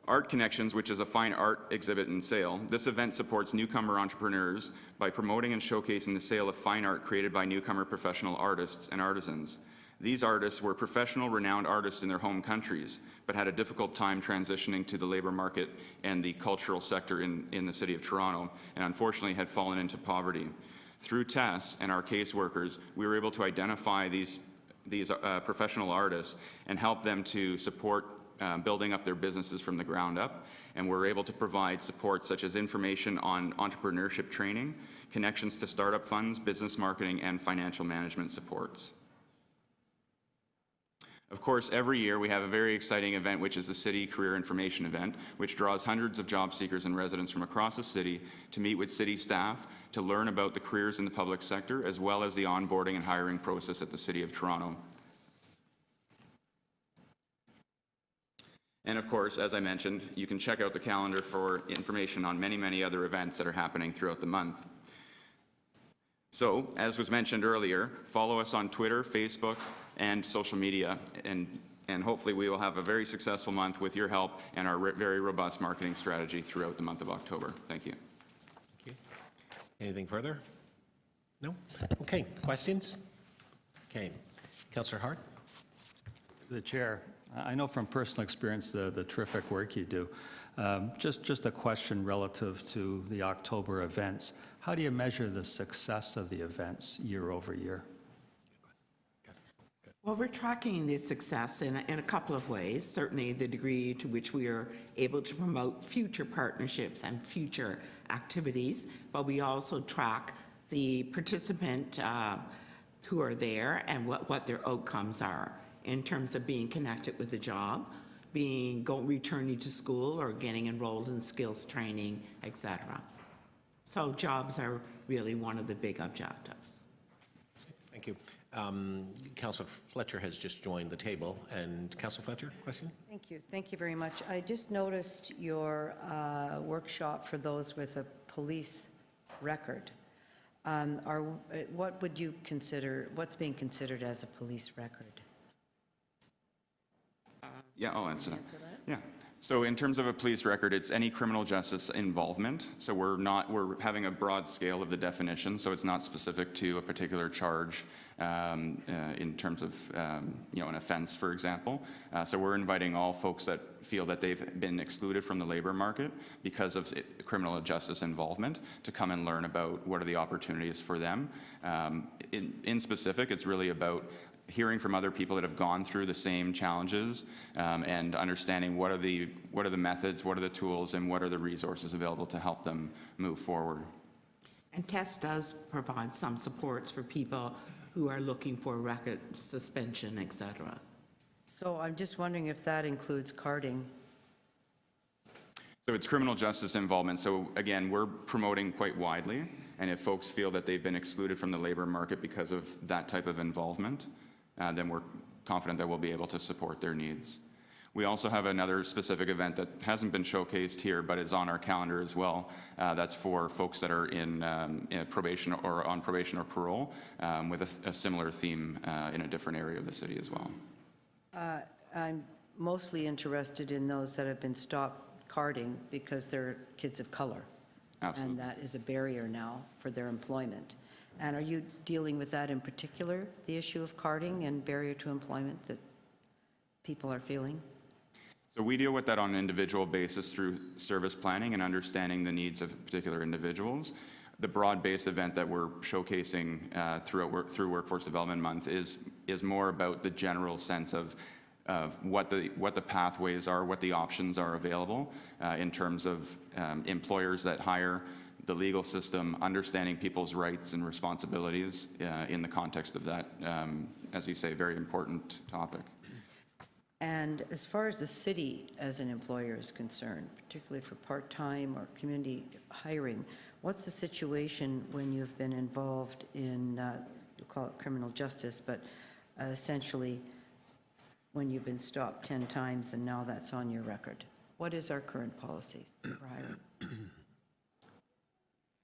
Art Connections, which is a fine art exhibit and sale. This event supports newcomer entrepreneurs by promoting and showcasing the sale of fine art created by newcomer professional artists and artisans. These artists were professional, renowned artists in their home countries, but had a difficult time transitioning to the labor market and the cultural sector in the city of Toronto, and unfortunately had fallen into poverty. Through Tess and our caseworkers, we were able to identify these professional artists and help them to support building up their businesses from the ground up, and we're able to provide support such as information on entrepreneurship training, connections to startup funds, business marketing, and financial management supports. Of course, every year we have a very exciting event, which is the City Career Information Event, which draws hundreds of job seekers and residents from across the city to meet with city staff to learn about the careers in the public sector, as well as the onboarding and hiring process at the City of Toronto. And of course, as I mentioned, you can check out the calendar for information on many, many other events that are happening throughout the month. So, as was mentioned earlier, follow us on Twitter, Facebook, and social media, and hopefully we will have a very successful month with your help and our very robust marketing strategy throughout the month of October. Thank you. Thank you. Anything further? No? Okay, questions? Okay, Councillor Hart. The Chair, I know from personal experience the terrific work you do. Just a question relative to the October events. How do you measure the success of the events year over year? Well, we're tracking the success in a couple of ways. Certainly the degree to which we are able to promote future partnerships and future activities, but we also track the participant who are there and what their outcomes are in terms of being connected with a job, returning to school or getting enrolled in skills training, etc. So jobs are really one of the big objectives. Thank you. Councillor Fletcher has just joined the table. And Councillor Fletcher, question? Thank you. Thank you very much. I just noticed your workshop for those with a police record. What would you consider, what's being considered as a police record? Yeah, I'll answer that. Yeah. So in terms of a police record, it's any criminal justice involvement. So we're having a broad scale of the definition. So it's not specific to a particular charge in terms of an offense, for example. So we're inviting all folks that feel that they've been excluded from the labor market because of criminal justice involvement to come and learn about what are the opportunities for them. In specific, it's really about hearing from other people that have gone through the same challenges and understanding what are the methods, what are the tools, and what are the resources available to help them move forward. And TESS does provide some supports for people who are looking for record suspension, etc. So I'm just wondering if that includes carding. So it's criminal justice involvement. So again, we're promoting quite widely, and if folks feel that they've been excluded from the labor market because of that type of involvement, then we're confident that we'll be able to support their needs. We also have another specific event that hasn't been showcased here, but is on our calendar as well. That's for folks that are in probation or on probation or parole, with a similar theme in a different area of the city as well. I'm mostly interested in those that have been stopped carding because they're kids of color. Absolutely. And that is a barrier now for their employment. And are you dealing with that in particular, the issue of carding and barrier to employment that people are feeling? So we deal with that on an individual basis through service planning and understanding the needs of particular individuals. The broad-based event that we're showcasing through Workforce Development Month is more about the general sense of what the pathways are, what the options are available in terms of employers that hire, the legal system, understanding people's rights and responsibilities in the context of that, as you say, very important topic. And as far as the city as an employer is concerned, particularly for part-time or community hiring, what's the situation when you've been involved in, you call it criminal justice, but essentially when you've been stopped 10 times and now that's on your record? What is our current policy for hiring?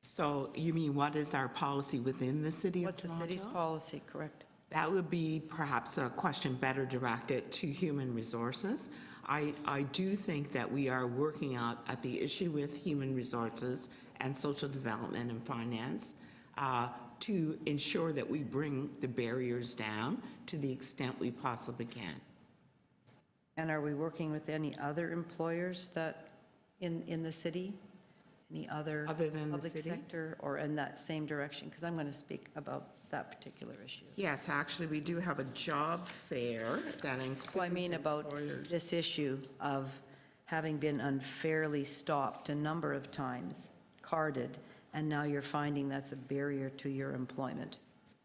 So you mean what is our policy within the city of What's the Toronto? city's policy, correct? That would be perhaps a question better directed to human resources. I do think that we are working out at the issue with human resources and social development and finance to ensure that we bring the barriers down to the extent we possibly can. And are we working with any other employers that, in the city? Any other than the public city? sector or in that same direction? Because I'm going to speak about that particular issue. Yes, actually, we do have a job fair that includes So I mean about employers. this issue of having been unfairly stopped a number of times, carded, and now you're finding that's a barrier to your employment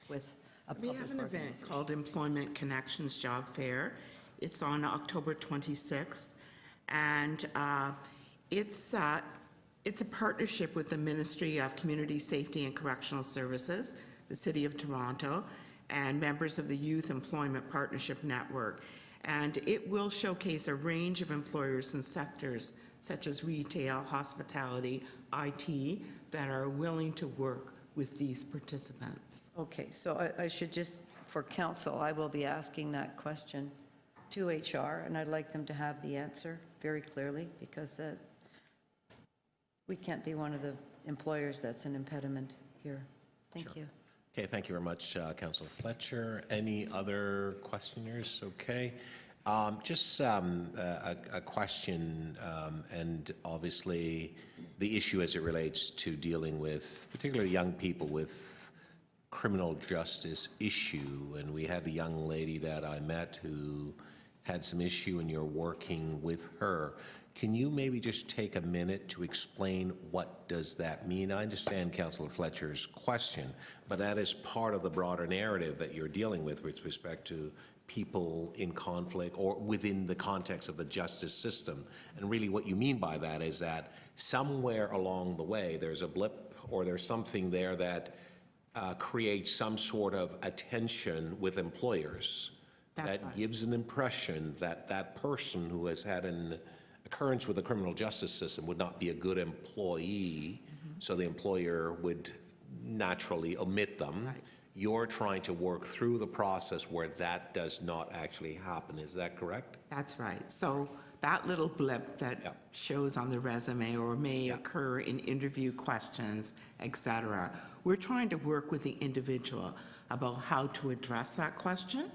with a We public have an event organization. called Employment Connections Job Fair. It's on October 26th, and it's a partnership with the Ministry of Community Safety and Correctional Services, the City of Toronto, and members of the Youth Employment Partnership Network. And it will showcase a range of employers and sectors such as retail, hospitality, IT, that are willing to work with these participants. Okay, so I should just, for council, I will be asking that question to HR, and I'd like them to have the answer very clearly, because we can't be one of the employers that's an impediment here. Thank you. Okay, thank you very much, Councillor Fletcher. Any other questioners? Okay. Just a question, and obviously the issue as it relates to dealing with particularly young people with criminal justice issue. And we had a young lady that I met who had some issue, and you're working with her. Can you maybe just take a minute to explain what does that mean? I understand Councillor Fletcher's question, but that is part of the broader narrative that you're dealing with respect to people in conflict or within the context of the justice system. And really what you mean by that is that somewhere along the way there's a blip or there's something there that creates some sort of attention with employers that gives an impression that that person who has had an occurrence with the criminal justice system would not be a good employee, so the employer would naturally omit them. Right. You're trying to work through the process where that does not actually happen. Is that correct? That's right. So that little blip that shows on the resume or may occur in interview questions, et cetera, we're trying to work with the individual about how to address that question,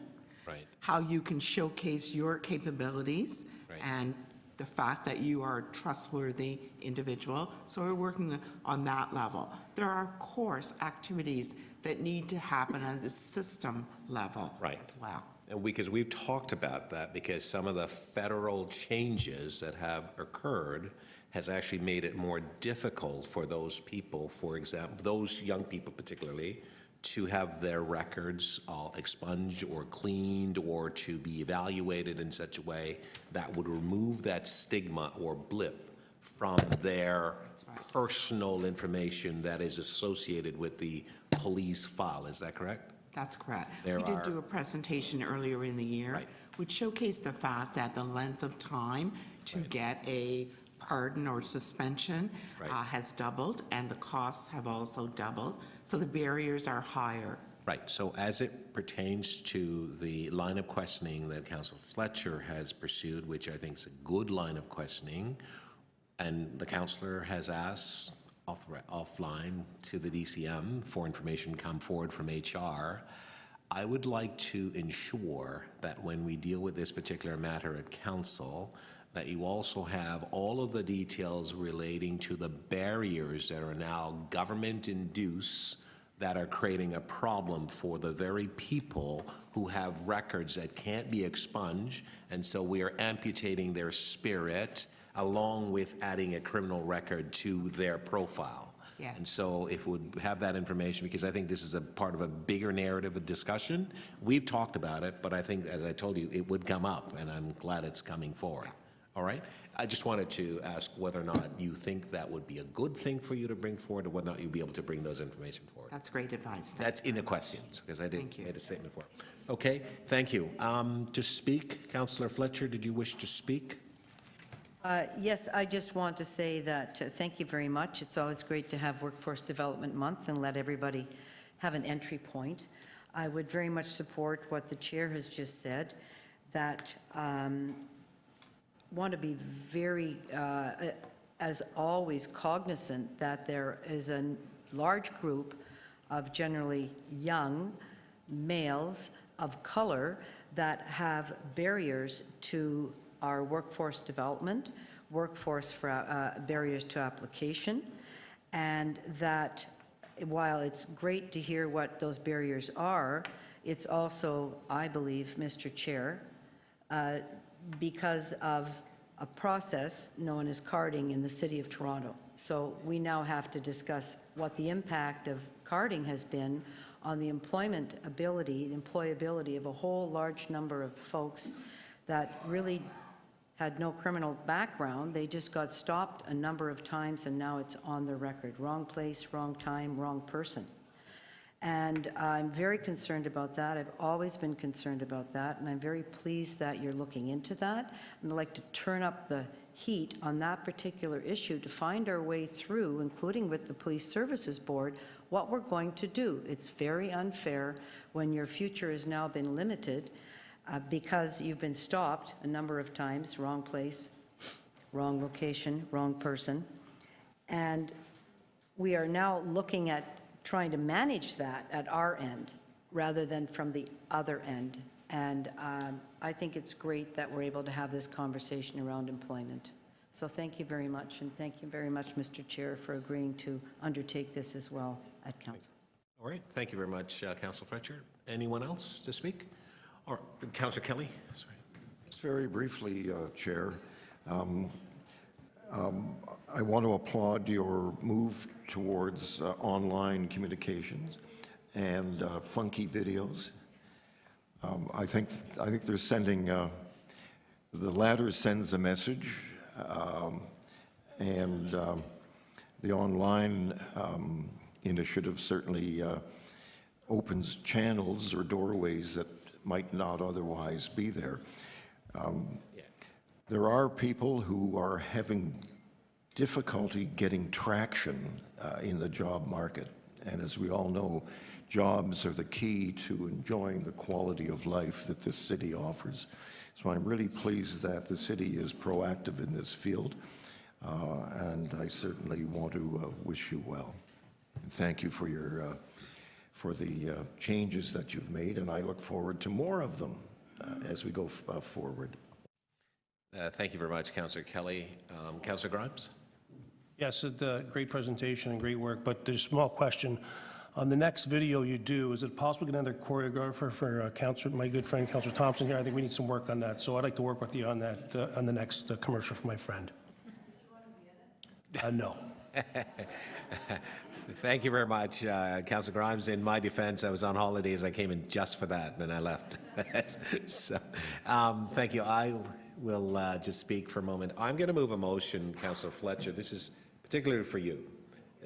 Right. how you can showcase your capabilities, Right. and the fact that you are a trustworthy individual. So we're working on that level. There are, of course, activities that need to happen at the system level as well. And because we've talked about that, because some of the federal changes that have occurred has actually made it more difficult for those people, for example, those young people particularly, to have their records expunged or cleaned or to be evaluated in such a way that would remove that stigma or blip from their personal information that is associated with the police file. Is that correct? That's correct. We did do a presentation earlier in the year, which showcased the fact that the length of time to get a pardon or suspension has doubled, and the costs have also doubled. So the barriers are higher. Right. So as it pertains to the line of questioning that Councillor Fletcher has pursued, which I think is a good line of questioning, and the councillor has asked offline to the DCM for information come forward from HR, I would like to ensure that when we deal with this particular matter at council, that you also have all of the details relating to the barriers that are now government-induced that are creating a problem for the very people who have records that can't be expunged, and so we are amputating their spirit along with adding a criminal record to their profile. Yes. And so if we would have that information, because I think this is a part of a bigger narrative of discussion. We've talked about it, but I think, as I told you, it would come up, and I'm glad it's coming forward. All right? I just wanted to ask whether or not you think that would be a good thing for you to bring forward, or whether or not you'd be able to bring those information forward. That's great advice. That's in the questions, because I did Thank you. made a statement for it. Okay, thank you. To speak, Councillor Fletcher, did you wish to speak? Yes, I just want to say that thank you very much. It's always great to have Workforce Development Month and let everybody have an entry point. I would very much support what the chair has just said, that want to be very, as always, cognizant that there is a large group of generally young males of color that have barriers to our workforce development, barriers to application, and that while it's great to hear what those barriers are, it's also, I believe, Mr. Chair, because of a process known as carding in the City of Toronto. So we now have to discuss what the impact of carding has been on the employability of a whole large number of folks that really had no criminal background. They just got stopped a number of times, and now it's on the record. Wrong place, wrong time, wrong person. And I'm very concerned about that. I've always been concerned about that, and I'm very pleased that you're looking into that. And I'd like to turn up the heat on that particular issue to find our way through, including with the Police Services Board, what we're going to do. It's very unfair when your future has now been limited because you've been stopped a number of times, wrong place, wrong location, wrong person. And we are now looking at trying to manage that at our end rather than from the other end. And I think it's great that we're able to have this conversation around employment. So thank you very much, and thank you very much, Mr. Chair, for agreeing to undertake this as well at Council. All right, thank you very much, Councillor Fletcher. Anyone else to speak? Or Councillor Kelly? Sorry. Just very briefly, Chair. I want to applaud your move towards online communications and funky videos. I think they're sending, the latter sends a message, and the online initiative certainly opens channels or doorways that might not otherwise be there. There are people who are having difficulty getting traction in the job market. And as we all know, jobs are the key to enjoying the quality of life that this city offers. So I'm really pleased that the city is proactive in this field, and I certainly want to wish you well. And thank you for your for the changes that you've made, and I look forward to more of them as we go forward. Thank you very much, Councillor Kelly. Councillor Grimes? Yes, a great presentation and great work, but there's a small question. On the next video you do, is it possible to get another choreographer for my good friend Councillor Thompson here? I think we need some work on that, so I'd like to work with you on that, on the next commercial for my friend. No. Thank you very much, Councillor Grimes. In my defense, I was on holidays. I came in just for that, and then I left. So, thank you. I will just speak for a moment. I'm going to move a motion, Councillor Fletcher. This is particularly for you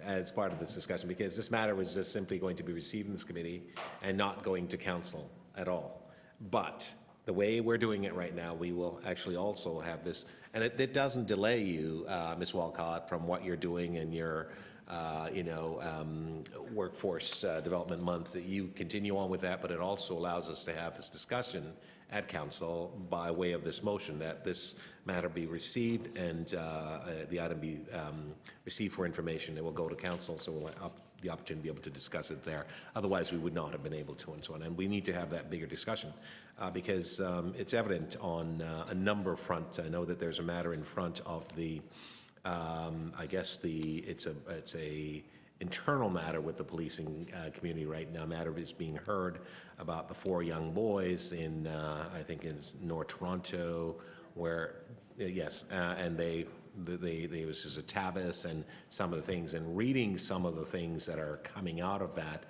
as part of this discussion, because this matter was just simply going to be received in this committee and not going to council at all. But the way we're doing it right now, we will actually also have this, and it doesn't delay you, Ms. Walcott, from what you're doing in your Workforce Development Month, that you continue on with that, but it also allows us to have this discussion at council by way of this motion, that this matter be received and the item be received for information. It will go to council, so we'll have the opportunity to be able to discuss it there. Otherwise, we would not have been able to, and so on. And we need to have that bigger discussion because it's evident on a number of fronts. I know that there's a matter in front of the I guess it's a internal matter with the policing community right now. Matter is being heard about the 4 young boys in I think in North Toronto, where yes, and they there was just a Tavis and some of the things, and reading some of the things that are coming out of that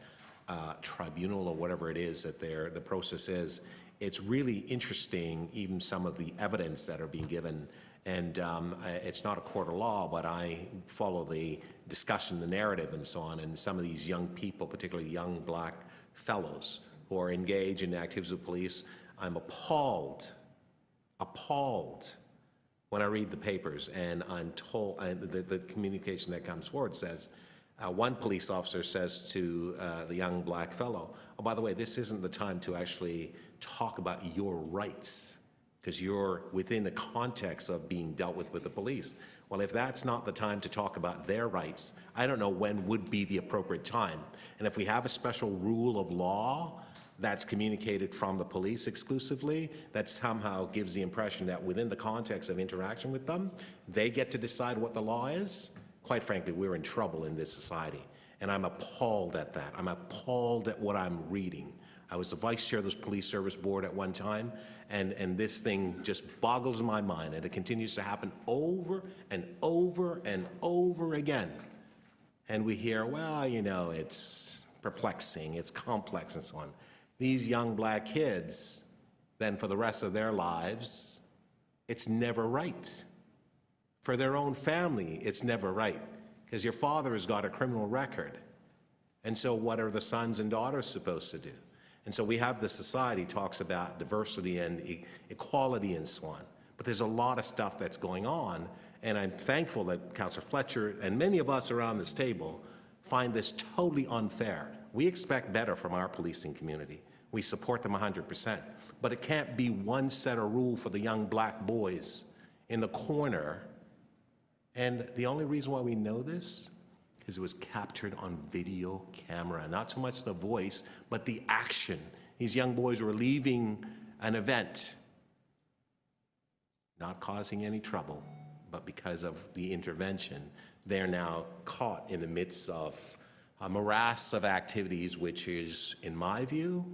tribunal or whatever it is that the process is, it's really interesting, even some of the evidence that are being given. And it's not a court of law, but I follow the discussion, the narrative and so on, and some of these young people, particularly young black fellows who are engaged in activities of police, I'm appalled when I read the papers and I'm told, the communication that comes forward says, one police officer says to the young black fellow, oh, by the way, this isn't the time to actually talk about your rights, because you're within the context of being dealt with the police. Well, if that's not the time to talk about their rights, I don't know when would be the appropriate time. And if we have a special rule of law that's communicated from the police exclusively, that somehow gives the impression that within the context of interaction with them, they get to decide what the law is, quite frankly, we're in trouble in this society. And I'm appalled at that. I'm appalled at what I'm reading. I was the vice chair of this police service board at one time, and this thing just boggles my mind, and it continues to happen over and over and over again. And we hear, well, you know, it's perplexing, it's complex, and so on. These young black kids, then for the rest of their lives, it's never right. For their own family, it's never right, because your father has got a criminal record. And so what are the sons and daughters supposed to do? And so we have the society talks about diversity and equality and so on. But there's a lot of stuff that's going on, and I'm thankful that Councillor Fletcher and many of us around this table find this totally unfair. We expect better from our policing community. We support them 100%. But it can't be one set of rules for the young black boys in the corner. And the only reason why we know this is it was captured on video camera. Not so much the voice, but the action. These young boys were leaving an event, not causing any trouble, but because of the intervention, they're now caught in the midst of a morass of activities, which is, in my view,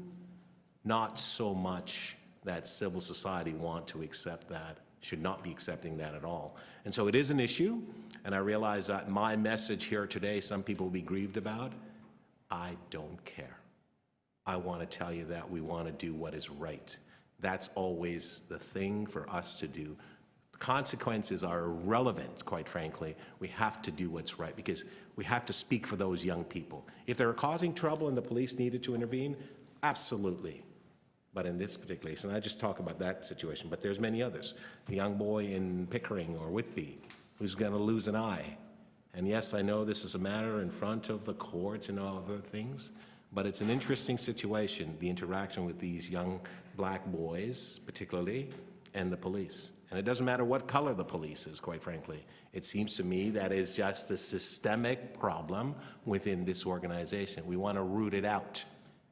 not so much that civil society want to accept that, should not be accepting that at all. And so it is an issue, and I realize that my message here today, some people will be grieved about. I don't care. I want to tell you that we want to do what is right. That's always the thing for us to do. The consequences are irrelevant, quite frankly. We have to do what's right because we have to speak for those young people. If they're causing trouble and the police needed to intervene, absolutely. But in this particular case, and I just talk about that situation, but there's many others. The young boy in Pickering or Whitby who's going to lose an eye. And yes, I know this is a matter in front of the courts and all other things, but it's an interesting situation, the interaction with these young black boys, particularly, and the police. And it doesn't matter what color the police is, quite frankly. It seems to me that is just a systemic problem within this organization. We want to root it out.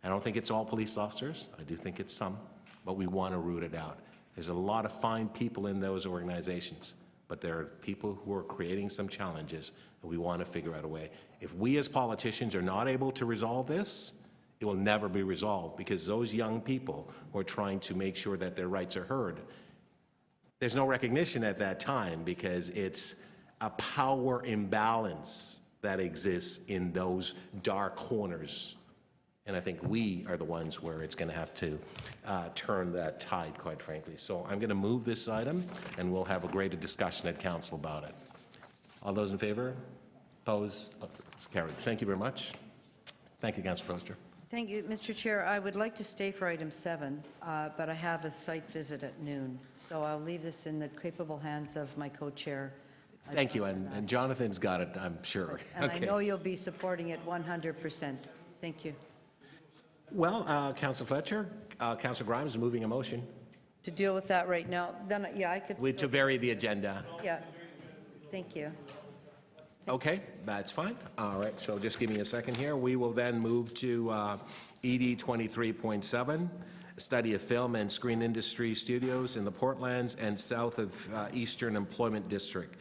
I don't think it's all police officers. I do think it's some, but we want to root it out. There's a lot of fine people in those organizations, but there are people who are creating some challenges, and we want to figure out a way. If we as politicians are not able to resolve this, it will never be resolved because those young people who are trying to make sure that their rights are heard, there's no recognition at that time because it's a power imbalance that exists in those dark corners. And I think we are the ones where it's going to have to turn that tide, quite frankly. So I'm going to move this item, and we'll have a greater discussion at council about it. All those in favor? Opposed? It's carried. Thank you very much. Thank you, Councillor Foster. Thank you, Mr. Chair. I would like to stay for item 7, but I have a site visit at noon. So I'll leave this in the capable hands of my co-chair. Thank you, and Jonathan's got it, I'm sure. And I know you'll be supporting it 100%. Thank you. Well, Councillor Fletcher, Councillor Grimes is moving a motion. To deal with that right now, then, yeah, I could. To vary the agenda. Yeah, thank you. Okay, that's fine. All right, so just give me a second here. We will then move to ED 23.7, study of film and screen industry studios in the Portlands and south of Eastern Employment District.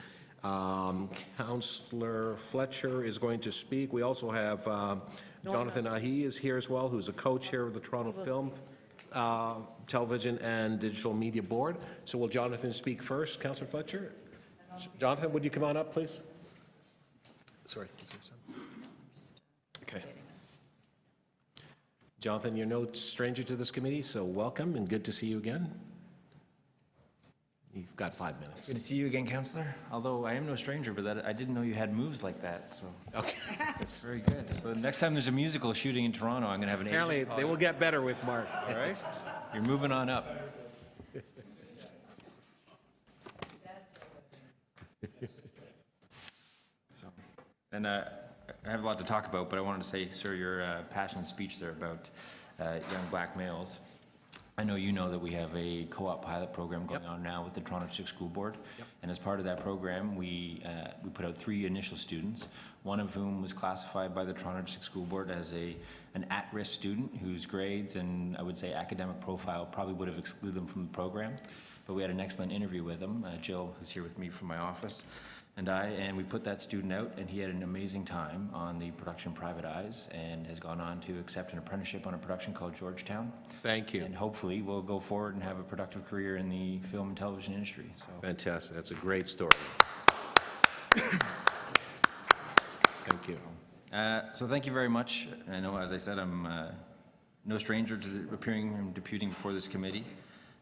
Councillor Fletcher is going to speak. We also have Jonathan Ahi is here as well, who's a co-chair of the Toronto Film, Television and Digital Media Board. So will Jonathan speak first, Councillor Fletcher? Jonathan, would you come on up, please? Sorry. Okay. Jonathan, you're no stranger to this committee, so welcome and good to see you again. You've got 5 minutes. Good to see you again, Councillor. Although I am no stranger, but I didn't know you had moves like that, so. Okay. That's very good. So the next time there's a musical shooting in Toronto, I'm going to have an agent Apparently, call they you. will get better with Mark. All right? You're moving on up. So, and I have a lot to talk about, but I wanted to say, sir, your passionate speech there about young black males. I know you know that we have a co-op pilot program going on now with the Toronto District School Board. And as part of that program, we put out 3 initial students, one of whom was classified by the Toronto District School Board as an at-risk student whose grades and I would say academic profile probably would have excluded them from the program. But we had an excellent interview with him, Jill, who's here with me from my office, and we put that student out, and he had an amazing time on the production Private Eyes and has gone on to accept an apprenticeship on a production called Georgetown. Thank you. And hopefully we'll go forward and have a productive career in the film and television industry. So. Fantastic. That's a great story. Thank you. So thank you very much. I know, as I said, I'm no stranger to appearing and deputing before this committee.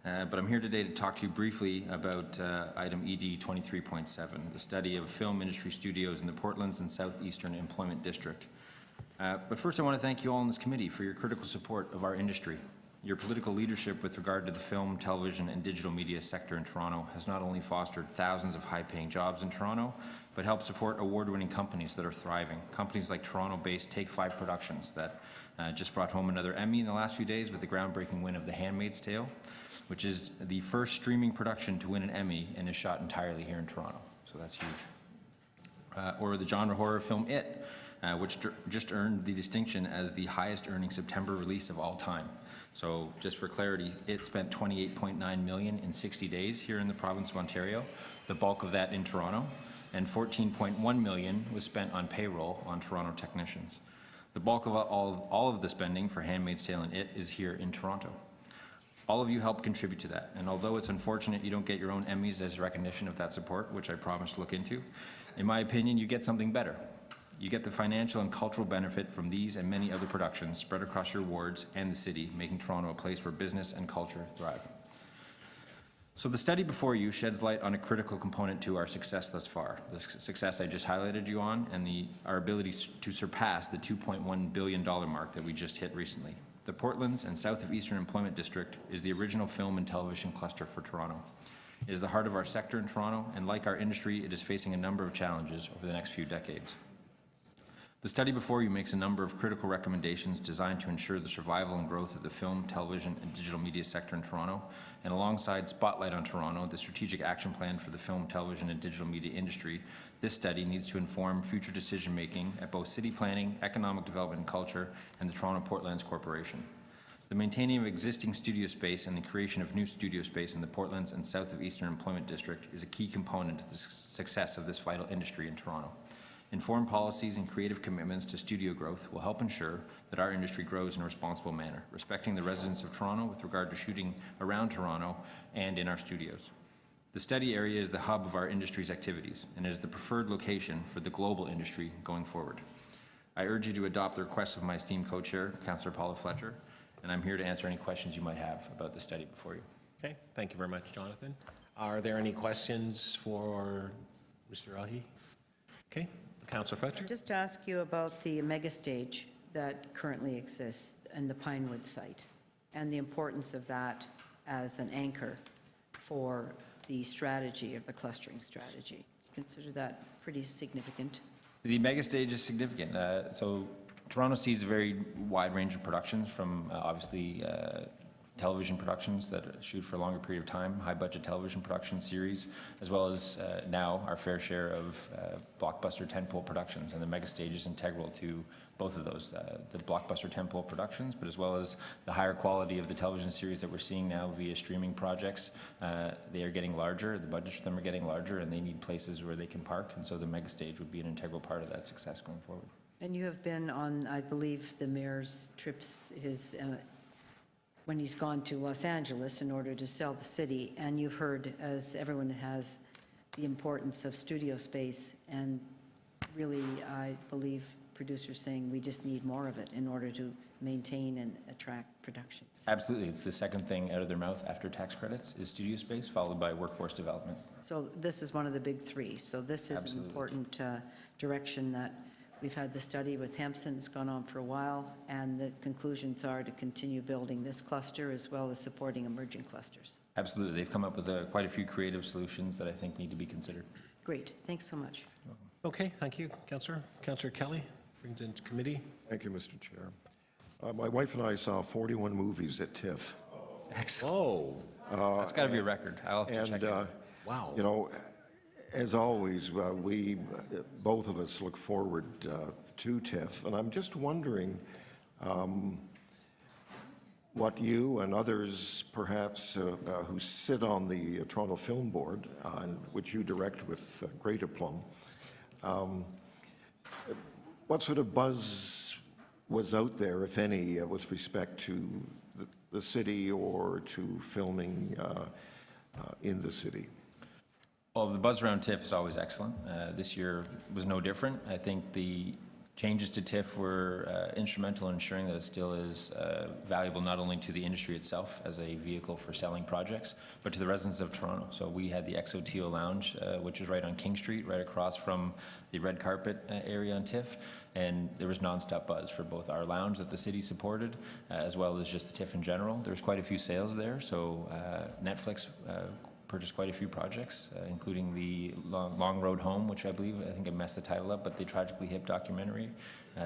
But I'm here today to talk to you briefly about item ED 23.7, the study of film industry studios in the Portlands and Southeastern Employment District. But first I want to thank you all in this committee for your critical support of our industry. Your political leadership with regard to the film, television, and digital media sector in Toronto has not only fostered thousands of high-paying jobs in Toronto, but helped support award-winning companies that are thriving. Companies like Toronto-based Take 5 Productions that just brought home another Emmy in the last few days with the groundbreaking win of The Handmaid's Tale, which is the first streaming production to win an Emmy and is shot entirely here in Toronto. So that's huge. Or the genre horror film It, which just earned the distinction as the highest earning September release of all time. So just for clarity, It spent $28.9 million in 60 days here in the province of Ontario, the bulk of that in Toronto, and $14.1 million was spent on payroll on Toronto technicians. The bulk of all of the spending for Handmaid's Tale and It is here in Toronto. All of you helped contribute to that, and although it's unfortunate you don't get your own Emmys as recognition of that support, which I promise to look into, in my opinion, you get something better. You get the financial and cultural benefit from these and many other productions spread across your wards and the city, making Toronto a place where business and culture thrive. So the study before you sheds light on a critical component to our success thus far, the success I just highlighted you on, and our ability to surpass the $2.1 billion mark that we just hit recently. The Portlands and South of Eastern Employment District is the original film and television cluster for Toronto. It is the heart of our sector in Toronto, and like our industry, it is facing a number of challenges over the next few decades. The study before you makes a number of critical recommendations designed to ensure the survival and growth of the film, television, and digital media sector in Toronto, and alongside Spotlight on Toronto, the strategic action plan for the film, television, and digital media industry, this study needs to inform future decision-making at both city planning, economic development and culture, and the Toronto Portlands Corporation. The maintaining of existing studio space and the creation of new studio space in the Portlands and South of Eastern Employment District is a key component of the success of this vital industry in Toronto. Informed policies and creative commitments to studio growth will help ensure that our industry grows in a responsible manner, respecting the residents of Toronto with regard to shooting around Toronto and in our studios. The study area is the hub of our industry's activities and is the preferred location for the global industry going forward. I urge you to adopt the request of my esteemed co-chair, Councillor Paula Fletcher, and I'm here to answer any questions you might have about the study before you. Okay, thank you very much, Jonathan. Are there any questions for Mr. Ahi? Okay, Councillor Fletcher. Just to ask you about the mega stage that currently exists in the Pinewood site and the importance of that as an anchor for the strategy of the clustering strategy. Consider that pretty significant. The mega stage is significant. So Toronto sees a very wide range of productions from obviously television productions that shoot for a longer period of time, high budget television production series, as well as now our fair share of blockbuster tentpole productions, and the mega stage is integral to both of those, the blockbuster tentpole productions, but as well as the higher quality of the television series that we're seeing now via streaming projects. They are getting larger, the budgets for them are getting larger, and they need places where they can park, and so the mega stage would be an integral part of that success going forward. And you have been on, I believe, the mayor's trips, when he's gone to Los Angeles in order to sell the city, and you've heard, as everyone has, the importance of studio space, and really, I believe producers saying we just need more of it in order to maintain and attract productions. Absolutely. It's the second thing out of their mouth after tax credits is studio space, followed by workforce development. So this is one of the big three. So this is Absolutely. an important direction that we've had the study with Hampson. It's gone on for a while, and the conclusions are to continue building this cluster as well as supporting emerging clusters. Absolutely. They've come up with quite a few creative solutions that I think need to be considered. Great. Thanks so much. Okay, thank you, Councillor. Councillor Kelly brings into committee. Thank you, Mr. Chair. My wife and I saw 41 movies at TIFF. Excellent. That's got to be a record. I'll have to check it out. Wow. You know, as always, we, both of us, look forward to TIFF, and I'm just wondering what you and others, perhaps, who sit on the Toronto Film Board, which you direct with great aplomb, what sort of buzz was out there, if any, with respect to the city or to filming in the city? Well, the buzz around TIFF is always excellent. This year was no different. I think the changes to TIFF were instrumental in ensuring that it still is valuable not only to the industry itself as a vehicle for selling projects, but to the residents of Toronto. So we had the XOTO Lounge, which is right on King Street, right across from the red carpet area on TIFF, and there was nonstop buzz for both our lounge that the city supported, as well as just the TIFF in general. There was quite a few sales there, so Netflix purchased quite a few projects, including the Long Road Home, which I think I messed the title up, but the Tragically Hip documentary.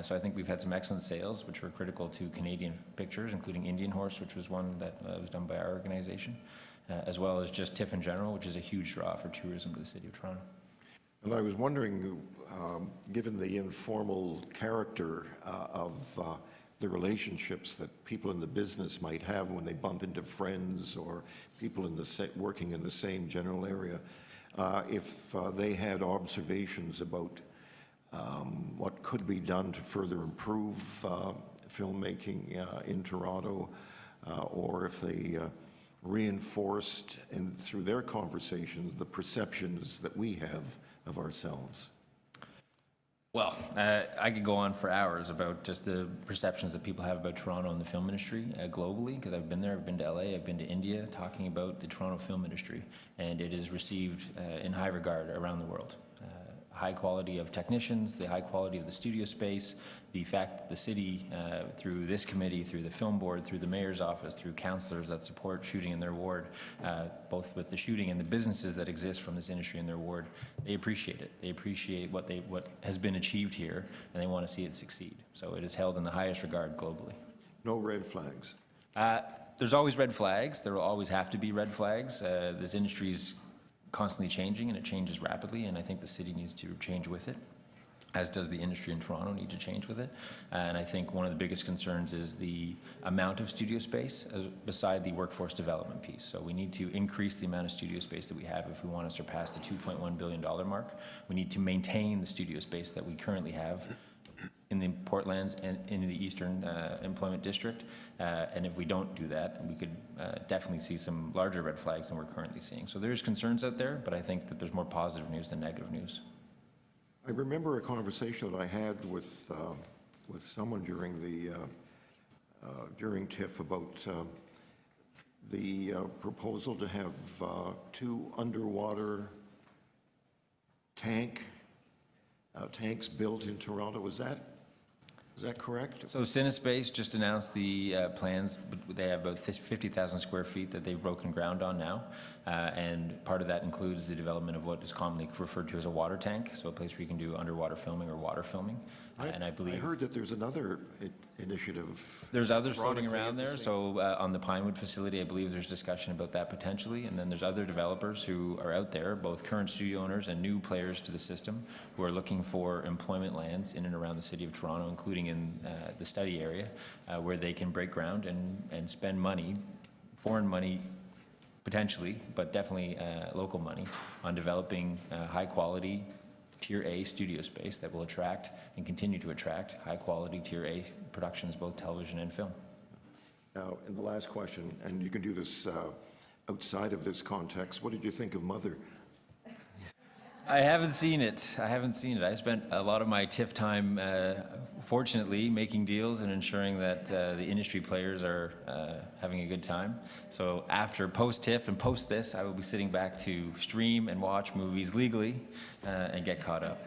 So I think we've had some excellent sales, which were critical to Canadian pictures, including Indian Horse, which was one that was done by our organization, as well as just TIFF in general, which is a huge draw for tourism to the city of Toronto. And I was wondering, given the informal character of the relationships that people in the business might have when they bump into friends or people in working in the same general area, if they had observations about what could be done to further improve filmmaking in Toronto, or if they reinforced, and through their conversations, the perceptions that we have of ourselves. Well, I could go on for hours about just the perceptions that people have about Toronto and the film industry globally, because I've been there, I've been to LA, I've been to India, talking about the Toronto film industry, and it is received in high regard around the world. High quality of technicians, the high quality of the studio space, the fact that the city, through this committee, through the film board, through the mayor's office, through councillors that support shooting in their ward, both with the shooting and the businesses that exist from this industry in their ward, they appreciate it. They appreciate what has been achieved here, and they want to see it succeed. So it is held in the highest regard globally. No red flags? There's always red flags. There will always have to be red flags. This industry is constantly changing, and it changes rapidly, and I think the city needs to change with it, as does the industry in Toronto need to change with it. And I think one of the biggest concerns is the amount of studio space beside the workforce development piece. So we need to increase the amount of studio space that we have if we want to surpass the $2.1 billion mark. We need to maintain the studio space that we currently have in the Portlands and in the Eastern Employment District. And if we don't do that, we could definitely see some larger red flags than we're currently seeing. So there's concerns out there, but I think that there's more positive news than negative news. I remember a conversation that I had with someone during TIFF about the proposal to have 2 underwater tanks built in Toronto. Is that correct? So Cinespace just announced the plans. They have about 50,000 square feet that they've broken ground on now. And part of that includes the development of what is commonly referred to as a water tank, so a place where you can do underwater filming or water filming. And I believe... I heard that there's another initiative. There's others floating around there. So on the Pinewood facility, I believe there's discussion about that potentially. And then there's other developers who are out there, both current studio owners and new players to the system, who are looking for employment lands in and around the city of Toronto, including in the study area, where they can break ground and spend money, foreign money potentially, but definitely local money, on developing high quality Tier A studio space that will attract and continue to attract high quality Tier A productions, both television and film. Now, in the last question, and you can do this outside of this context, what did you think of Mother? I haven't seen it. I spent a lot of my TIFF time, fortunately, making deals and ensuring that the industry players are having a good time. So after post-TIFF and post this, I will be sitting back to stream and watch movies legally and get caught up.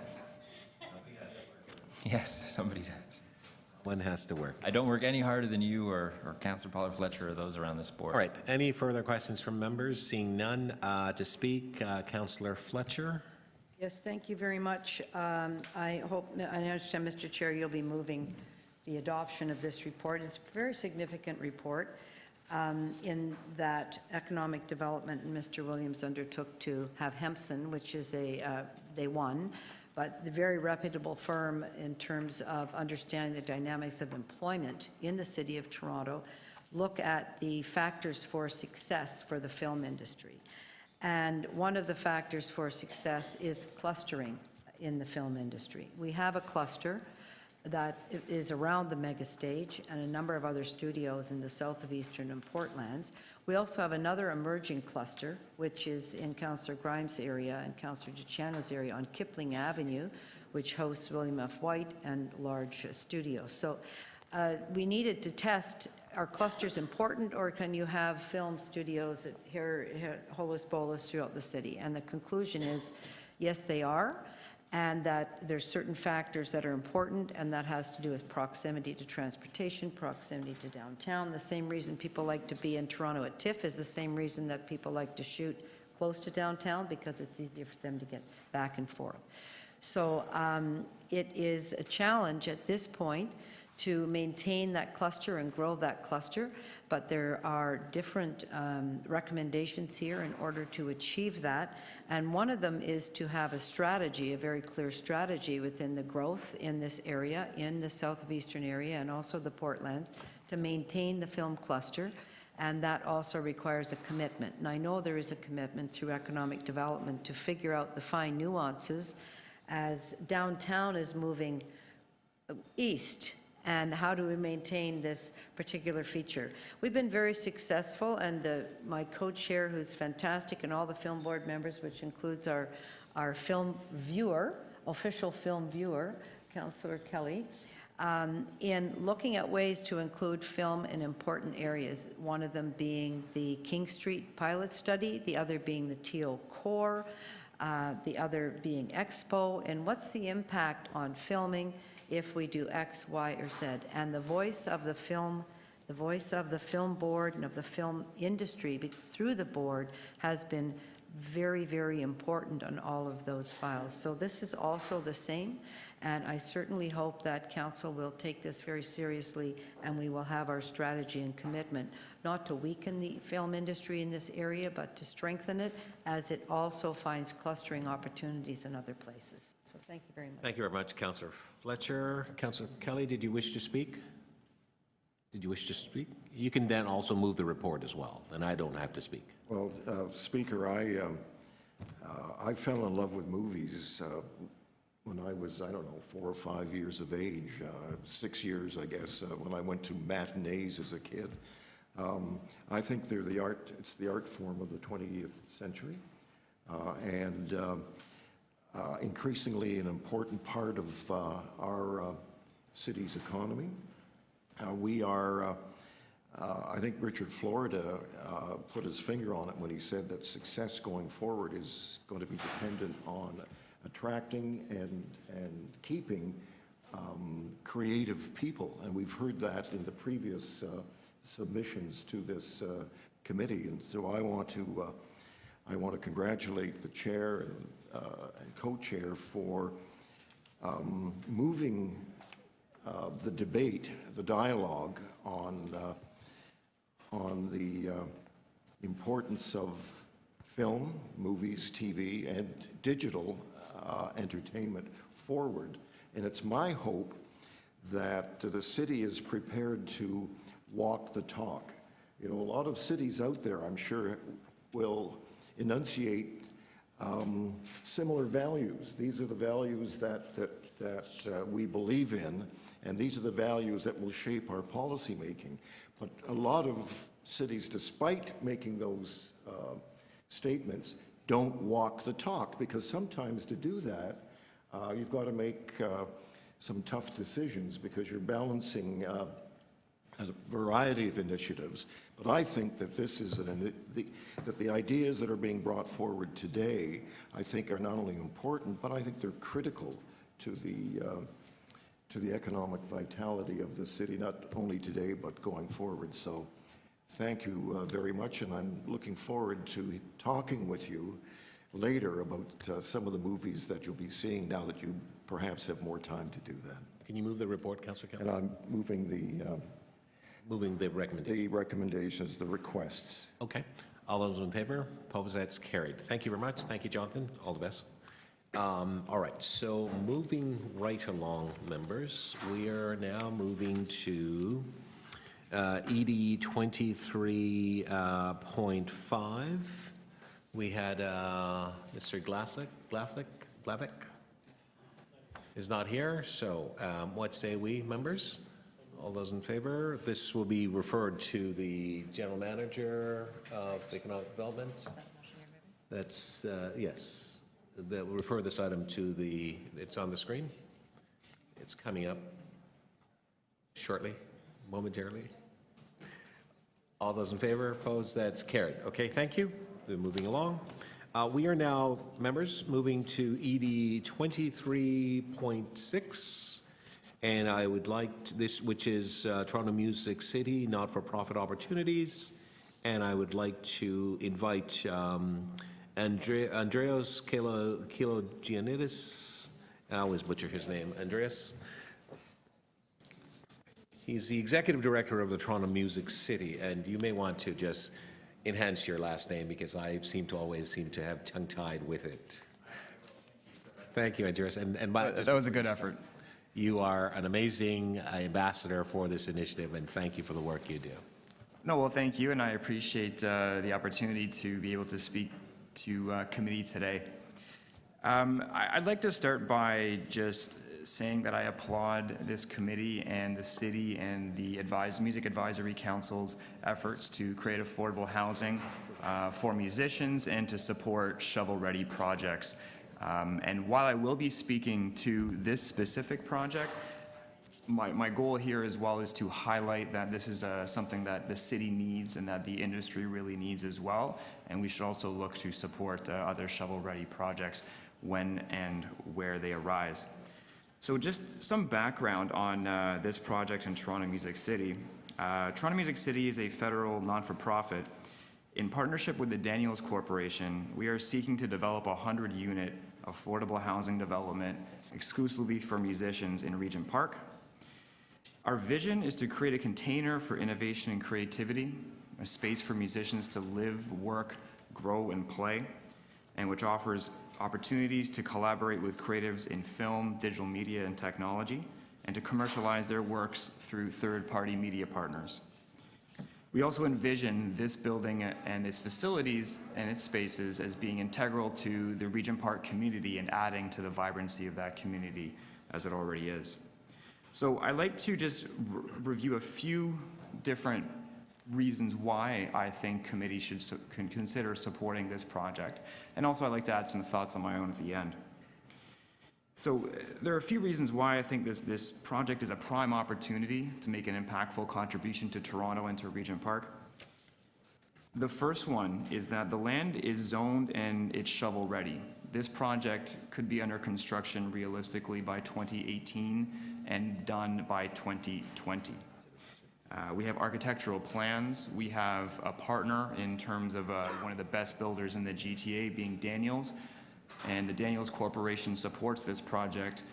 Yes, somebody does. One has to work. I don't work any harder than you or Councillor Pollard-Fletcher or those around this board. All right, any further questions from members? Seeing none, to speak, Councillor Fletcher. Yes, thank you very much. I understand, Mr. Chair, you'll be moving the adoption of this report. It's a very significant report in that economic development, and Mr. Williams undertook to have Hempson, which is they won, but the very reputable firm in terms of understanding the dynamics of employment in the City of Toronto, look at the factors for success for the film industry. And one of the factors for success is clustering in the film industry. We have a cluster that is around the mega stage and a number of other studios in the south of Eastern and Portlands. We also have another emerging cluster, which is in Councillor Grimes' area and Councillor DeCiano's area on Kipling Avenue, which hosts William F. White and large studios. So we needed to test, are clusters important, or can you have film studios here holus bolus throughout the city? And the conclusion is, yes, they are, and that there's certain factors that are important, and that has to do with proximity to transportation, proximity to downtown. The same reason people like to be in Toronto at TIFF is the same reason that people like to shoot close to downtown, because it's easier for them to get back and forth. So it is a challenge at this point to maintain that cluster and grow that cluster, but there are different recommendations here in order to achieve that. And one of them is to have a strategy, a very clear strategy within the growth in this area, in the south of Eastern area and also the Portlands, to maintain the film cluster. And that also requires a commitment. And I know there is a commitment through economic development to figure out the fine nuances as downtown is moving east. And how do we maintain this particular feature? We've been very successful, and my co-chair, who's fantastic, and all the film board members, which includes our film viewer, official film viewer, Councillor Kelly, in looking at ways to include film in important areas, one of them being the King Street pilot study, the other being the TO Core, the other being Expo, and what's the impact on filming if we do X, Y, or Z. And the voice of the film board and of the film industry through the board has been very, very important on all of those files. So this is also the same, and I certainly hope that Council will take this very seriously, and we will have our strategy and commitment, not to weaken the film industry in this area, but to strengthen it, as it also finds clustering opportunities in other places. So thank you very much. Thank you very much, Councillor Fletcher. Councillor Kelly, did you wish to speak? Did you wish to speak? You can then also move the report as well, and I don't have to speak. Well, Speaker, I fell in love with movies when I was, 4 or 5 years of age, 6 years, I guess, when I went to matinees as a kid. I think they're it's the art form of the 20th century, and increasingly an important part of our city's economy. We are, I think Richard Florida put his finger on it when he said that success going forward is going to be dependent on attracting and keeping creative people. And we've heard that in the previous submissions to this committee. And so I want to congratulate the chair and co-chair for moving the debate, the dialogue on the importance of film, movies, TV, and digital entertainment forward. And it's my hope that the city is prepared to walk the talk. You know, a lot of cities out there, I'm sure, will enunciate similar values. These are the values that we believe in, and these are the values that will shape our policy making. But a lot of cities, despite making those statements, don't walk the talk, because sometimes to do that, you've got to make some tough decisions because you're balancing a variety of initiatives. But I think that this is that the ideas that are being brought forward today, I think, are not only important, but I think they're critical to the economic vitality of the city, not only today but going forward. So thank you very much, and I'm looking forward to talking with you later about some of the movies that you'll be seeing now that you perhaps have more time to do that. Can you move the report, Councillor Campbell? And I'm moving the recommendation. the recommendations, the requests. Okay. All those in favor? Opposed? That's carried. Thank you very much. Thank you, Jonathan. All the best. All right. So moving right along, members, we are now moving to ED 23.5. We had Mr. Glavick is not here. So what say we, members? All those in favor? This will be referred to the General Manager of Economic Development. Is that the motion you're moving? That's, yes. That will refer this item to the, it's on the screen. It's coming up shortly, momentarily. All those in favor? Opposed? That's carried. Okay, thank you. We're moving along. We are now, members, moving to ED 23.6. And I would like this, which is Toronto Music City Not-for-Profit Opportunities. And I would like to invite Andreas Kilogianidis. I always butcher his name. Andreas. He's the Executive Director of the Toronto Music City. And you may want to just enhance your last name because I always seem to have tongue-tied with it. Thank you, Andreas. That was a good effort. You are an amazing ambassador for this initiative, and thank you for the work you do. No, well, thank you, and I appreciate the opportunity to be able to speak to committee today. I'd like to start by just saying that I applaud this committee and the city and the Music Advisory Council's efforts to create affordable housing for musicians and to support shovel-ready projects. And while I will be speaking to this specific project, my goal here as well is to highlight that this is something that the city needs and that the industry really needs as well. And we should also look to support other shovel-ready projects when and where they arise. So just some background on this project in Toronto Music City. Toronto Music City is a federal non-for-profit. In partnership with the Daniels Corporation, we are seeking to develop a 100-unit affordable housing development exclusively for musicians in Regent Park. Our vision is to create a container for innovation and creativity, a space for musicians to live, work, grow, and play, and which offers opportunities to collaborate with creatives in film, digital media, and technology, and to commercialize their works through third-party media partners. We also envision this building and its facilities and its spaces as being integral to the Regent Park community and adding to the vibrancy of that community as it already is. So I'd like to just review a few different reasons why I think committee should consider supporting this project. And also I'd like to add some thoughts on my own at the end. So there are a few reasons why I think this project is a prime opportunity to make an impactful contribution to Toronto and to Regent Park. The first one is that the land is zoned and it's shovel ready. This project could be under construction realistically by 2018 and done by 2020. We have architectural plans. We have a partner in terms of one of the best builders in the GTA being Daniels. And the Daniels Corporation supports this project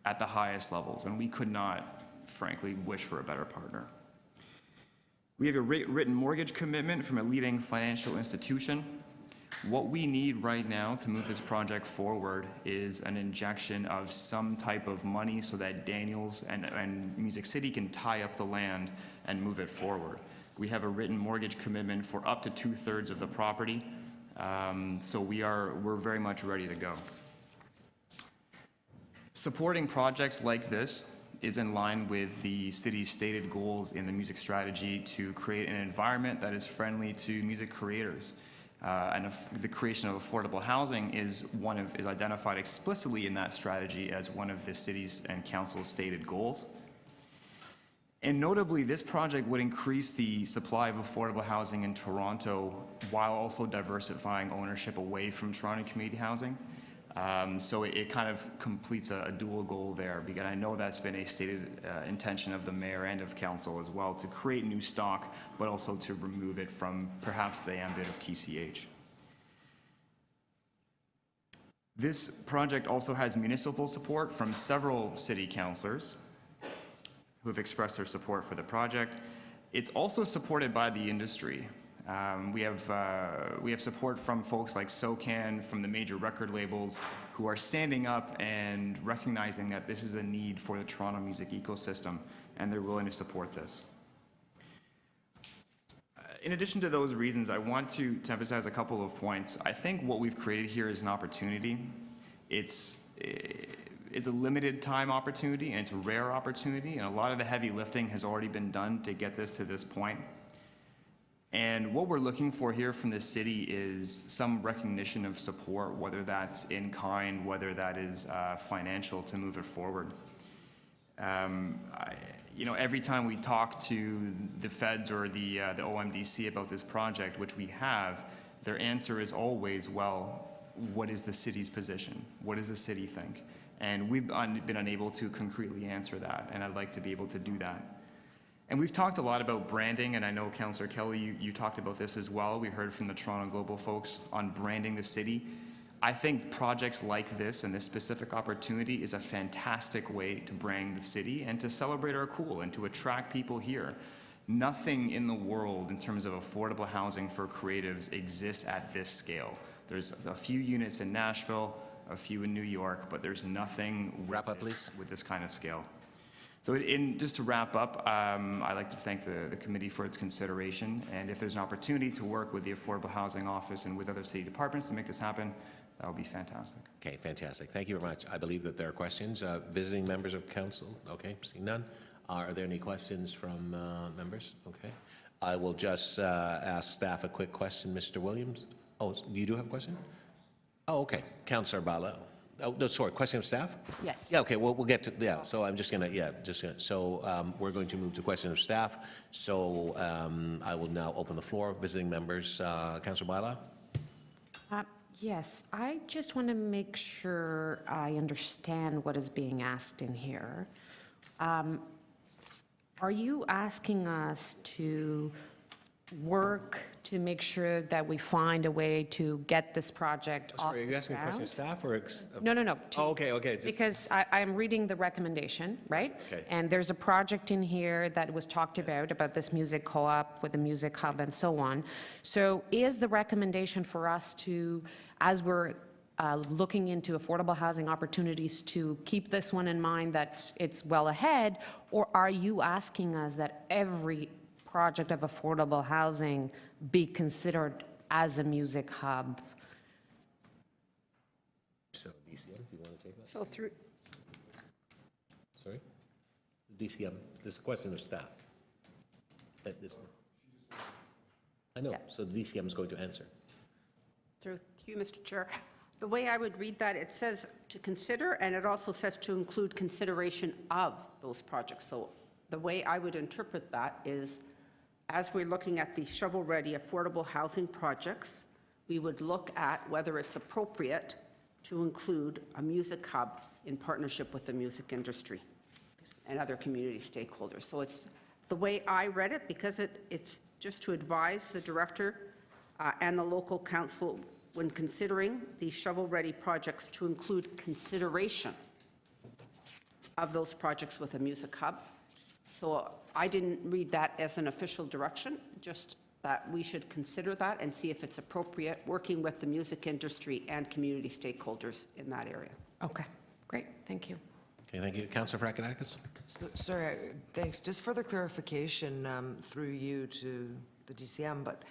at the highest levels, and we could not, frankly, wish for a better partner. We have a written mortgage commitment from a leading financial institution. What we need right now to move this project forward is an injection of some type of money so that Daniels and Music City can tie up the land and move it forward. We have a written mortgage commitment for up to 2/3 of the property. So we're very much ready to go. Supporting projects like this is in line with the city's stated goals in the music strategy to create an environment that is friendly to music creators. The creation of affordable housing is identified explicitly in that strategy as one of the city's and council's stated goals. And notably, this project would increase the supply of affordable housing in Toronto while also diversifying ownership away from Toronto community housing. So it kind of completes a dual goal there, because I know that's been a stated intention of the mayor and of council as well, to create new stock, but also to remove it from perhaps the ambit of TCH. This project also has municipal support from several city councillors who have expressed their support for the project. It's also supported by the industry. We have support from folks like SOCAN, from the major record labels, who are standing up and recognizing that this is a need for the Toronto music ecosystem, and they're willing to support this. In addition to those reasons, I want to emphasize a couple of points. I think what we've created here is an opportunity. It's a limited time opportunity, and it's a rare opportunity, and a lot of the heavy lifting has already been done to get this to this point. And what we're looking for here from the city is some recognition of support, whether that's in kind, whether that is financial, to move it forward. Every time we talk to the feds or the OMDC about this project, which we have, their answer is always, well, what is the city's position? What does the city think? And we've been unable to concretely answer that, and I'd like to be able to do that. And we've talked a lot about branding, and I know, Councillor Kelly, you talked about this as well. We heard from the Toronto Global folks on branding the city. I think projects like this and this specific opportunity is a fantastic way to brand the city and to celebrate our cool and to attract people here. Nothing in the world in terms of affordable housing for creatives exists at this scale. There's a few units in Nashville, a few in New York, but there's nothing with this kind of scale. So just to wrap up, I'd like to thank the committee for its consideration, and if there's an opportunity to work with the Affordable Housing Office and with other city departments to make this happen, that would be fantastic. Okay, fantastic. Thank you very much. I believe that there are questions. Visiting members of council? Okay, seeing none. Are there any questions from members? Okay. I will just ask staff a quick question. Mr. Williams? Oh, you do have a question? Oh, okay. Councillor Bala. Oh, no, sorry, question of staff? Yes. Yeah, okay, well, we'll get to, yeah, so I'm just gonna, so we're going to move to question of staff. So I will now open the floor. Visiting members, Councillor Baila? Yes, I just want to make sure I understand what is being asked in here. Are you asking us to work to make sure that we find a way to get this project off Sorry, are you asking a question of staff or? No. Oh, okay. Because I'm reading the recommendation, right? Okay. And there's a project in here that was talked about this music co-op with the music hub and so on. So is the recommendation for us to, as we're looking into affordable housing opportunities, to keep this one in mind that it's well ahead, or are you asking us that every project of affordable housing be considered as a music hub? So DCM, do you want to take that? So through, Sorry? DCM, this is a question of staff. I know, so the DCM is going to answer. through you, Mr. Chair, the way I would read that, it says to consider, and it also says to include consideration of those projects. So the way I would interpret that is, as we're looking at these shovel-ready affordable housing projects, we would look at whether it's appropriate to include a music hub in partnership with the music industry and other community stakeholders. So it's the way I read it, because it's just to advise the director and the local council when considering these shovel-ready projects to include consideration of those projects with a music hub. So I didn't read that as an official direction, just that we should consider that and see if it's appropriate, working with the music industry and community stakeholders in that area. Okay, great, thank you. Okay, thank you. Councillor Frakadakis? Sorry, thanks. Just further clarification through you to the DCM, but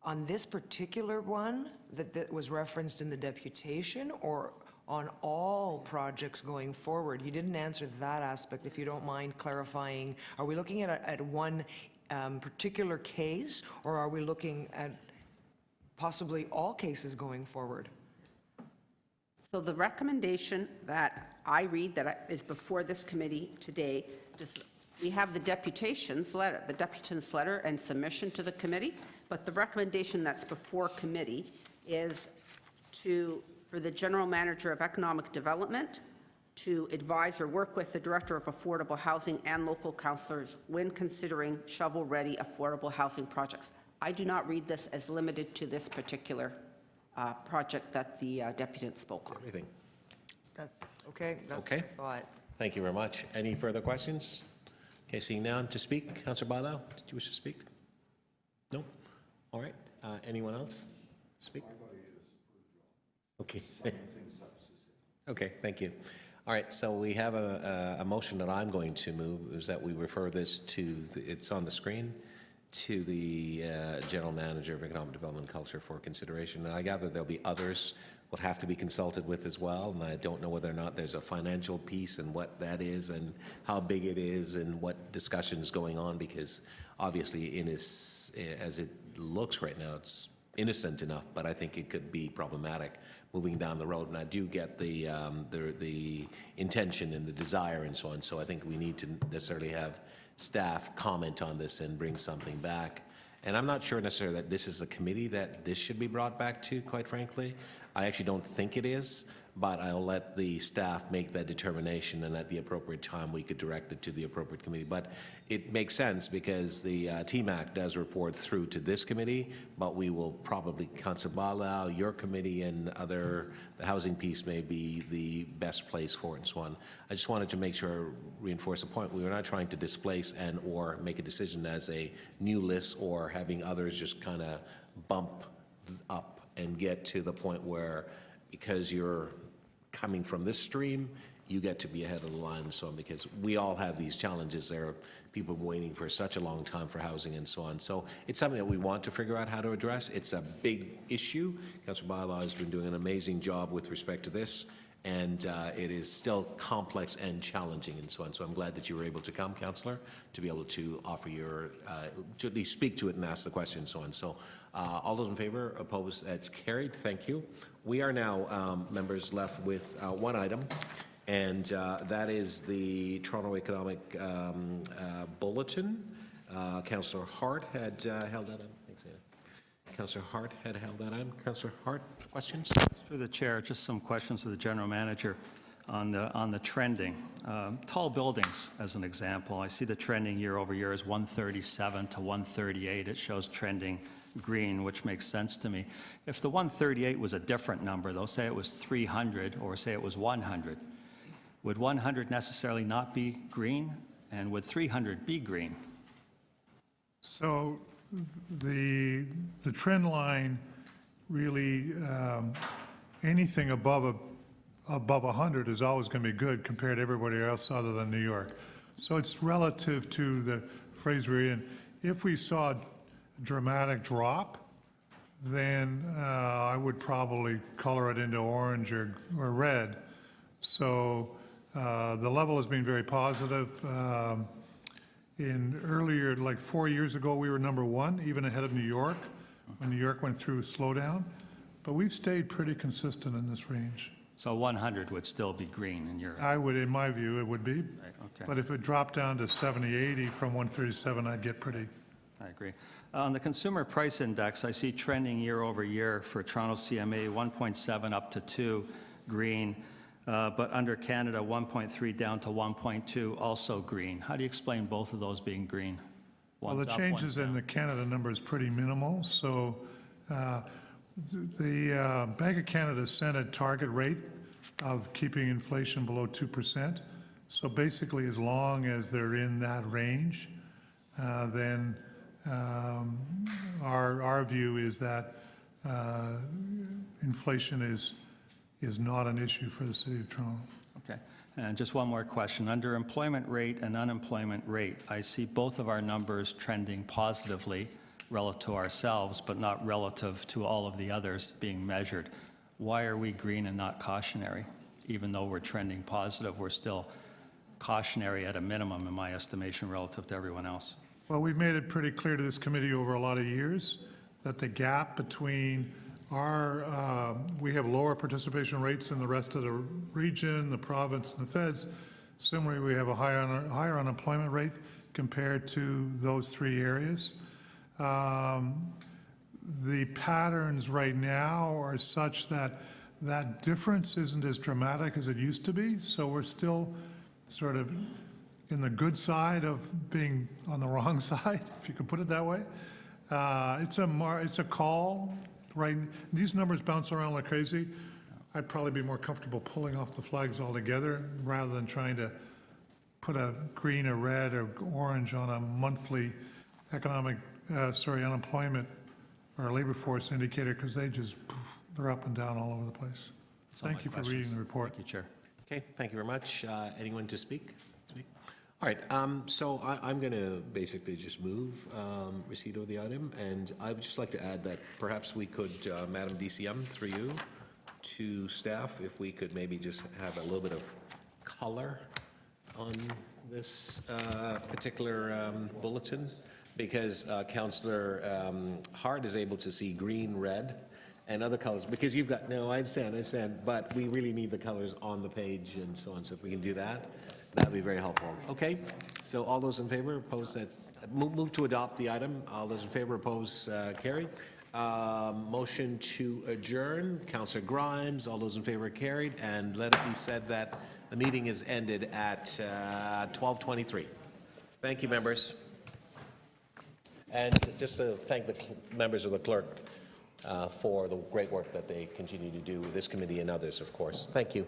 on this particular one that was referenced in the deputation, or on all projects going forward? You didn't answer that aspect, if you don't mind clarifying. Are we looking at one particular case, or are we looking at possibly all cases going forward? So the recommendation that I read that is before this committee today, we have the deputation's letter and submission to the committee, but the recommendation that's before committee is for the General Manager of Economic Development to advise or work with the Director of Affordable Housing and local councillors when considering shovel-ready affordable housing projects. I do not read this as limited to this particular project that the deputant spoke on. Everything. That's okay. That's Okay. what I thought. Thank you very much. Any further questions? Okay, seeing none. To speak, Councillor Bailão, did you wish to speak? No? All right. Anyone else? Speak? Okay. Okay, thank you. All right, so we have a motion that I'm going to move, is that we refer this to, it's on the screen, to the General Manager of Economic Development and Culture for consideration. And I gather there'll be others will have to be consulted with as well, and I don't know whether or not there's a financial piece and what that is and how big it is and what discussion's going on, because obviously as it looks right now, it's innocent enough, but I think it could be problematic moving down the road. And I do get the intention and the desire and so on, so I think we need to necessarily have staff comment on this and bring something back. And I'm not sure necessarily that this is a committee that this should be brought back to, quite frankly. I actually don't think it is, but I'll let the staff make that determination, and at the appropriate time we could direct it to the appropriate committee. But it makes sense because the TMAC does report through to this committee, but we will probably, Councillor Bailão, your committee and the housing piece may be the best place for it and so on. I just wanted to make sure, reinforce a point. We were not trying to displace and or make a decision as a new list or having others just kind of bump up and get to the point where, because you're coming from this stream, you get to be ahead of the line and so on, because we all have these challenges. There are people waiting for such a long time for housing and so on. So it's something that we want to figure out how to address. It's a big issue. Councillor Bailão has been doing an amazing job with respect to this, and it is still complex and challenging and so on. So I'm glad that you were able to come, Councillor, to be able to offer your, to at least speak to it and ask the question and so on. So all those in favor, opposed, that's carried. Thank you. We are now, members, left with one item, and that is the Toronto Economic Bulletin. Councillor Hart had held that on. Thanks, Anna. Councillor Hart had held that on. Councillor Hart, questions? Through the chair, just some questions to the general manager on the trending. Tall buildings, as an example, I see the trending year over year is 137 to 138. It shows trending green, which makes sense to me. If the 138 was a different number, though, say it was 300 or say it was 100, would 100 necessarily not be green, and would 300 be green? So the trend line really, anything above 100 is always going to be good compared to everybody else other than New York. So it's relative to the phrase we're in. If we saw a dramatic drop, then I would probably color it into orange or red. So the level has been very positive. In earlier, like 4 years ago, we were #1, even ahead of New York, when New York went through a slowdown. But we've stayed pretty consistent in this range. So 100 would still be green in your... I would, in my view, it would be. Right, okay. But if it dropped down to 70, 80 from 137, I'd get pretty... I agree. On the Consumer Price Index, I see trending year over year for Toronto CMA 1.7 up to 2, green, but under Canada 1.3 down to 1.2, also green. How do you explain both of those being green? Well, the changes in the Canada number is pretty minimal. So the Bank of Canada set a target rate of keeping inflation below 2%. So basically, as long as they're in that range, then our view is that inflation is not an issue for the City of Toronto. Okay. And just one more question. Under employment rate and unemployment rate, I see both of our numbers trending positively relative to ourselves, but not relative to all of the others being measured. Why are we green and not cautionary? Even though we're trending positive, we're still cautionary at a minimum, in my estimation, relative to everyone else. Well, we've made it pretty clear to this committee over a lot of years that the gap between our, we have lower participation rates than the rest of the region, the province, and the feds. Similarly, we have a higher unemployment rate compared to those three areas. The patterns right now are such that that difference isn't as dramatic as it used to be, so we're still sort of in the good side of being on the wrong side, if you could put it that way. It's a call, right? These numbers bounce around like crazy. I'd probably be more comfortable pulling off the flags altogether rather than trying to put a green or red or orange on a monthly unemployment or labor force indicator, because they're up and down all over the place. Thank you for reading the report. Thank you, Chair. Okay, thank you very much. Anyone to speak? All right, so I'm going to basically just move receipt of the item, and I would just like to add that perhaps we could, Madam DCM, through you, to staff, if we could maybe just have a little bit of color on this particular bulletin, because Councillor Hart is able to see green, red, and other colors, because you've got, no, I understand, but we really need the colors on the page and so on, so if we can do that, that'd be very helpful. Okay, so all those in favor, oppose, move to adopt the item. All those in favor, oppose, carried. Motion to adjourn, Councillor Grimes, all those in favor carried, and let it be said that the meeting is ended at 12:23. Thank you, members. And just to thank the members of the clerk for the great work that they continue to do with this committee and others, of course. Thank you.